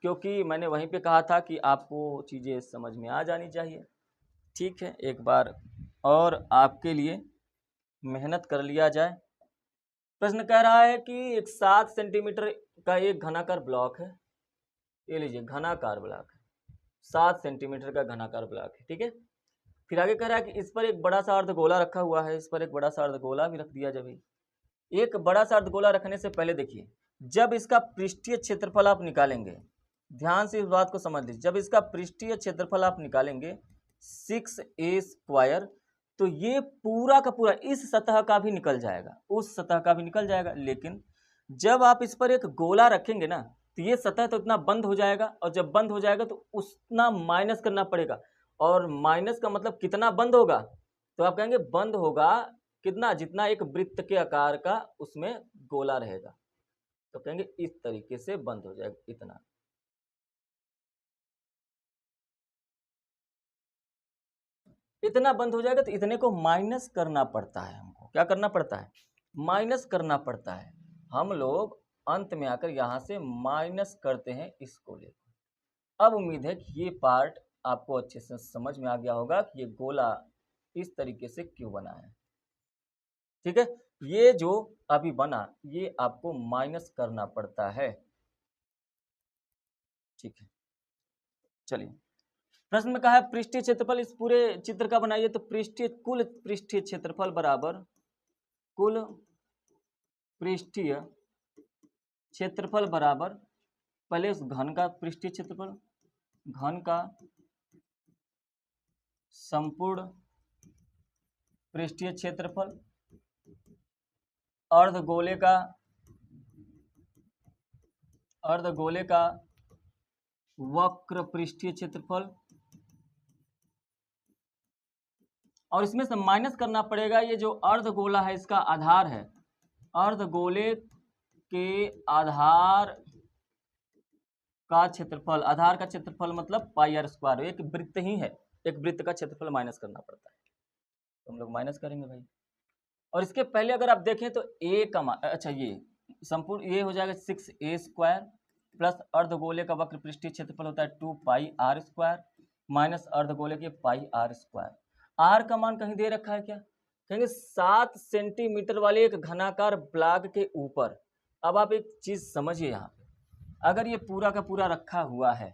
क्योंकि मैंने वहीं पे कहा था कि आपको चीज़ें समझ में आ जानी चाहिए। ठीक है, एक बार और आपके लिए मेहनत कर लिया जाए। प्रश्न कह रहा है कि एक 7 सेंटीमीटर का एक घनाकार ब्लॉक है, ये लीजिए घनाकार ब्लॉक है, 7 सेंटीमीटर का घनाकार ब्लॉक है। ठीक है, फिर आगे कह रहा है कि इस पर एक बड़ा सा अर्धगोला रखा हुआ है, इस पर एक बड़ा सा अर्धगोला भी रख दिया जब एक बड़ा सा अर्धगोला रखने से पहले देखिए, जब इसका पृष्ठीय क्षेत्रफल आप निकालेंगे, ध्यान से इस बात को समझ लीजिए, जब इसका पृष्ठीय क्षेत्रफल आप निकालेंगे 6a², तो ये पूरा का पूरा इस सतह का भी निकल जाएगा, उस सतह का भी निकल जाएगा। लेकिन जब आप इस पर एक गोला रखेंगे ना, तो ये सतह तो इतना बंद हो जाएगा, और जब बंद हो जाएगा तो उतना माइनस करना पड़ेगा, और माइनस का मतलब कितना बंद होगा, तो आप कहेंगे बंद होगा कितना, जितना एक वृत्त के आकार का उसमें गोला रहेगा, तो कहेंगे इस तरीके से बंद हो जाएगा, इतना। इतना बंद हो जाएगा, तो इतने को माइनस करना पड़ता है हमको। क्या करना पड़ता है, माइनस करना पड़ता है। हम लोग अंत में आकर यहाँ से माइनस करते हैं इसको लेकर। अब उम्मीद है कि ये पार्ट आपको अच्छे से समझ में आ गया होगा कि ये गोला इस तरीके से क्यों बना है। ठीक है, ये जो अभी बना ये आपको माइनस करना पड़ता है। ठीक है, चलिए प्रश्न में कहा है पृष्ठीय क्षेत्रफल इस पूरे चित्र का बनाइए, तो कुल पृष्ठीय क्षेत्रफल बराबर कुल पृष्ठीय क्षेत्रफल बराबर, पहले उस घन का पृष्ठीय क्षेत्रफल, घन का संपूर्ण पृष्ठीय क्षेत्रफल, अर्धगोले का वक्र पृष्ठीय क्षेत्रफल, और इसमें से माइनस करना पड़ेगा ये जो अर्धगोला है इसका आधार है, अर्धगोले के आधार का क्षेत्रफल, आधार का क्षेत्रफल मतलब πr², एक वृत्त ही है, एक वृत्त का क्षेत्रफल माइनस करना पड़ता है, तो हम लोग माइनस करेंगे भाई। और इसके पहले अगर आप देखें तो a का मान, अच्छा ये संपूर्ण ये हो जाएगा 6a² प्लस अर्धगोले का वक्र पृष्ठीय क्षेत्रफल होता है 2πr² माइनस अर्धगोले के πr²। r का मान कहीं दे रखा है क्या, कहेंगे 7 सेंटीमीटर वाले एक घनाकार ब्लॉक के ऊपर। अब आप एक चीज समझिए, यहाँ पे अगर ये पूरा का पूरा रखा हुआ है,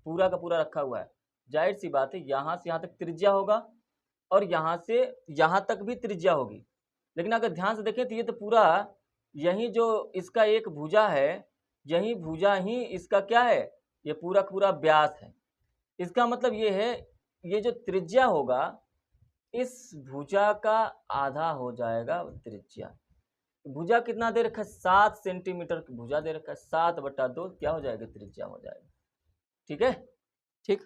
पूरा का पूरा रखा हुआ है, जाहिर सी बात है यहाँ से यहाँ तक त्रिज्या होगा, और यहाँ से यहाँ तक भी त्रिज्या होगी। लेकिन अगर ध्यान से देखें तो ये तो पूरा यही जो इसका एक भुजा है, यही भुजा ही इसका क्या है, ये पूरा पूरा व्यास है। इसका मतलब ये है, ये जो त्रिज्या होगा इस भुजा का आधा हो जाएगा त्रिज्या। भुजा कितना दे रखा है, 7 सेंटीमीटर की भुजा दे रखा है, 7/2 क्या हो जाएगा, त्रिज्या हो जाएगा। ठीक है, ठीक।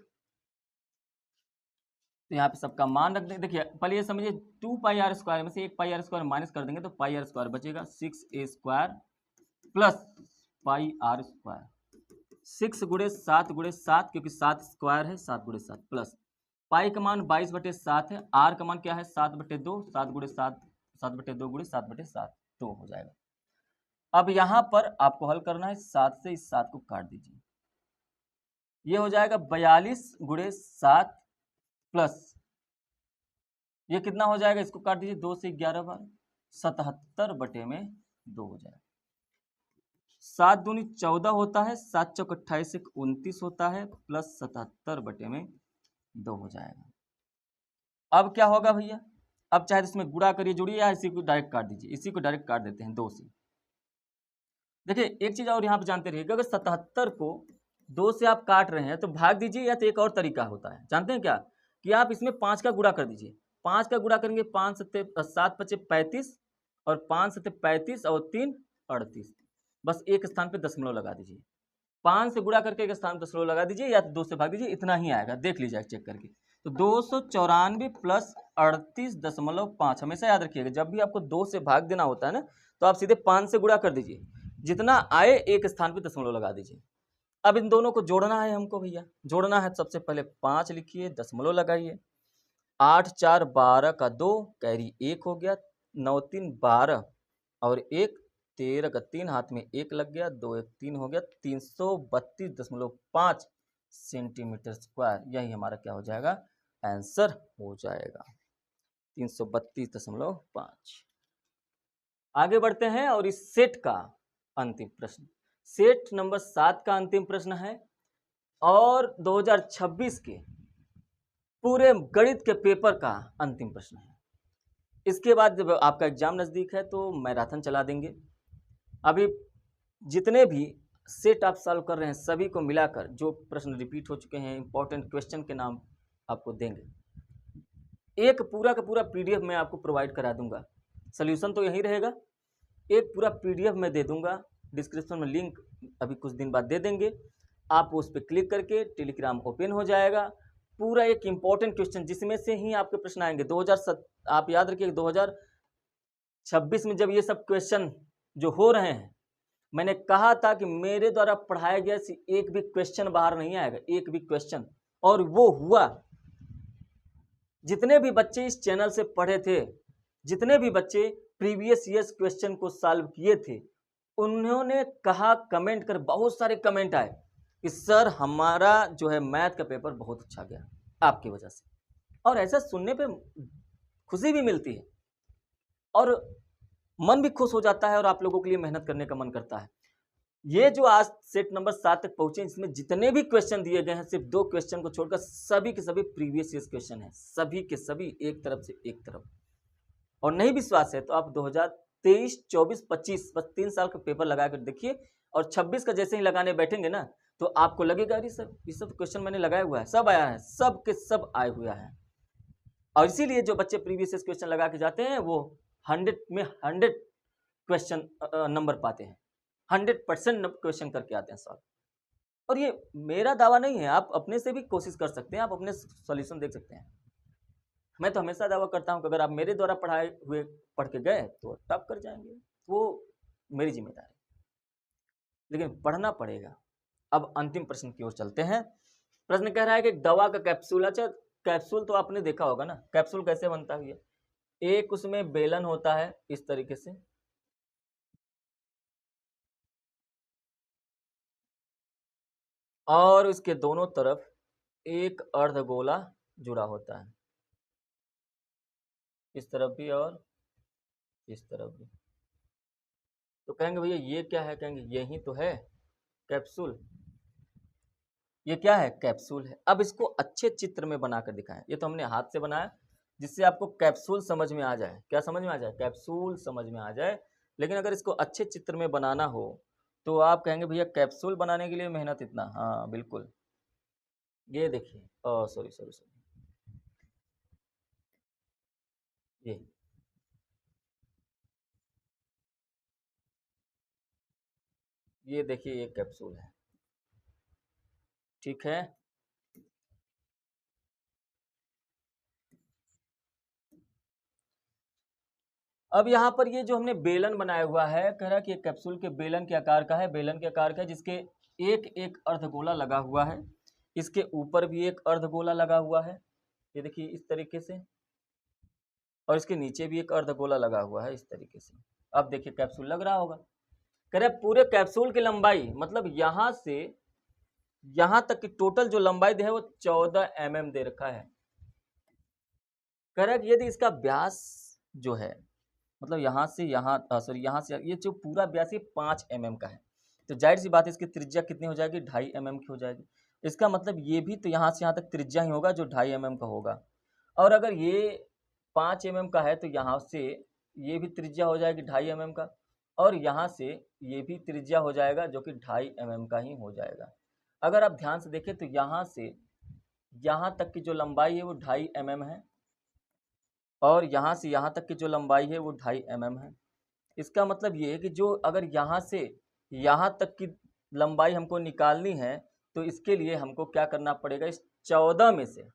तो यहाँ पे सबका मान रख देंगे। देखिए पहले ये समझिए 2πr² में से 1πr² माइनस कर देंगे तो πr² बचेगा, 6a² प्लस πr²। 6 गुणे 7 गुणे 7 क्योंकि 7 स्क्वायर है, 7 गुणे 7 प्लस पाई का मान 22/7 है, आर का मान क्या है 7/2, 7 गुणे 7 7/2 गुणे 7/7 2 हो जाएगा। अब यहाँ पर आपको हल करना है, 7 से इस 7 को काट दीजिए, ये हो जाएगा 42 गुणे 7 प्लस ये कितना हो जाएगा, इसको काट दीजिए 2 से 11 बार, 77/2 हो जाएगा। 7 दूनी 14 होता है, 7 चौक 28 1 29 होता है, प्लस 77/2 हो जाएगा। अब क्या होगा भैया, अब चाहे इसमें गुणा करिए जोड़िए या इसी को डायरेक्ट काट दीजिए, इसी को डायरेक्ट काट देते हैं 2 से। देखिए एक चीज और यहाँ पे जानते रहिएगा, अगर 77 को 2 से आप काट रहे हैं तो भाग दीजिए, या तो एक और तरीका होता है, जानते हैं क्या, कि आप इसमें 5 का गुणा कर दीजिए। 5 का गुणा करेंगे, 5 7 7 5 35 और 5 7 35 और 3 38, बस एक स्थान पे दशमलव लगा दीजिए। 5 से गुणा करके एक स्थान पे दशमलव लगा दीजिए, या तो 2 से भाग दीजिए, इतना ही आएगा, देख लीजिए चेक करके। तो 294 प्लस 38.5, हमेशा याद रखिएगा जब भी आपको 2 से भाग देना होता है ना, तो आप सीधे 5 से गुणा कर दीजिए, जितना आए एक स्थान पे दशमलव लगा दीजिए। अब इन दोनों को जोड़ना है हमको भैया, जोड़ना है, सबसे पहले 5 लिखिए, दशमलव लगाइए, 8 4 12 का 2 कैरी 1 हो गया, 9 3 12 और 1 13 का 3 हाथ में 1 लग गया, 2 1 3 हो गया, 332.5 सेंटीमीटर स्क्वायर, यही हमारा क्या हो जाएगा, आंसर हो जाएगा 332.5। आगे बढ़ते हैं और इस सेट का अंतिम प्रश्न, सेट नंबर 7 का अंतिम प्रश्न है और 2026 के पूरे गणित के पेपर का अंतिम प्रश्न है। इसके बाद जब आपका एग्जाम नजदीक है तो मैराथन चला देंगे। अभी जितने भी सेट आप सॉल्व कर रहे हैं सभी को मिलाकर जो प्रश्न रिपीट हो चुके हैं, इंपॉर्टेंट क्वेश्चन के नाम आपको देंगे। एक पूरा का पूरा पीडीएफ मैं आपको प्रोवाइड करा दूंगा, सोल्यूशन तो यही रहेगा, एक पूरा पीडीएफ मैं दे दूंगा, डिस्क्रिप्शन में लिंक अभी कुछ दिन बाद दे देंगे, आप उस पर क्लिक करके टेलीग्राम ओपन हो जाएगा, पूरा एक इंपॉर्टेंट क्वेश्चन जिसमें से ही आपके प्रश्न आएंगे। आप याद रखिए 2026 में जब ये सब क्वेश्चन जो हो रहे हैं, मैंने कहा था कि मेरे द्वारा पढ़ाया गया एक भी क्वेश्चन बाहर नहीं आएगा, एक भी क्वेश्चन, और वो हुआ। जितने भी बच्चे इस चैनल से पढ़े थे, जितने भी बच्चे प्रीवियस ईयर्स क्वेश्चन को सॉल्व किए थे, उन्होंने कहा, कमेंट कर, बहुत सारे कमेंट आए कि सर हमारा जो है मैथ का पेपर बहुत अच्छा गया आपकी वजह से। और ऐसा सुनने पे खुशी भी मिलती है और मन भी खुश हो जाता है और आप लोगों के लिए मेहनत करने का मन करता है। ये जो आज सेट नंबर 7 तक पहुंचे, इसमें जितने भी क्वेश्चन दिए गए हैं, सिर्फ 2 क्वेश्चन को छोड़कर सभी के सभी प्रीवियस ईयर्स क्वेश्चन हैं, सभी के सभी एक तरफ से एक तरफ। और नहीं विश्वास है तो आप 2023, 24, 25 बस 3 साल का पेपर लगा कर देखिए, और 26 का जैसे ही लगाने बैठेंगे ना तो आपको लगेगा अरे सर ये सब क्वेश्चन मैंने लगाया हुआ है, सब आया है, सब के सब आए हुआ है। और इसीलिए जो बच्चे प्रीवियस ईयर्स क्वेश्चन लगा के जाते हैं वो 100 में 100 क्वेश्चन नंबर पाते हैं, 100% क्वेश्चन करके आते हैं सॉल्व। और ये मेरा दावा नहीं है, आप अपने से भी कोशिश कर सकते हैं, आप अपने सॉल्यूशन देख सकते हैं। मैं तो हमेशा दावा करता हूं कि अगर आप मेरे द्वारा पढ़ाए हुए पढ़ के गए तो टॉप कर जाएंगे, वो मेरी जिम्मेदारी, लेकिन पढ़ना पड़ेगा। अब अंतिम प्रश्न की ओर चलते हैं। प्रश्न कह रहा है कि दवा का कैप्सूल, अच्छा कैप्सूल तो आपने देखा होगा ना, कैप्सूल कैसे बनता है, एक उसमें बेलन होता है इस तरीके से, और उसके दोनों तरफ एक अर्धगोला जुड़ा होता है, इस तरफ भी और इस तरफ भी। तो कहेंगे भैया ये क्या है, कहेंगे यही तो है कैप्सूल, ये क्या है कैप्सूल है। अब इसको अच्छे चित्र में बनाकर दिखाएं, ये तो हमने हाथ से बनाया, जिससे आपको कैप्सूल समझ में आ जाए। क्या समझ में आ जाए? कैप्सूल समझ में आ जाए। लेकिन अगर इसको अच्छे चित्र में बनाना हो तो आप कहेंगे भैया कैप्सूल बनाने के लिए मेहनत इतना। हाँ बिल्कुल, ये देखिए, सॉरी सॉरी सॉरी, ये ये देखिए, ये कैप्सूल है, ठीक है। अब यहाँ पर ये जो हमने बेलन बनाया हुआ है, कह रहा है कि ये कैप्सूल के बेलन के आकार का है, बेलन के आकार का है, जिसके एक एक अर्धगोला लगा हुआ है। इसके ऊपर भी एक अर्धगोला लगा हुआ है, ये देखिए इस तरीके से, और इसके नीचे भी एक अर्धगोला लगा हुआ है इस तरीके से। अब देखिए कैप्सूल लग रहा होगा। कह रहे पूरे कैप्सूल की लंबाई, मतलब यहाँ से यहाँ तक की टोटल जो लंबाई है वो 14 mm दे रखा है। कह रहा है कि यदि इसका व्यास जो है, मतलब यहाँ से यहाँ, सॉरी यहाँ से ये जो पूरा व्यास ये 5 mm का है, तो जाहिर सी बात है इसकी त्रिज्या कितनी हो जाएगी? 2.5 mm की हो जाएगी। इसका मतलब ये भी तो यहाँ से यहाँ तक त्रिज्या ही होगा जो 2.5 mm का होगा। और अगर ये 5 mm का है तो यहाँ से ये भी त्रिज्या हो जाएगी 2.5 mm का, और यहाँ से ये भी त्रिज्या हो जाएगा जो कि 2.5 mm का ही हो जाएगा। अगर आप ध्यान से देखें तो यहाँ से यहाँ तक की जो लंबाई है वो 2.5 mm है, और यहाँ से यहाँ तक की जो लंबाई है वो 2.5 mm है। इसका मतलब ये है कि जो अगर यहाँ से यहाँ तक की लंबाई हमको निकालनी है तो इसके लिए हमको क्या करना पड़ेगा? इस 14 में से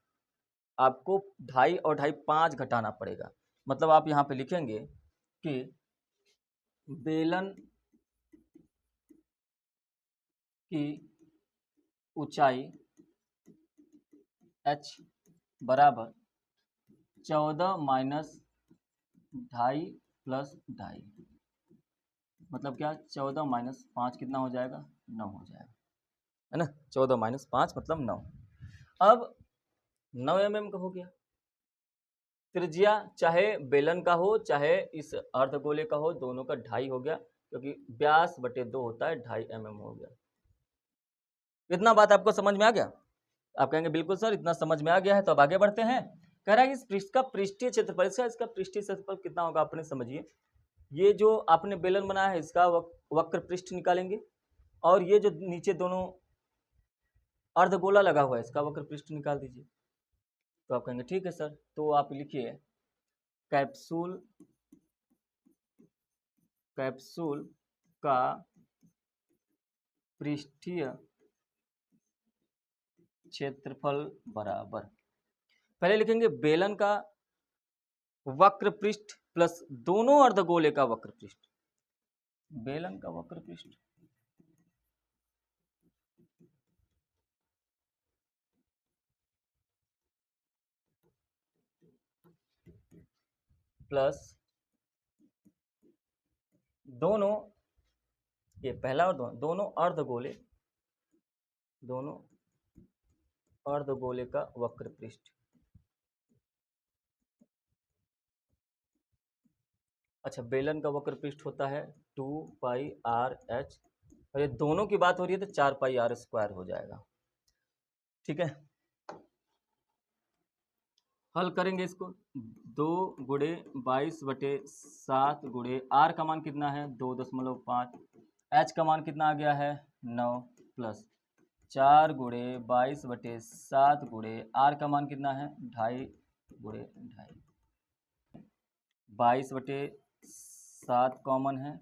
आपको 2.5 और 2.5 5 घटाना पड़ेगा। मतलब आप यहाँ पे लिखेंगे कि बेलन की ऊंचाई h बराबर 14 माइनस 2.5 प्लस 2.5, मतलब क्या? 14 माइनस 5 कितना हो जाएगा? 9 हो जाएगा, है ना। 14 माइनस 5 मतलब 9। अब 9 mm का हो गया। त्रिज्या चाहे बेलन का हो चाहे इस अर्धगोले का हो, दोनों का 2.5 हो गया, क्योंकि व्यास बटे 2 होता है, 2.5 mm हो गया। इतना बात आपको समझ में आ गया? आप कहेंगे बिल्कुल सर इतना समझ में आ गया है, तो अब आगे बढ़ते हैं। कह रहा है इस पृष्ठ का पृष्ठीय क्षेत्रफल, इसका पृष्ठीय क्षेत्रफल कितना होगा? अपने समझिए, ये जो आपने बेलन बनाया है इसका वक्र पृष्ठ निकालेंगे, और ये जो नीचे दोनों अर्धगोला लगा हुआ है इसका वक्र पृष्ठ निकाल दीजिए। तो आप कहेंगे ठीक है सर, तो आप लिखिए कैप्सूल कैप्सूल का पृष्ठीय क्षेत्रफल बराबर, पहले लिखेंगे बेलन का वक्र पृष्ठ प्लस दोनों अर्धगोले का वक्र पृष्ठ, बेलन का वक्र पृष्ठ प्लस दोनों, ये पहला और दोनों अर्धगोले का वक्र पृष्ठ। अच्छा, बेलन का वक्र पृष्ठ होता है 2πr/h, और ये दोनों की बात हो रही है तो 4πr² हो जाएगा, ठीक है। हल करेंगे इसको, 2 गुणे 22/7 गुणे r का मान कितना है? 2.5, h का मान कितना आ गया है? 9, प्लस 4 गुणे 22/7 गुणे r का मान कितना है? 2.5 गुणे 2.5, 22/7 कॉमन है,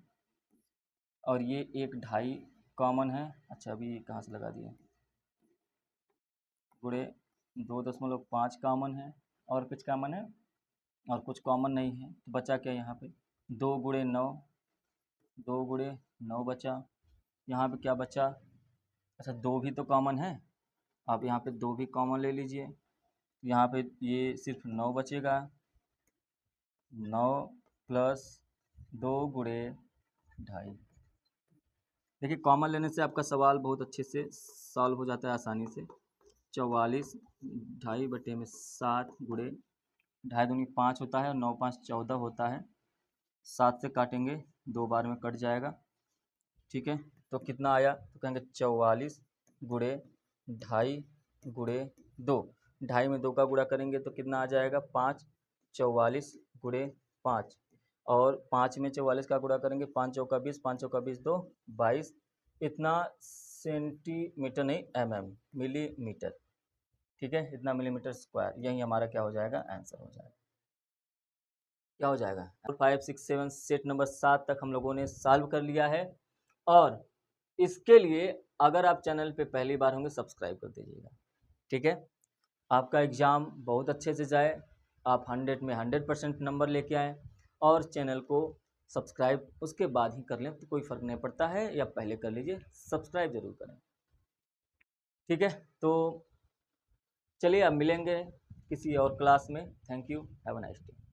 और ये एक 2.5 कॉमन है। अच्छा अभी कहाँ से लगा दिए? गुणे 2.5 कॉमन है, और कुछ कॉमन है? और कुछ कॉमन नहीं है, तो बचा क्या यहाँ पे? 2 गुणे 9, 2 गुणे 9 बचा। यहाँ पे क्या बचा? अच्छा 2 भी तो कॉमन है, आप यहाँ पे 2 भी कॉमन ले लीजिए, यहाँ पे ये सिर्फ 9 बचेगा। 9 प्लस 2 गुणे 2.5, देखिए कॉमन लेने से आपका सवाल बहुत अच्छे से सॉल्व हो जाता है आसानी से। 44, 2.5/7 गुणे 2.5 दूनी 5 होता है, और 9 5 14 होता है, 7 से काटेंगे 2 बार में कट जाएगा, ठीक है। तो कितना आया? तो कहेंगे 44 गुणे 2.5 गुणे 2, 2.5 में 2 का गुणा करेंगे तो कितना आ जाएगा? 5, 44 गुणे 5, और 5 में 44 का गुणा करेंगे, 5 चौका 20, 5 चौका 20 2 22, इतना सेंटीमीटर नहीं मिलीमीटर, ठीक है, इतना मिलीमीटर स्क्वायर, यही हमारा क्या हो जाएगा, आंसर हो जाएगा। क्या हो जाएगा, 5 6 7 सेट नंबर 7 तक हम लोगों ने सॉल्व कर लिया है। और इसके लिए अगर आप चैनल पे पहली बार होंगे सब्सक्राइब कर दीजिएगा, ठीक है। आपका एग्ज़ाम बहुत अच्छे से जाए, आप 100 में 100% नंबर लेके आएँ, और चैनल को सब्सक्राइब उसके बाद ही कर लें तो कोई फ़र्क नहीं पड़ता है, या पहले कर लीजिए, सब्सक्राइब ज़रूर करें, ठीक है। तो चलिए अब मिलेंगे किसी और क्लास में। Thank you, have a nice day.